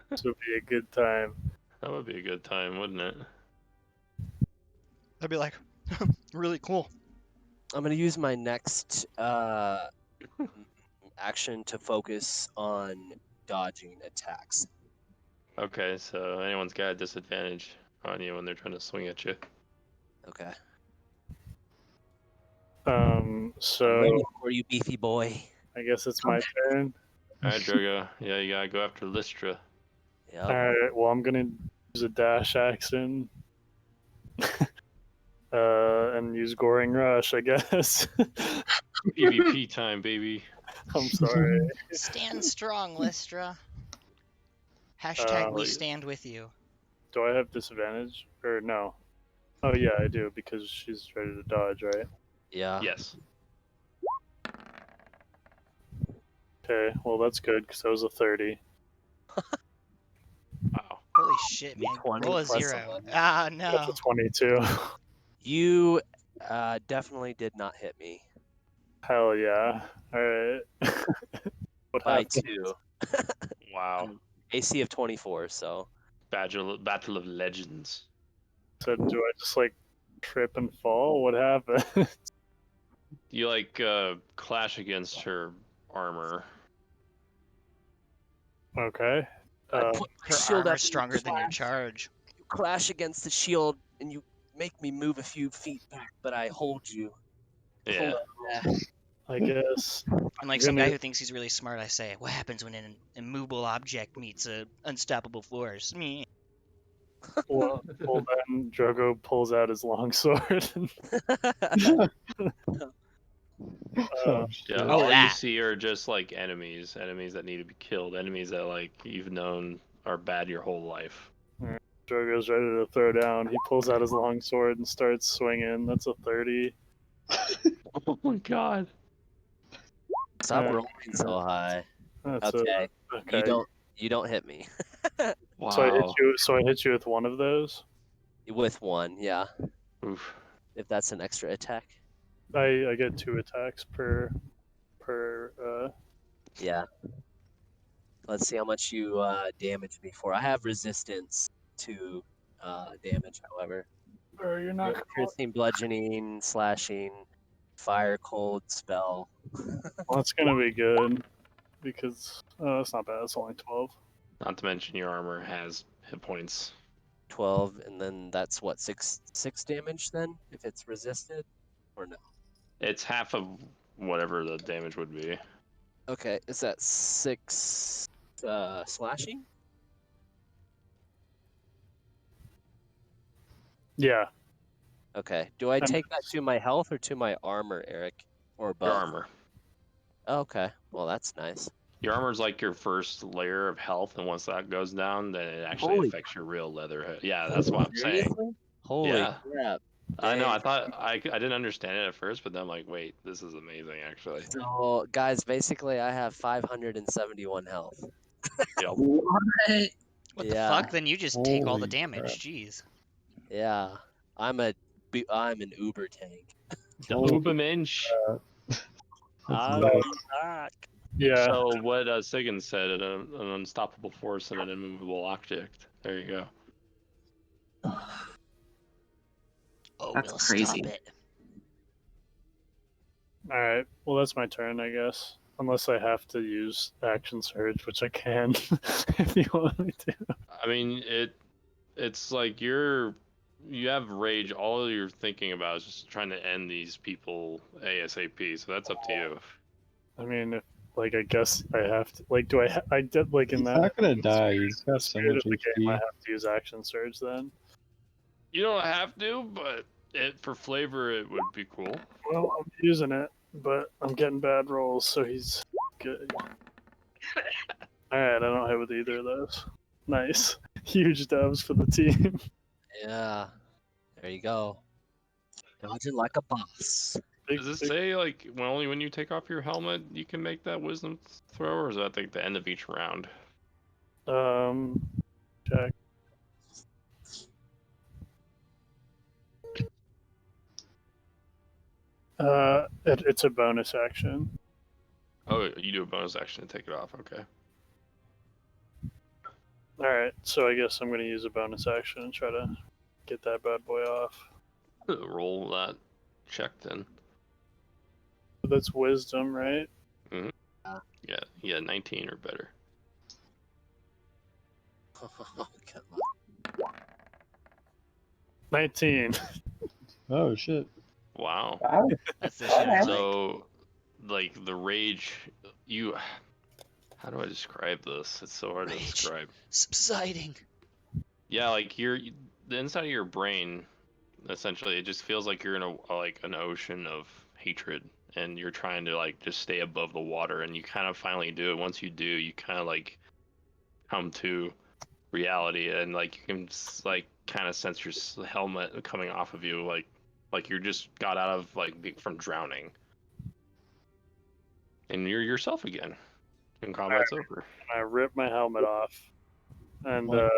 this would be a good time. That would be a good time, wouldn't it? I'd be like, really cool. I'm gonna use my next action to focus on dodging attacks. Okay, so anyone's got a disadvantage on you when they're trying to swing at you. Okay. So I'm ready for you, beefy boy. I guess it's my turn. All right, Drogo. Yeah, you gotta go after Lystra. Yep. Alright, well, I'm gonna use a dash action. And use Goring Rush, I guess. PvP time, baby. I'm sorry. Stand strong, Lystra. Hashtag we Wait. stand with you. Do I have disadvantage? Or no? Oh, yeah, I do, because she's ready to dodge, right? Yeah. Yes. Okay, well, that's good, because that was a 30. Wow. Holy shit, man. 20 Roll a plus 0. 11. Ah, That's no. a 22. You definitely did not hit me Hell yeah. Alright. What by happened? 2. Wow. AC of 24, so. Battle of Legends. So do I just, like, trip and fall? What happened? You like clash against her armor. Okay. I put my Her shield up armor's and stronger than your clash. charge. You clash against the shield, and you make me move a few feet back, but I hold you. Yeah. I guess. And like some guy who thinks he's really smart, I say, what happens when an immovable object meets a unstoppable force? Me. Well, then Drogo pulls out his longsword. Oh shit. Yeah, Oh, all you that. see are just like enemies that need to be killed, enemies that like you've known are bad your whole life. Drogo's ready to throw down. He pulls out his longsword and starts swinging. That's a 30. Oh my god. Stop Uh, rolling so high. That's Okay. okay. You don't hit me. Wow. So I hit you with one of those. With one, yeah. Oof. If that's an extra attack. I get 2 attacks per. Yeah. Let's see how much you damage me for. I have resistance to damage, however. Or you're not. Piercing, bludgeoning, slashing, fire, cold, spell. Well, that's gonna be good because that's not bad. It's only 12. Not to mention your armor has hit points. 12, and then that's what, six damage then if it's resisted, or no? It's half of whatever the damage would be. Okay, is that 6 slashing? Yeah. Okay. Do I I'm- take that to my health or to my armor, Eric, or both? Your armor. Okay. Well, that's nice. Your armor's like your first layer of health, and once that goes down, then it actually Holy- affects your real leather. Yeah, that's what I'm saying. Seriously? Holy Yeah. crap. I know. I Dang. thought I didn't understand it at first, but then I'm like, wait, this is amazing, actually. So, guys, basically, I have 571 health. Yep. What? What the Yeah. fuck? Then you just take all the Holy damage. crap. Jeez. Yeah. I'm an uber tank. The Holy Ubermensch. That's I'm nuts. back. Yeah. So what Sigan said, an unstoppable force and an immovable object. There you go. Oh, That's we'll crazy. stop it. All right. Well, that's my turn, I guess. Unless I have to use action surge, which I can if you want me to. I mean, it's like you have rage. All you're thinking about is just trying to end these people ASAP. So that's up to you. I mean, if, like, I guess I have to. Like, do I did like in He's that? not gonna die. He's got so spirit much of the game, I HP. have to use action surge then. You don't have to, but for flavor, it would be cool. Well, I'm using it, but I'm getting bad rolls, so he's good. Alright, I don't hit with either of those. Nice. Huge dubs for the team. Yeah. There you go. Dodging like a boss. Does it say like only when you take off your helmet you can make that wisdom throw, or is that like the end of each round? Check. It's a bonus action. Oh, you do a bonus action to take it off. Okay. Alright, so I guess I'm gonna use a bonus action and try to get that bad boy off. Roll that check then. That's wisdom, right? Yeah, 19 or better. Come 19. Oh shit. Wow. That's the shit I like. So, like the rage, how do I describe this? It's so hard to Rage. describe. Subsiding. Yeah, like the inside of your brain, essentially, it just feels like you're in an ocean of hatred, and you're trying to like just stay above the water, and you kind of finally do it. Once you do, you kind of like come to reality, and like you can like kind of sense your helmet coming off of you, like you just got out of from drowning, and you're yourself again, and combat's over. I rip my helmet off. And What?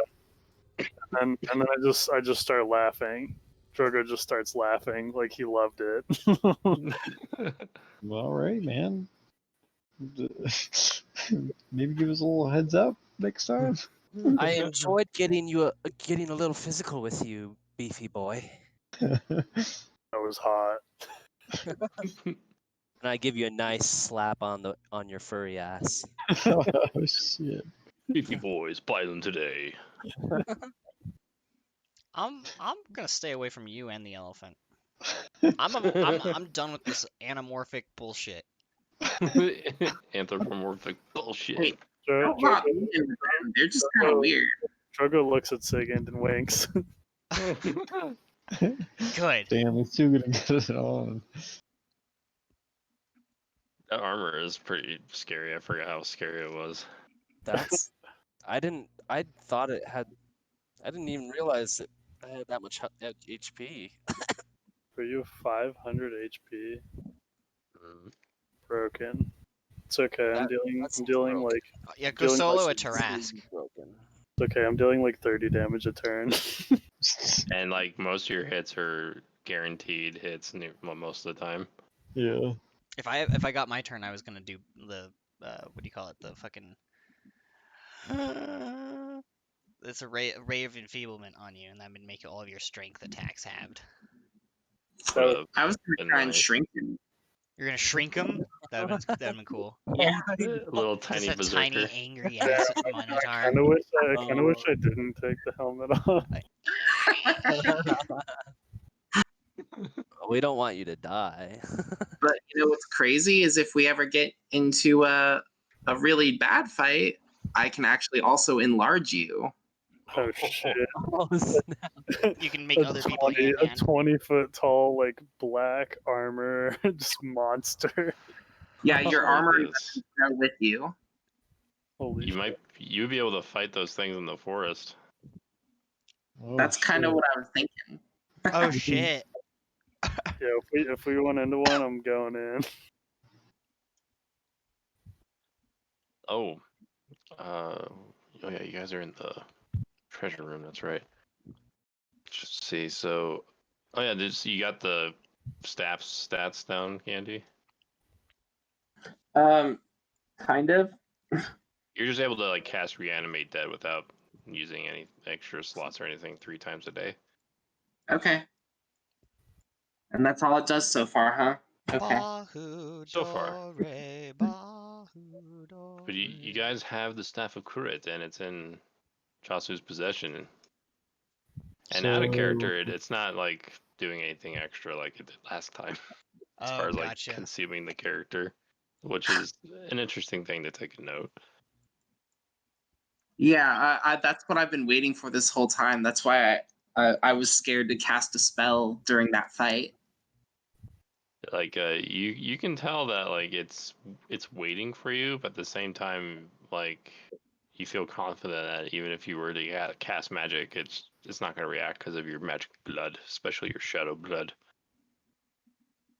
and then I just start laughing. Drogo just starts laughing like he loved it. Well, all right, man. Maybe give us a little heads up next time. I enjoyed getting a little physical with you, beefy boy. That was hot. And I give you a nice slap on your furry ass. Oh shit. Beefy boys, buy them today. I'm gonna stay away from you and the elephant. I'm done with this anamorphic bullshit. Anthropomorphic bullshit. Hey, Dro- Wow, Drogo, they're just kind of weird. Drogo looks at Sigand and winks. Good. Damn, it's too good to get it on. That armor is pretty scary. I forgot how scary it was. That's I didn't even realize it had that much HP. For you, 500 HP. Mm. Broken. It's okay. I'm That's dealing broken. like Yeah, go Feeling solo a like Tarask. Broken. it's okay. I'm dealing like 30 damage a turn. And like most of your hits are guaranteed hits most of the time. Yeah. If I got my turn, I was gonna do the what do you call it? The fucking it's a ray of enfeeblement on you, and that would make all of your strength attacks halved. So I was gonna try and Nice. shrink him. You're gonna shrink him. That'd been cool. Yeah. Little tiny Just a berserker. tiny angry ass Minotaur. Kind of wish I didn't take the helmet off. We don't want you to die. But you know what's crazy is if we ever get into a really bad fight, I can actually also enlarge you. Oh shit! Oh, snap. You can make other people a Ant-Man. 20-foot tall, like black armor, just monster. Yeah, your Like armor this. is with you. Holy shit. You'd be able to fight those things in the forest. Oh, That's kind of shit. what I was thinking. Oh shit! Yeah, if we went into one, I'm going in. Oh, oh yeah, you guys are in the treasure room. That's right. Just see. So, oh yeah, you got the staff stats down, Candy. Kind of. You're just able to like cast reanimate dead without using any extra slots or anything 3 times a day. Okay. And that's all it does so far, huh? Okay. So far. Bahudore. But you guys have the staff of Kurit, and it's in Chasu's possession. And out of character, it's not like doing anything extra like it did last time, as far as like Gotcha. consuming the character, which is an interesting thing to take a note. Yeah, that's what I've been waiting for this whole time. That's why I was scared to cast a spell during that fight. Like you can tell that like it's waiting for you, but at the same time like you feel confident that even if you were to cast magic, it's not going to react because of your magic blood, especially your shadow blood.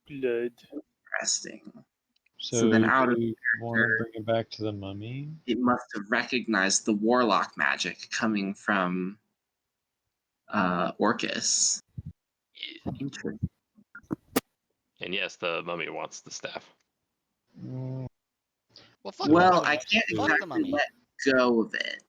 Blood. Interesting. So then out of you want to bring it back to the mummy? It must have recognized the warlock magic coming from Orcus. Interesting. And yes, the mummy wants the staff. Mm, Well, fuck Well, the mummy. I can't Fuck the exactly mummy. let go of it.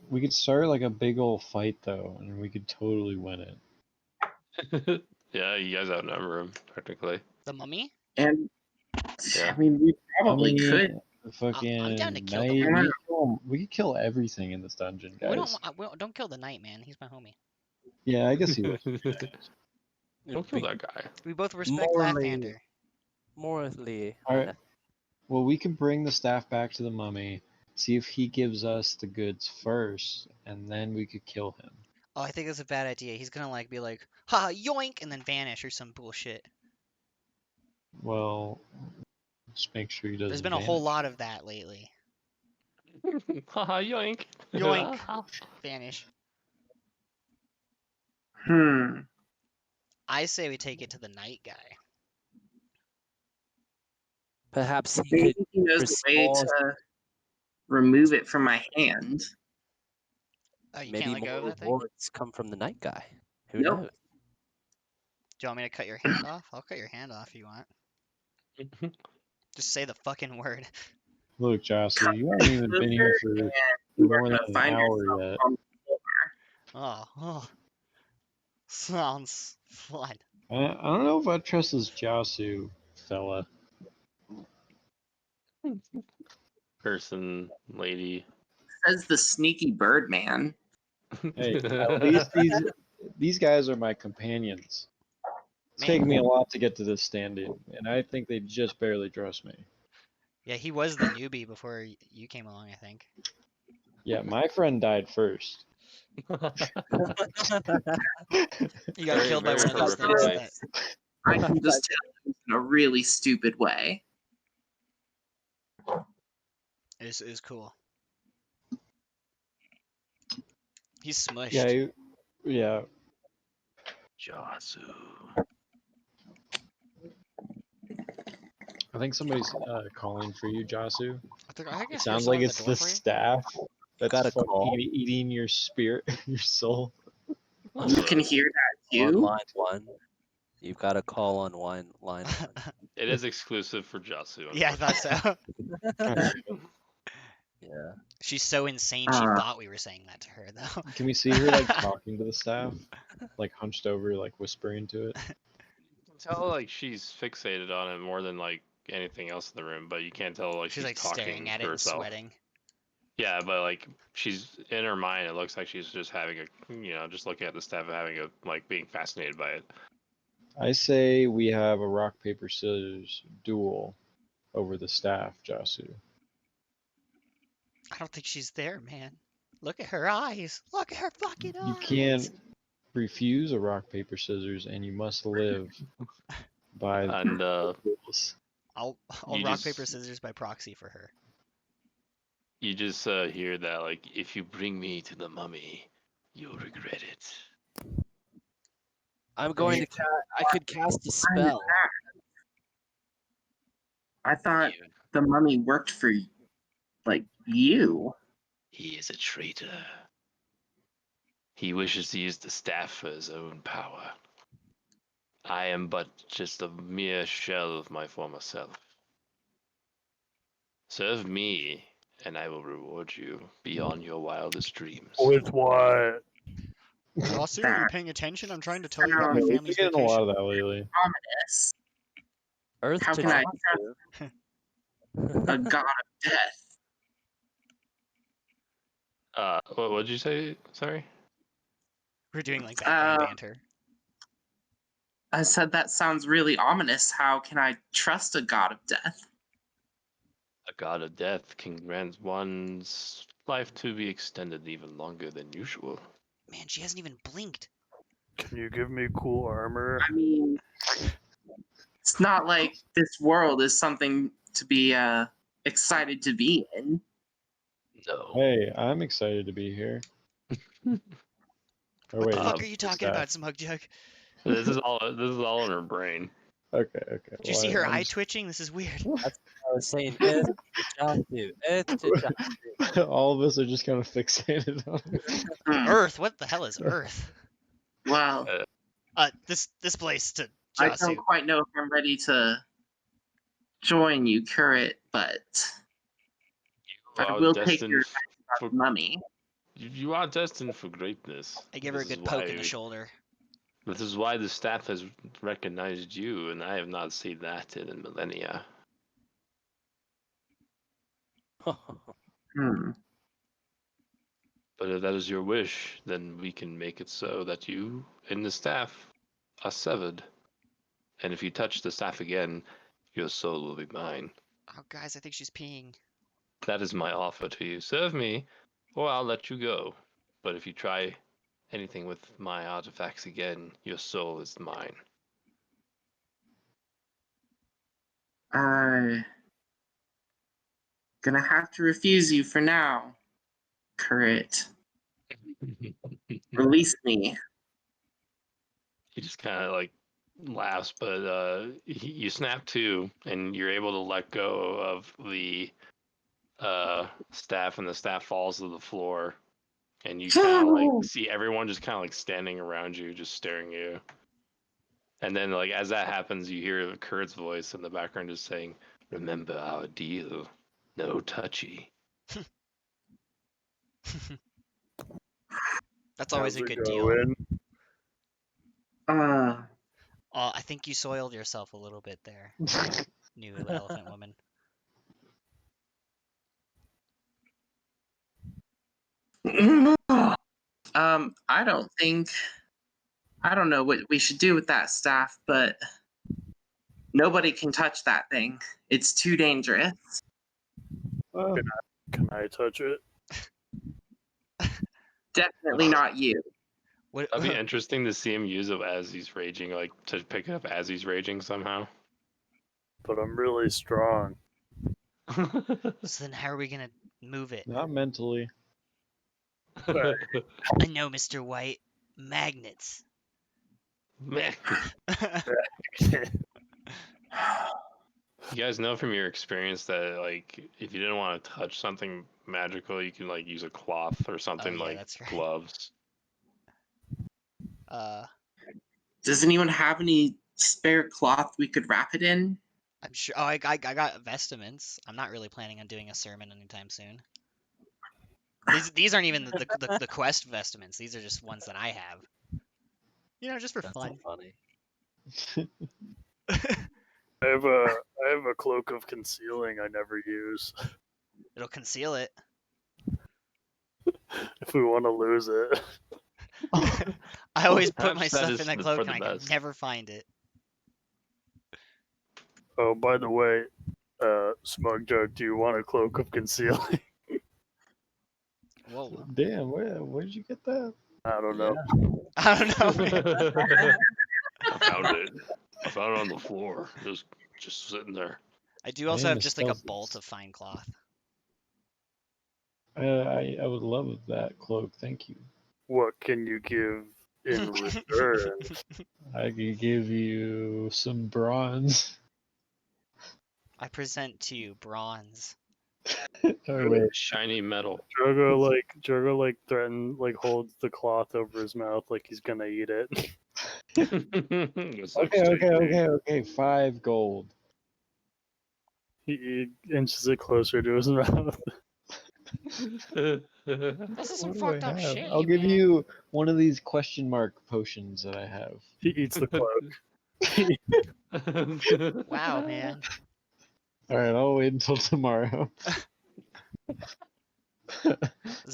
we could start like a big old fight though, and we could totally win it. Yeah, you guys outnumber him technically. The mummy? And Yeah. I mean, we probably could. The fucking I'm down to kill the knight. mummy. We could kill everything in this dungeon, guys. Don't kill the knight, man. He's my homie. Yeah, I guess he was. Don't kill that guy. We both respect Morally. Lathander. Morally. Alright. Well, we can bring the staff back to the mummy, see if he gives us the goods first, and then we could kill him. Oh, I think that's a bad idea. He's gonna like be like, ha, yoink, and then vanish or some bullshit. Well, just make sure he doesn't. There's been a whole lot of that lately. Haha, yoink. Yoink. Vanish. I say we take it to the night guy. Perhaps he Maybe could he knows the way restore- to remove it from my hand. Oh, you maybe can't let go more of that thing? rewards come from the night guy. Who Nope. knows? Do you want me to cut your hand off? I'll cut your hand off if you want. Just say the fucking word. Look, Jocelyn, you haven't even been here for You are more than gonna an find hour yourself yet. on the Oh. Sounds fun. I don't know if I trust this Jiasu fella. Person, lady. Says the sneaky bird man. Hey, at least these guys are my companions. It's Man. taken me a lot to get to this standing, and I think they just barely trust me. Yeah, he was the newbie before you came along, I think. Yeah, my friend died first. You got Very, killed by very one of those horrific things. way. That... I can just tell you in a really stupid way. It was cool. He's smushed. Yeah, yeah. Jasu. I think somebody's calling for you, Jasu. I It guess sounds there's like someone at it's the the door for you. staff that's got a fucking call? eating your spirit, your soul. You can hear that On too. line 1. You've got a call on line 1. It is exclusive for Jasu. Yeah, I thought so. Yeah. She's so insane. She thought we were saying that to her, though. Can we see her like talking to the staff, like hunched over, like whispering to it? Tell like she's fixated on it more than like anything else in the room, but you can't tell like She's like talking staring at to it and herself. sweating. Yeah, but like she's in her mind, it looks like she's just having a, just looking at the staff and having like being fascinated by it. I say we have a rock, paper, scissors duel over the staff, Jasu. I don't think she's there, man. Look at her eyes. Look at her fucking eyes. You can't refuse a rock, paper, scissors, and you must live by And the rules. I'll You rock just- paper scissors by proxy for her. you just hear that like, if you bring me to the mummy, you'll regret it. I'm going to. I could cast a spell. I thought You- the mummy worked for, like, you. He is a traitor. He wishes to use the staff for his own power. I am but just a mere shell of my former self. Serve me, and I will reward you beyond your wildest dreams. With what? Jasu, are you paying attention? I'm trying to tell you Yeah, about my We've been family's getting a lot vacation. of that lately. Ominous. Earth How to can I Jasu. A god of death. What'd you say? Sorry? We're doing like background Uh, banter. I said that sounds really ominous. How can I trust a god of death? A god of death can grant one's life to be extended even longer than usual. Man, she hasn't even blinked. Can you give me cool armor? I mean, it's not like this world is something to be excited to be in. No. Hey, I'm excited to be here. Oh What wait, the fuck Um, are you talking about, Smug Jug? This is all in her brain. okay. Did you see her eye twitching? This is weird. I was saying Earth to Jasu. Earth to Jasu. All of us are just kind of fixated on it. Earth? What the hell is Earth? Well, This place to I don't Jasu. quite know if I'm ready to join you, Currit, but You I are will take destined your for mummy. you are destined for greatness. I give her a This is good poke in why- the shoulder. This is why the staff has recognized you, and I have not seen that in millennia. Hmm. But if that is your wish, then we can make it so that you and the staff are severed. And if you touch the staff again, your soul will be mine. Oh, guys, I think she's peeing. That is my offer to you. Serve me, or I'll let you go. But if you try anything with my artifacts again, your soul is mine. I gonna have to refuse you for now, Currit. Release me. He just kind of like laughs, but you snap to, and you're able to let go of the staff, and the staff falls to the floor, and you kind of like see everyone just kind of like standing around you, just staring at you. And then, like, as that happens, you hear Kurt's voice in the background just saying, "Remember our deal. No touchy." That's always How's a it good deal. going? I think you soiled yourself a little bit there, new elephant woman. I don't know what we should do with that staff, but nobody can touch that thing. It's too dangerous. Can I touch it? Definitely not you. What? That'd be interesting to see him use it as he's raging, like to pick it up as he's raging somehow. But I'm really strong. So then, how are we gonna move it? Not mentally. I know, Mr. White. Magnets. Man, you guys know from your experience that like if you didn't want to touch something magical, you can like use a cloth or something yeah, like that's right. gloves. Does anyone have any spare cloth we could wrap it in? I'm sure. Oh, I got vestments. I'm not really planning on doing a sermon anytime soon. These aren't even the quest vestments. These are just ones that I have. You know, just for That's fun. so funny. I have a cloak of concealing I never use. It'll conceal it. If we want to lose it. I always put my Perhaps that stuff is in that for cloak the and I can best. never find it. Oh, by the way, Smug Jug, do you want a cloak of concealing? Whoa. Damn, where did you get that? I don't know. I don't know, man. I found it. I found it on the floor. It was just sitting there. I do also Man, have this just like a smells- bolt of fine cloth. I would love that cloak, thank you. What can you give in return? I could give you some bronze. I present to you bronze. Oh wait, Shiny metal. Drogo holds the cloth over his mouth like he's gonna eat it. It's like okay. 5 gold. He inches it closer to his mouth. This is some What do fucked I up have? shit, I'll give man. you one of these question mark potions that I have. He eats the cloak. Wow, man. All right, I'll wait until tomorrow. Is there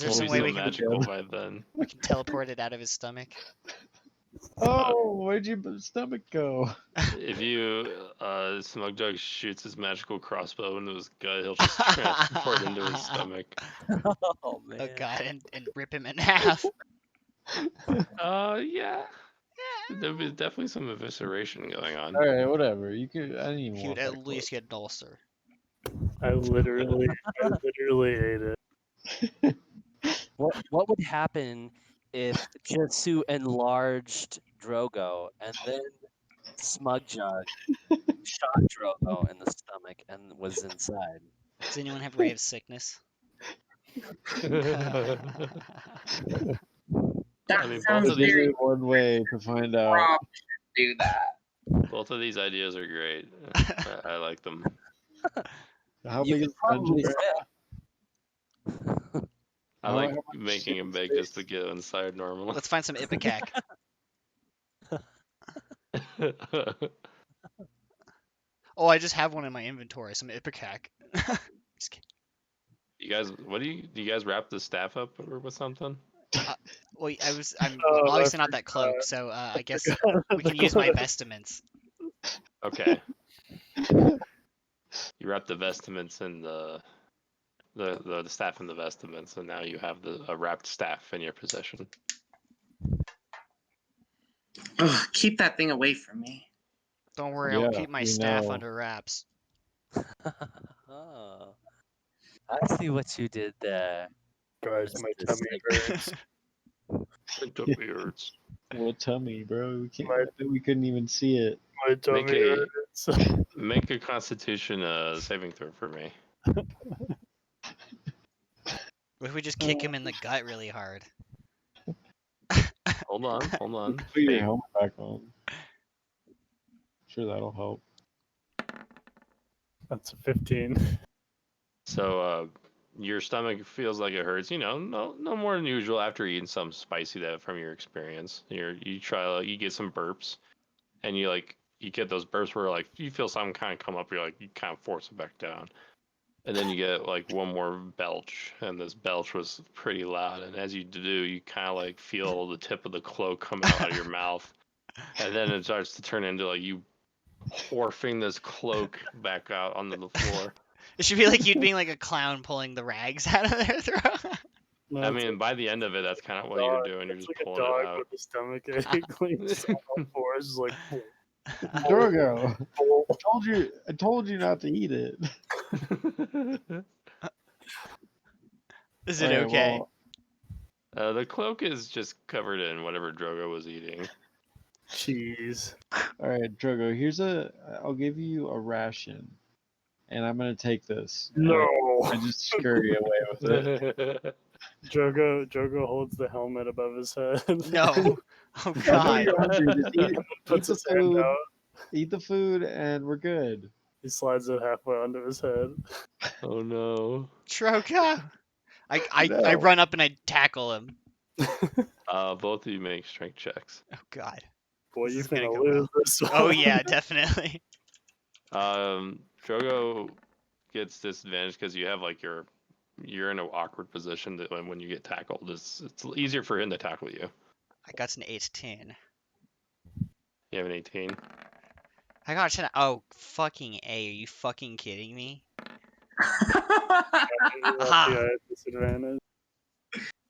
Won't some be way so we can magical by then. teleport it out of his stomach? Oh, where'd your stomach go? If you Smug Jug shoots his magical crossbow into his gut, he'll just transport into his stomach. Oh man. Oh god, and rip him in half. Yeah. There'd be definitely some evisceration going on. All right, whatever. You could. I didn't even He want would that at least get an ulcer. I literally ate it. What would happen if Jetsu enlarged Drogo and then Smudjug shot Drogo in the stomach and was inside? Does anyone have Ray of Sickness? That I mean, sounds both of these- very one way to find out. Rob should do that. Both of these ideas are great. I like them. How You big could is the probably dungeon? I How like much making him big space? just to get inside normally. Let's find some Ipecac. Oh, I just have one in my inventory. Some Ipecac. Just kidding. You guys, do you guys wrap the staff up or with something? Well, I'm Oh, I obviously not that cloak, so I guess we can use my vestments. Okay. You wrap the vestments in the staff in the vestments, and now you have a wrapped staff in your possession. Ugh, keep that thing away from me. Don't worry, Yeah, I'll keep my we staff know. under wraps. Oh, I see what you did there. Guys, my Mr. tummy Sick. hurts. It hurts. What tummy, bro? We can't. My- I think we couldn't even see it. My tummy hurts. Make a Constitution saving throw for me. What if we just kick him in the gut really hard? Hold on. Put your Make- helmet back on. Sure, that'll help. That's a 15. So your stomach feels like it hurts. You know, no more than usual after eating something spicy that from your experience. You get some burps, and you get those burps where like you feel something kind of come up. You're like you kind of force it back down, and then you get like one more belch, and this belch was pretty loud. And as you do, you kind of like feel the tip of the cloak come out of your mouth, and then it starts to turn into like you horfing this cloak back out onto the floor. It should be like you'd being like a clown pulling the rags out of their throat. No, I it's mean, by the end of it, that's kind of what dog. you're doing. You're It's just like a pulling it dog out. with a stomach ache. Like, just on all fours, just like. Drogo, I told you not to eat it. Is it Alright, okay? well, The cloak is just covered in whatever Drogo was eating. Cheese. all right, Drogo. I'll give you a ration, and I'm gonna take this. And No. I just scurry away with it. Drogo holds the helmet above his head. No. Oh I know god. you're hungry. Just eat Puts the his hand food. out. Eat the food, and we're good. He slides it halfway onto his head. Oh no. Troka. I No. run up and I tackle him. Both of you make strength checks. Oh god. Boy, This you're is gonna gonna go lose well. this one. Oh yeah, definitely. Drogo gets disadvantaged because you have like you're in an awkward position that when you get tackled, it's easier for him to tackle you. I got an 18. You have an 18. I got 10. Oh, fucking A. Are you fucking kidding me? Aha! Yeah, disadvantage.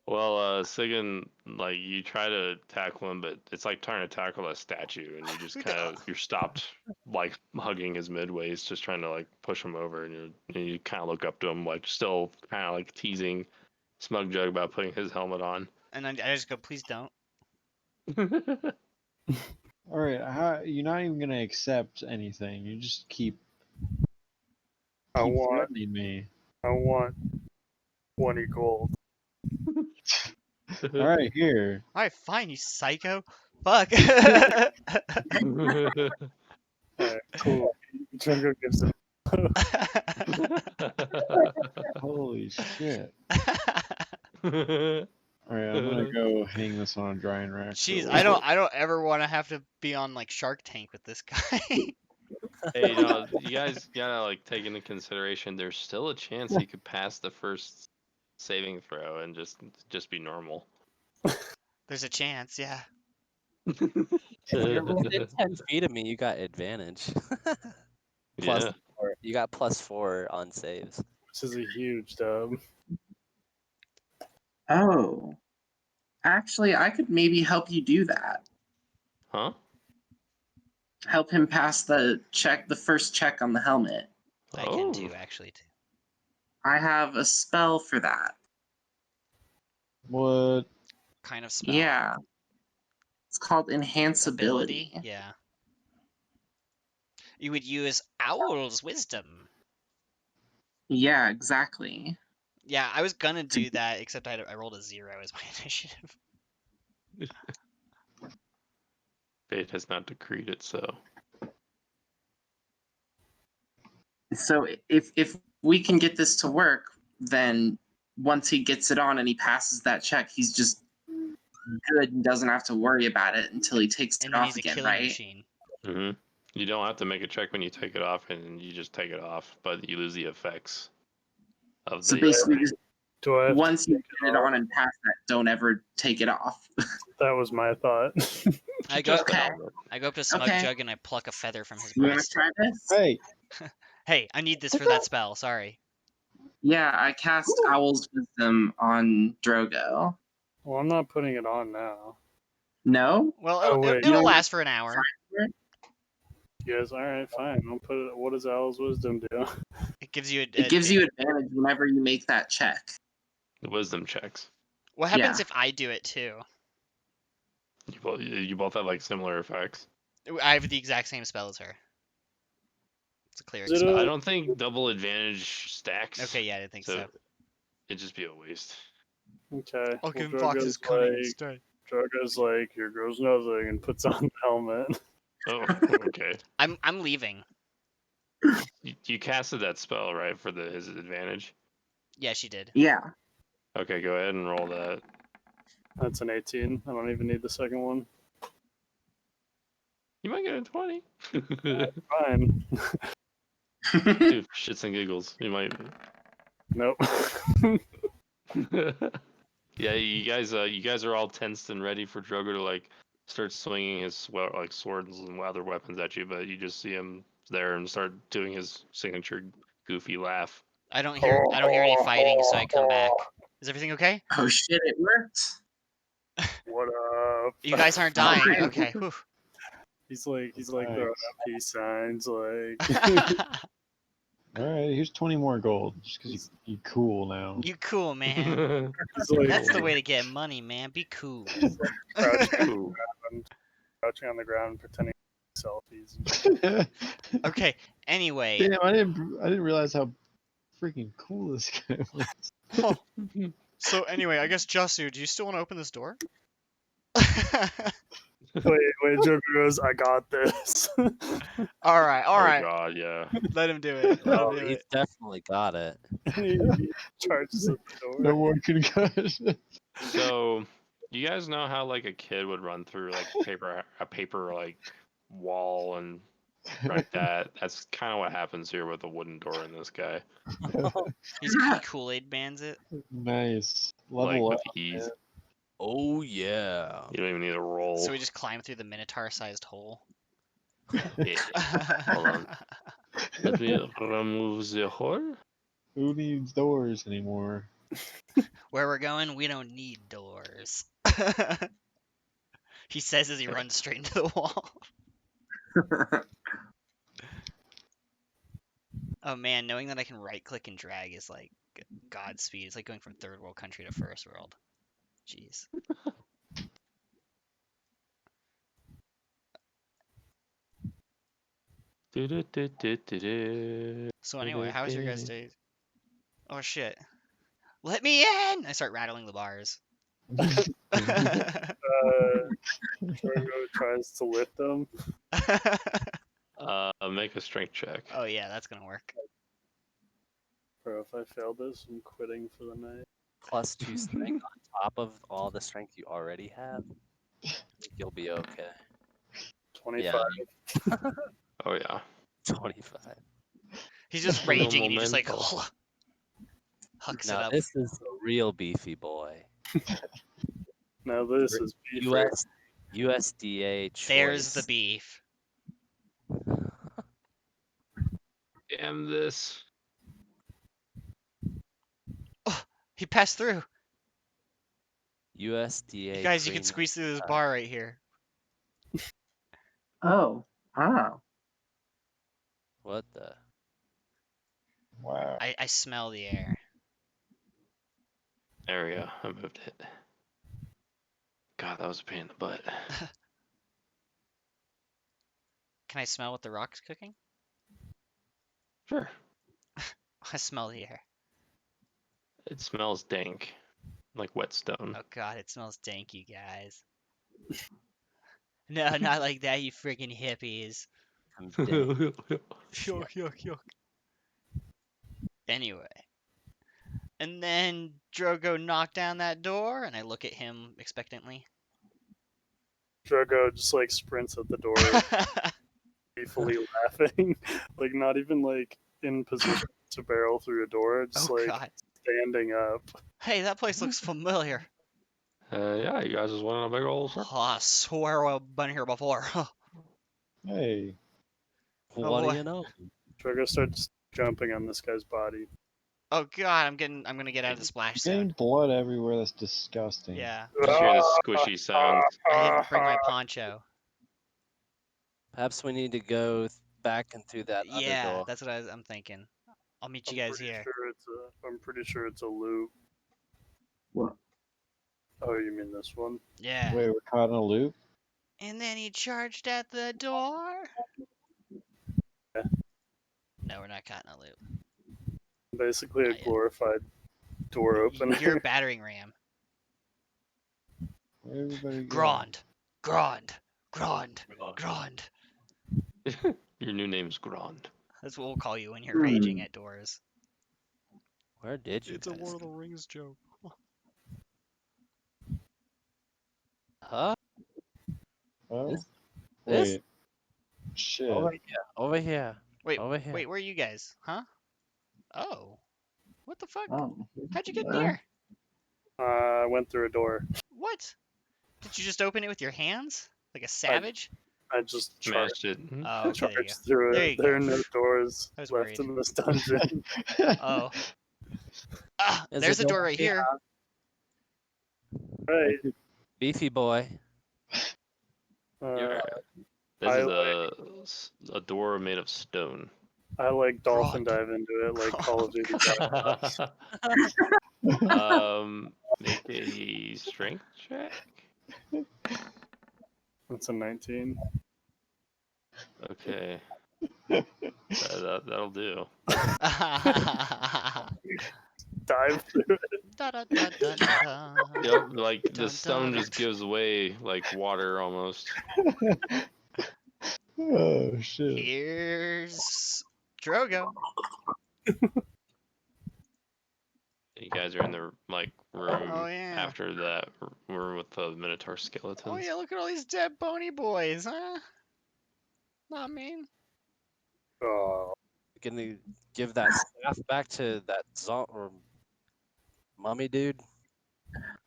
Well, Sigan, like you try to tackle him, but it's like trying to tackle a statue, and you just you're stopped like hugging his midways, just trying to like push him over, and you kind of look up to him, like still kind of like teasing Smug Jug about putting his helmet on. And I just go, please don't. All right, you're not even gonna accept anything. You just keep threatening me. I want 20 gold. All right, here. All right, fine, you psycho. Fuck. Alright, cool. Django gives him. Holy shit! All right, I'm gonna go hang this on a drying rack. Jeez, I don't ever want to have to be on like Shark Tank with this guy. Hey, you guys gotta like take into consideration. There's still a chance he could pass the first saving throw and just be normal. There's a chance, yeah. If you're within 10 feet of me, you got advantage. Plus Yeah. 4. You got +4 on saves. This is a huge dub. Oh. Actually, I could maybe help you do that. Huh? Help him pass the first check on the helmet. I can too, actually, too. I have a spell for that. What? Kind of spell. Yeah. It's called Enhance Ability. Yeah. You would use Owl's Wisdom. Yeah, exactly. Yeah, I was gonna do that, except I rolled a 0 as my initiative. Fate has not decreed it so. So if we can get this to work, then once he gets it on and he passes that check, he's just good and doesn't have to worry about it until he takes And it then off he's a again, killing right? machine. Mm-hmm. You don't have to make a check when you take it off, and you just take it off, but you lose the effects of So the. basically, just Do I have once to you take get it on and pass that, don't ever take it off. That was my thought. I go Okay. up to Smug Okay. Jug and I pluck a feather from his You want to breast. try this? Hey, Hey, I need this for that spell. Sorry. Yeah, I cast Owl's Wisdom on Drogo. Well, I'm not putting it on now. No? Well, Oh, wait. it'll last for an hour. Yes, alright, fine. I'll put it. What does Owl's Wisdom do? It gives you It gives you advantage whenever you make that check. The wisdom checks. What happens Yeah. if I do it too? You both have like similar effects. I have the exact same spell as her. It's a cleric Is it spell. I don't think double advantage stacks. Okay, yeah, I didn't think so. It'd just be a waste. Okay. I'll give well, Fox's Drogo's cunning like, instead. Drogo's like, here goes nothing, and puts on the helmet. Oh, okay. I'm leaving. You casted that spell, right, for his advantage? Yeah, she did. Yeah. Okay, go ahead and roll that. That's an 18. I don't even need the second one. You might get a 20. Fine. Dude, shits and giggles. You might. Nope. Yeah, you guys are all tensed and ready for Drogo to like start swinging his like swords and other weapons at you, but you just see him there and start doing his signature goofy laugh. I don't hear any fighting, so I come back. Is everything okay? Oh shit, it worked. What up? You guys aren't dying. Okay. Whew. He's like throwing up peace signs, like. all right, here's 20 more gold, just because you're cool now. You cool, man. He's like, That's the way to get money, man. Be cool. crouching on the ground, pretending selfies. Okay. Anyway. Damn, I didn't realize how freaking cool this guy was. So anyway, I guess Jasu, do you still want to open this door? Wait, Joker goes, I got this. All right. Oh god, yeah. Let him do it. Let him do He's it. definitely got it. he charges at the door. No more concussion. So, you guys know how like a kid would run through like a paper like wall and Right, that's kind of what happens here with the wooden door in this guy. He Kool-Aid Mans it. Nice. Like Level with up. ease. Oh yeah. You don't even need to roll. So we just climb through the Minotaur-sized hole. Yeah. Hold on. Let me remove the hole. Who needs doors anymore? Where we're going, we don't need doors. He says as he runs straight into the wall. Oh man, knowing that I can right-click and drag is like Godspeed. It's like going from third world country to first world. Jeez. So anyway, how was your guys' day? Oh shit. Let me in! I start rattling the bars. Drogo tries to lift them. Make a strength check. Oh yeah, that's gonna work. Bro, if I fail this, I'm quitting for the night. +2 strength on top of all the strength you already have. I think you'll be okay. 25. Oh yeah. 25. He's just No raging and he just like momento. hucks it Now up. this is a real beefy boy. Now this is beef. USDA choice. There's the beef. Damn this. Oh, he passed through. USDA. You guys, you can premium squeeze through this cut. bar right here. Oh, wow. What the? Wow. I smell the air. There we go. I moved it. God, that was a pain in the butt. Can I smell what the rock's cooking? Sure. I smell the air. It smells dank. Like whetstone. Oh god, it smells dank, you guys. No, not like that, you freaking hippies. I'm dead. Yuck, yuck, yuck. Anyway. And then Drogo knocked down that door, and I look at him expectantly. Drogo just like sprints at the door, gleefully laughing, like not even like in position to barrel through a door, just Oh like god. standing up. Hey, that place looks familiar. Yeah, you guys just went on a big old Oh, circle. I swear I've been here before. Hey. Oh, What do boy. you know? Drogo starts jumping on this guy's body. Oh god, I'm gonna get out of the splash Getting zone. blood everywhere. That's disgusting. Yeah. Just hear the squishy sounds. I didn't bring my poncho. Perhaps we need to go back and through that other Yeah, door. that's what I'm thinking. I'll meet you I'm guys pretty here. sure I'm pretty sure it's a loop. What? Oh, you mean this one? Yeah. Wait, we're caught in a loop? And then he charged at the door. Yeah. No, we're not caught in a loop. Basically a Not yet. glorified door opener. You're a battering ram. Where everybody go? Grand. Grand. Grand. Grand. Your new name's Grand. That's what we'll call you when you're raging at doors. Where did you It's a guys Lord of the go? Rings joke. Huh? Oh, This- wait. Shit. Over here. Over here. Wait, Over here. wait, where are you guys? Huh? Oh. What the fuck? Oh. How'd you get in here? I went through a door. What? Did you just open it with your hands? Like a savage? I just charged, Smashed it. Oh, okay, there you go. charged through There it. you There go. are no doors I was left worried. in this dungeon. Oh. Ah, Is there's a it door over right here? Right. Beefy boy. Uh, This I is a door made of stone. I like dolphin Grand. dive into it like Call of Duty. Make a strength check. That's a 19. Okay. That'll do. Dive through it. Da, da, da, da, da. Yep, like Dun, the stone dun. just gives away like water almost. Oh, shit. Here's Drogo. You guys are in the like room Oh, yeah. after that room with the Minotaur skeletons. Oh yeah, look at all these dead bony boys, huh? Not mean. Oh, Gonna give that staff back to that or mummy dude?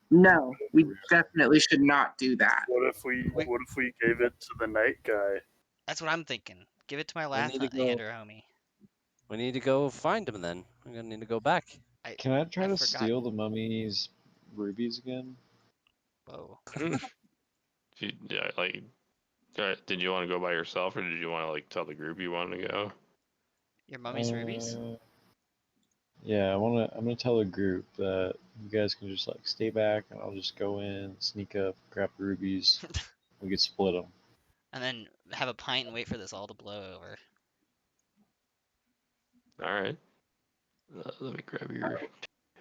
No, we definitely should not do that. what if we gave it to the night guy? That's what I'm thinking. Give it to my We last need to go. hander homie. We need to go find him then. We're gonna need to go back. Can I try I to forgot. steal the mummy's rubies again? Whoa. Yeah, like, did you want to go by yourself, or did you want to like tell the group you wanted to go? Your mummy's rubies? Yeah, I'm gonna tell the group that you guys can just like stay back, and I'll just go in, sneak up, grab the rubies. We could split them. And then have a pint and wait for this all to blow over. All right. Let me grab your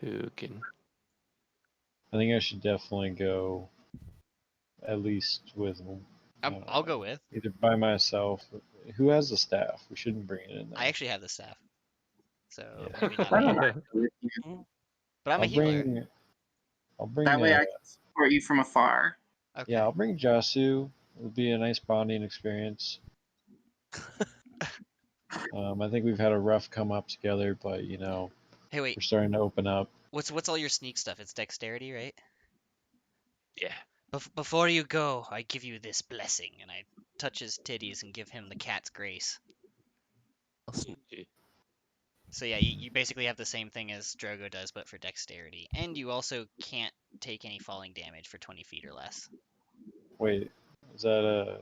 token. I think I should definitely go, at least with them. I'll go with. Either by myself. Who has the staff? We shouldn't bring it in there. I actually have the staff. So Yeah. maybe not I me. don't mind with you. But I'm a healer. I'll bring. That way I can support you from afar. Okay. Yeah, I'll bring Jasu. It'll be a nice bonding experience. I think we've had a rough come up together, but you know, Hey, wait. we're starting to open up. What's all your sneak stuff? It's dexterity, right? Yeah. Before you go, I give you this blessing, and I touch his titties and give him the cat's grace. So yeah, you basically have the same thing as Drogo does, but for dexterity. And you also can't take any falling damage for 20 feet or less. Wait, is that a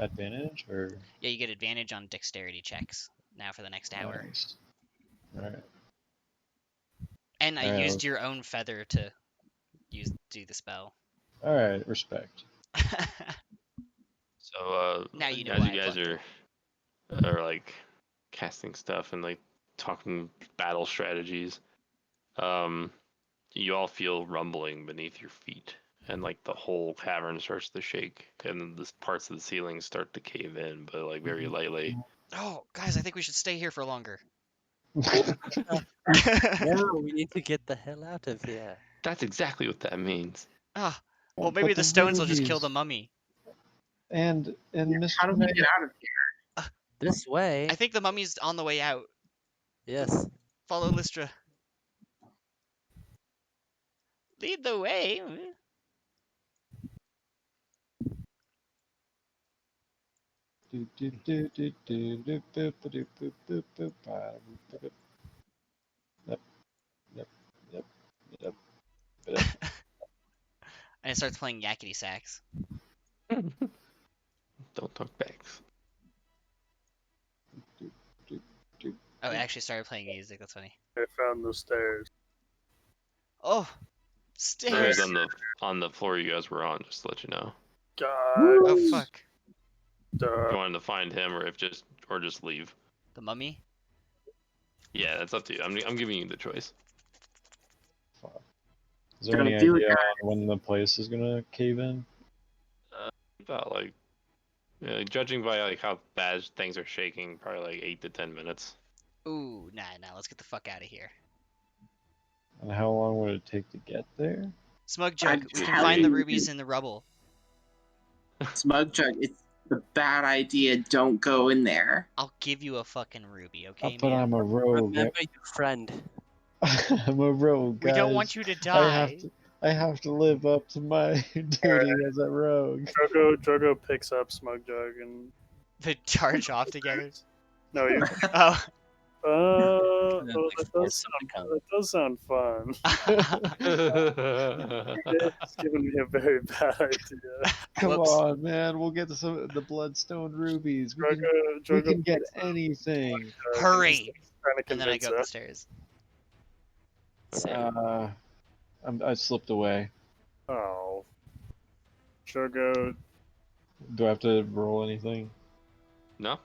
advantage or? Yeah, you get advantage on dexterity checks now for the next hour. Nice. All right. And I All right, used your own feather to do the spell. All right, respect. So Now you know as why you I guys plucked are like casting stuff and like talking battle strategies, you all feel rumbling beneath your feet, and like the whole cavern starts to shake, and the parts of the ceiling start to cave in, but like very lightly. Oh, guys, I think we should stay here for longer. No, we need to get the hell out of here. That's exactly what that means. Ah, well, But maybe the stones will just kill rubies the mummy. And Mr. How do we get out of here? This way. I think the mummy's on the way out. Yes. Follow Lystra. Lead the way. And it starts playing yakety sax. Don't talk backs. Oh, it actually started playing music. That's funny. I found the stairs. Oh, Ruby's stairs. on the floor you guys were on, just to let you know. Guys, Oh fuck. If you wanted to find him, or just leave. The mummy. Yeah, that's up to you. I'm giving you the choice. Is there any idea on when the place is gonna cave in? About like, judging by like how bad things are shaking, probably like 8 to 10 minutes. Ooh, nah. Let's get the fuck out of here. And how long would it take to get there? Smug Jug, we can tell find the you. rubies in the rubble. Smug Jug, it's a bad idea. Don't go in there. I'll give you a fucking ruby, okay, But man? I'm a rogue. Remember your friend. I'm a rogue, guys. We don't want you to die. I have to live up to my duty as a rogue. Drogo picks up Smug Jug and They charge off together. no, you. Oh. That does sound fun. It's giving me a very bad idea. Come Whoops. on, man. We'll get the bloodstone rubies. We Drogo can get picks up anything. Smug Jug Hurry! and trying to And then I convince go up the us. stairs. I slipped away. Oh. Drogo. Do I have to roll anything? No,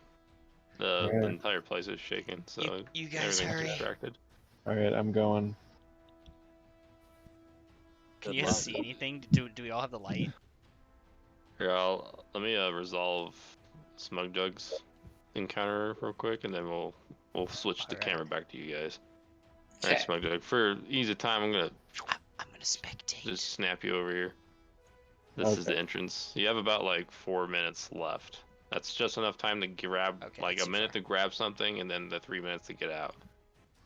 the Yeah. entire place is shaking, so You guys everything's hurry. distracted. All right, I'm going. Can Good you luck. guys see anything? Do we all have the light? Here, let me resolve Smug Jug's encounter real quick, and then we'll switch the Alright. camera back to you guys. All right, Smug Jug. For ease of time, I'm gonna spectate. just snap you over here. This is Okay. the entrance. You have about like 4 minutes left. That's just enough time to grab, Okay, like, that's a too minute far. to grab something, and then the 3 minutes to get out.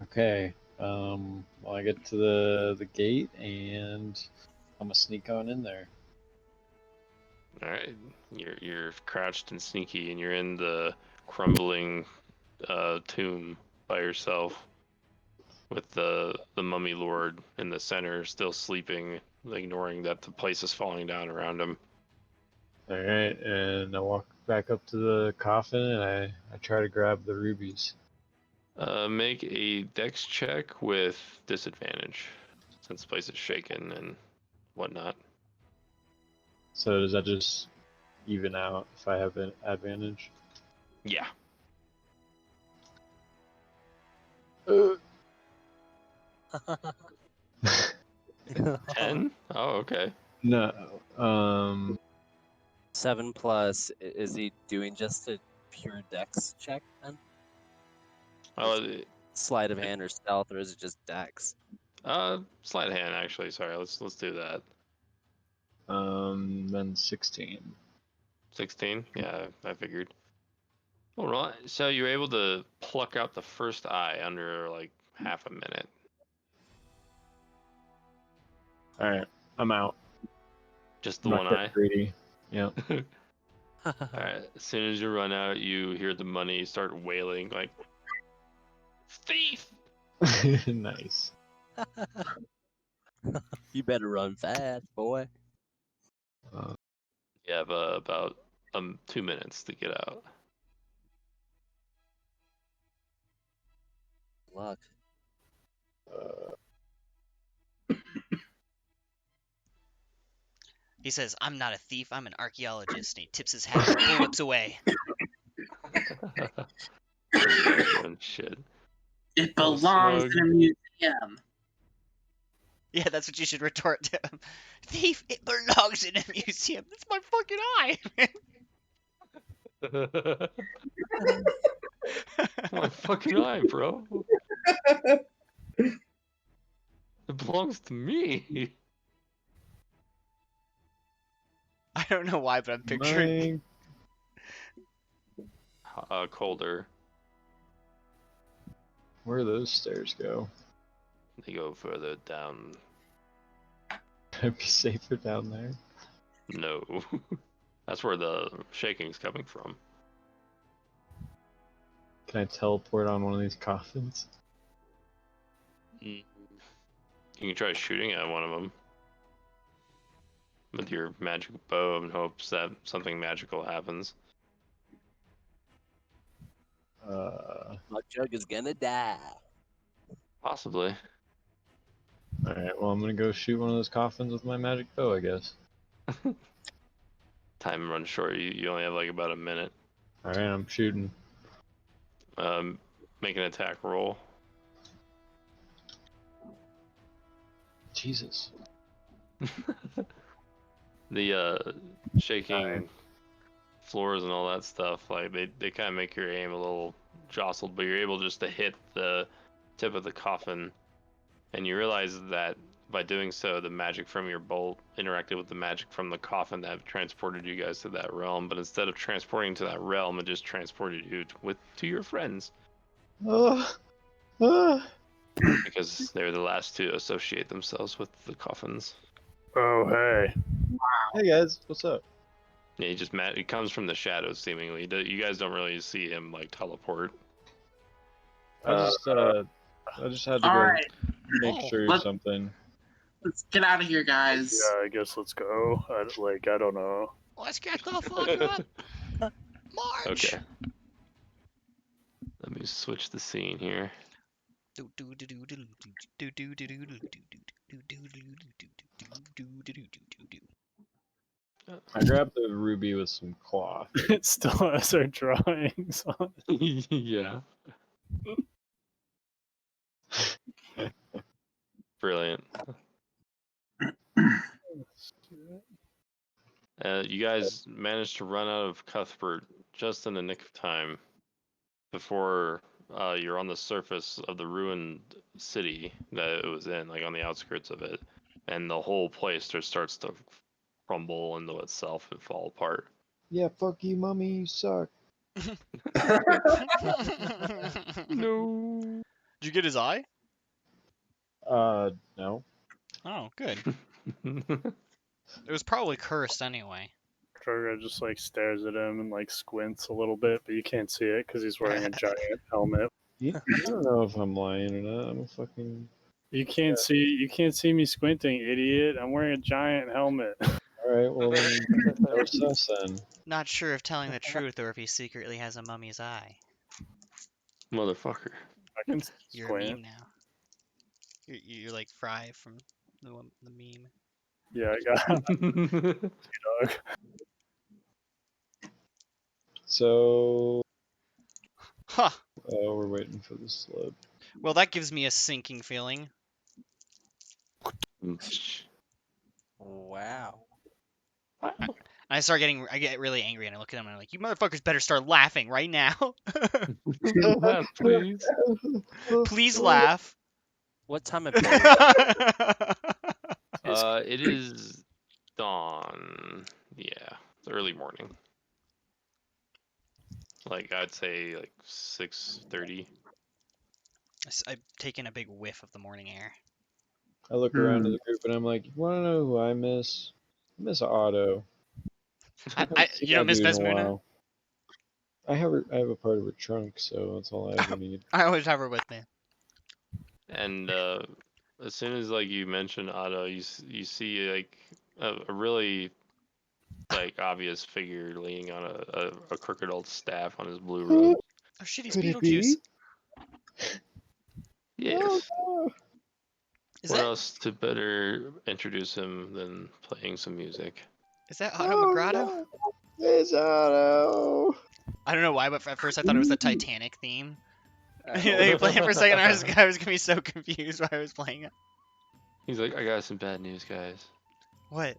Okay. Well, I get to the gate, and I'm gonna sneak on in there. All right, you're crouched and sneaky, and you're in the crumbling tomb by yourself, with the mummy lord in the center, still sleeping, ignoring that the place is falling down around him. All right, and I walk back up to the coffin, and I try to grab the rubies. Make a dex check with disadvantage, since the place is shaken and whatnot. So does that just even out if I have an advantage? Yeah. 10? Oh, okay. No. 7 plus. Is he doing just a pure dex check then? Sleight of hand or stealth, or is it just dex? Sleight of hand, actually. Sorry, let's do that. Then 16. 16? Yeah, I figured. All right. So you're able to pluck out the first eye under like half a minute. All right, I'm out. Just the I'm one not eye. that greedy. Yep. All right. As soon as you run out, you hear the money start wailing like, "Thief!" Nice. You better run fast, boy. You have about 2 minutes to get out. Luck. He says, "I'm not a thief. I'm an archaeologist." And he tips his hat and bullwhips away. This guy's doing shit. It Oh, belongs smug. in a museum. Yeah, that's what you should retort to him. Thief, it belongs in a museum. That's my fucking eye. My fucking eye, bro. It belongs to me. I don't know why, but I'm picturing. Colder. Where do those stairs go? They go further down. I'd be safer down there. No. That's where the shaking's coming from. Can I teleport on one of these coffins? You can try shooting at one of them with your magic bow in hopes that something magical happens. Jug is gonna die. Possibly. Alright, well, I'm gonna go shoot one of those coffins with my magic bow, I guess. Time runs short. You only have like about a minute. Alright, I'm shooting. Make an attack roll. Jesus. The shaking floors and all that stuff, like they kind of make your aim a little jostled, but you're able just to hit the tip of the coffin, and you realize that by doing so, the magic from your bolt interacted with the magic from the coffin that transported you guys to that realm. But instead of transporting to that realm, it just transported you to your friends, because they're the last to associate themselves with the coffins. Oh, hey. Hey guys, what's up? Yeah, he comes from the shadows seemingly. You guys don't really see him like teleport. I just had to All go right, make Oh. sure Let's- something. let's get out of here, guys. Yeah, I guess let's go. I don't know. Let's get the fuck up. March. Okay. Let me switch the scene here. I grabbed the ruby with some cloth. It still has our drawings on it. Yeah. Brilliant. You guys managed to run out of Cuthbert just in the nick of time before you're on the surface of the ruined city that it was in, like on the outskirts of it, and the whole place just starts to crumble into itself and fall apart. Yeah, fuck you, mummy, you suck. No. Did you get his eye? No. Oh, good. It was probably cursed anyway. Kroger just like stares at him and like squints a little bit, but you can't see it because he's wearing a giant helmet. You don't know if I'm lying or not. I'm a fucking. You can't see me squinting, idiot. I'm wearing a giant helmet. Alright, well then, no sus then. Not sure if telling the truth or if he secretly has a mummy's eye. Motherfucker. I can You're a squint. meme now. You're like Fry from the meme. Yeah, I got dog. So, Huh. we're waiting for the slip. Well, that gives me a sinking feeling. Wow. I get really angry and I look at him and I'm like, you motherfuckers better start laughing right now. Laugh, please. Please laugh. What time of day is it? It is dawn. Yeah, it's early morning. Like I'd say like 6:30. I've taken a big whiff of the morning air. I look around to the group and I'm like, you wanna know who I miss? I miss Otto. You don't miss Dude in a Vesmuna? while. I have a part of her trunk, so that's all I ever need. I always have her with me. And as soon as like you mention Otto, you see like a really like obvious figure leaning on a crooked old staff on his blue robe. Oh shit, he's Could it Beetlejuice. be? Yes. Oh, Is What that else to better introduce him than playing some music? is that no. Otto Magrato? No. It's Otto. I don't know why, but at first I thought it was the Titanic theme. Oh. You play it for a second, I was gonna be so confused while I was playing it. He's like, I got some bad news, guys. What?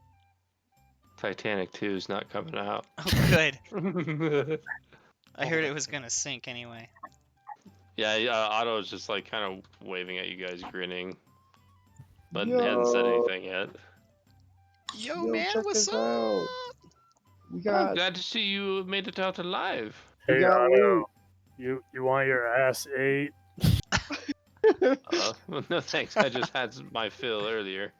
Titanic 2 is not coming out. Oh, good. I heard it was gonna sink anyway. Yeah, Otto is just like kind of waving at you guys, grinning, but Yo. hasn't said anything yet. Yo, Yo, man, check what's this up? out. We I'm got glad to see you made it out alive. we Hey, got Otto, loot. you want your ass ate? No thanks, I just had my fill earlier.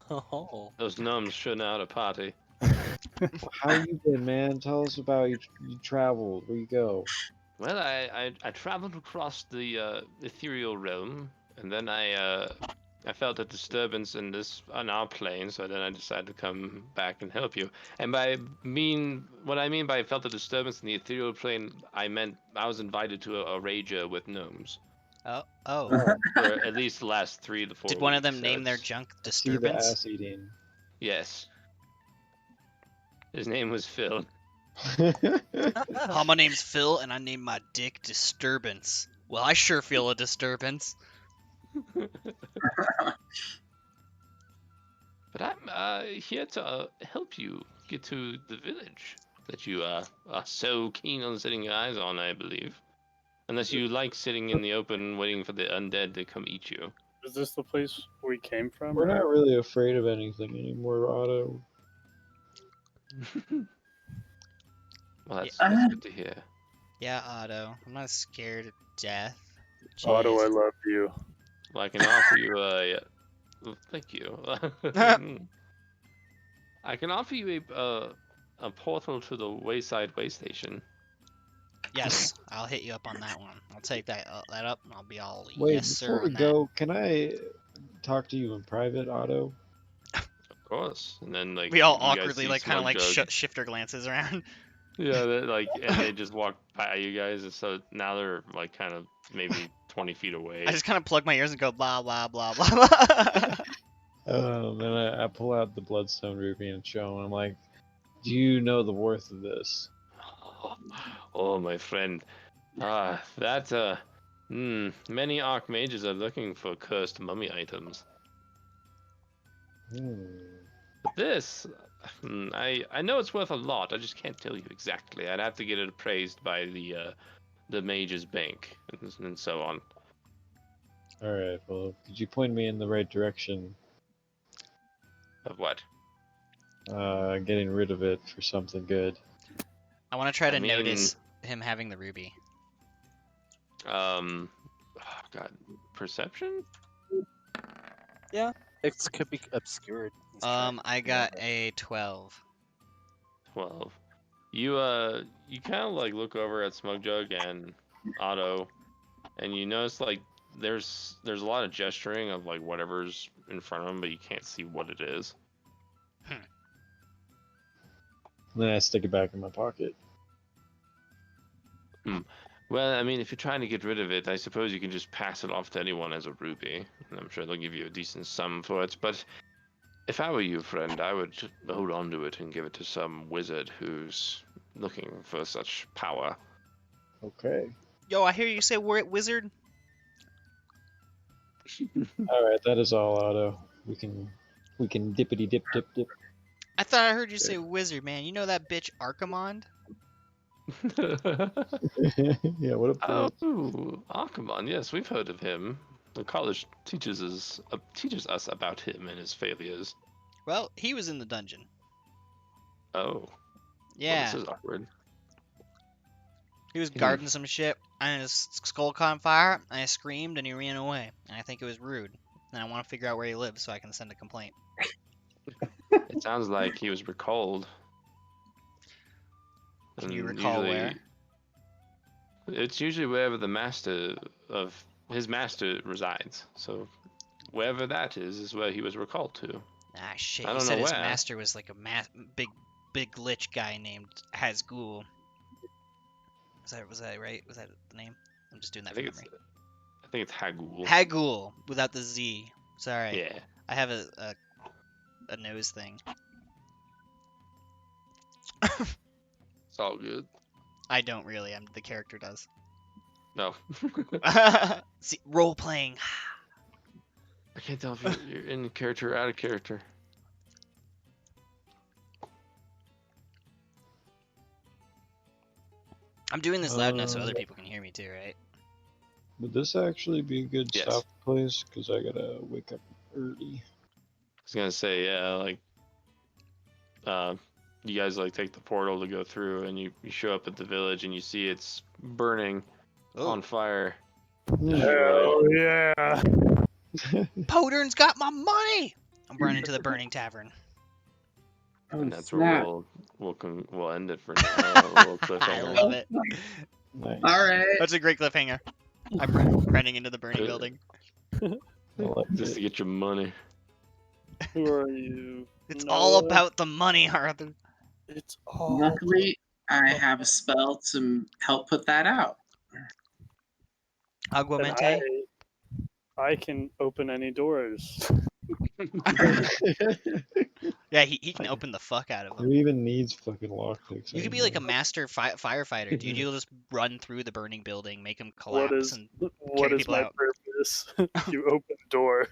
Oh. Those gnomes shouldn't out a party. How you been, man? Tell us about you traveled. Where you go? Well, I traveled across the ethereal realm, and then I felt a disturbance on our plane, so then I decided to come back and help you. And what I mean by felt a disturbance in the ethereal plane, I meant I was invited to a rager with gnomes Oh. for at least the last 3 to 4 Did weeks. one of them name their That's- junk I see the Disturbance? ass eating. Yes. His name was Phil. Hi, my name's Phil, and I named my dick Disturbance. Well, I sure feel a disturbance. But I'm here to help you get to the village that you are so keen on setting your eyes on, I believe. Unless you like sitting in the open waiting for the undead to come eat you. Is this the place we came from? We're not really afraid of anything anymore, Otto. Well, that's good to hear. Yeah, Otto. I'm not scared of death. Otto, I Jeez. love you. Well, I can offer you a... Thank you. I can offer you a portal to the Wayside Way Station. Yes, I'll hit you up on that one. I'll take that up, and I'll be all Wait, yes, sir. before we on that. go, can I talk to you in private, Otto? Of course. And then, like, We all you guys awkwardly, see like, kind of like Smug Jug. shift our glances around. Yeah, and they just walk by you guys, and so now they're, like, kind of maybe 20 feet away. I just kind of plug my ears and go blah blah blah blah blah. Then I pull out the Bloodstone Ruby and show him. I'm like, do you know the worth of this? Oh, my friend. Many archmages are looking for cursed mummy items. But this, I know it's worth a lot. I just can't tell you exactly. I'd have to get it appraised by the mage's bank and so on. Alright, well, could you point me in the right direction? Of what? Getting rid of it for something good. I want to try I to mean- notice him having the ruby. Oh, God, perception? It could be obscured. He's trying I to got do a 12. 12. You you kind of like look over at Smugjug and Otto, and you notice like there's a lot of gesturing of like whatever's in front of him, but you can't see what it is. Then I stick it back in my pocket. Well, I mean, if you're trying to get rid of it, I suppose you can just pass it off to anyone as a ruby, and I'm sure they'll give you a decent sum for it. But if I were you, friend, I would hold on to it and give it to some wizard who's looking for such power. Okay. Yo, I hear you say we're at wizard. Alright, that is all, Otto. We can dippity dip dip dip. I thought I heard you say wizard, man. You know that bitch Archimond? Yeah, what up, Oh, bro? Archimon, yes, we've heard of him. The college teaches us about him and his failures. Well, he was in the dungeon. Oh, well, Yeah, this is awkward. he was guarding some shit, and his skull caught on fire, and I screamed, and he ran away. And I think it was rude. And I want to figure out where he lives so I can send a complaint. It sounds like he was recalled. Can you And recall where? It's usually wherever the master of his master resides. So wherever that is where he was recalled to. Ah, shit. I He don't said know his where. master was like a big lich guy named Hazgul. Was that right? Was that the name? I'm just doing I that from think memory. it's Hagul. Hagul without the Z. Sorry. Yeah. I have a nose thing. It's all good. I don't really. The character does. No. See, role playing. I can't tell if you're in character or out of character. I'm doing this loud enough so other people can hear me too, right? Would this actually be a good Yes. stop place? Because I gotta wake up early. I was gonna say, yeah, like, you guys like take the portal to go through, and you show up at the village, and you see it's burning on fire. Hell yeah. Podern's got my money. I'm running to the burning tavern. And that's where snap. we'll end it for now. A little I cliffhanger. love it. Nice. All right. That's a great cliffhanger. I'm running into the burning building. I like Just it. to get your money. Who are you? It's all Noah? about the money, Arthur. It's all. Luckily, I have a spell to help put that out. And Aguamente. I can open any doors. Yeah, he can open the fuck out of Who them. even needs fucking lockpicks? You could be like a master firefighter, dude. You'll just run through the burning building, make them What collapse, is and what carry is people my out. purpose? You open a door.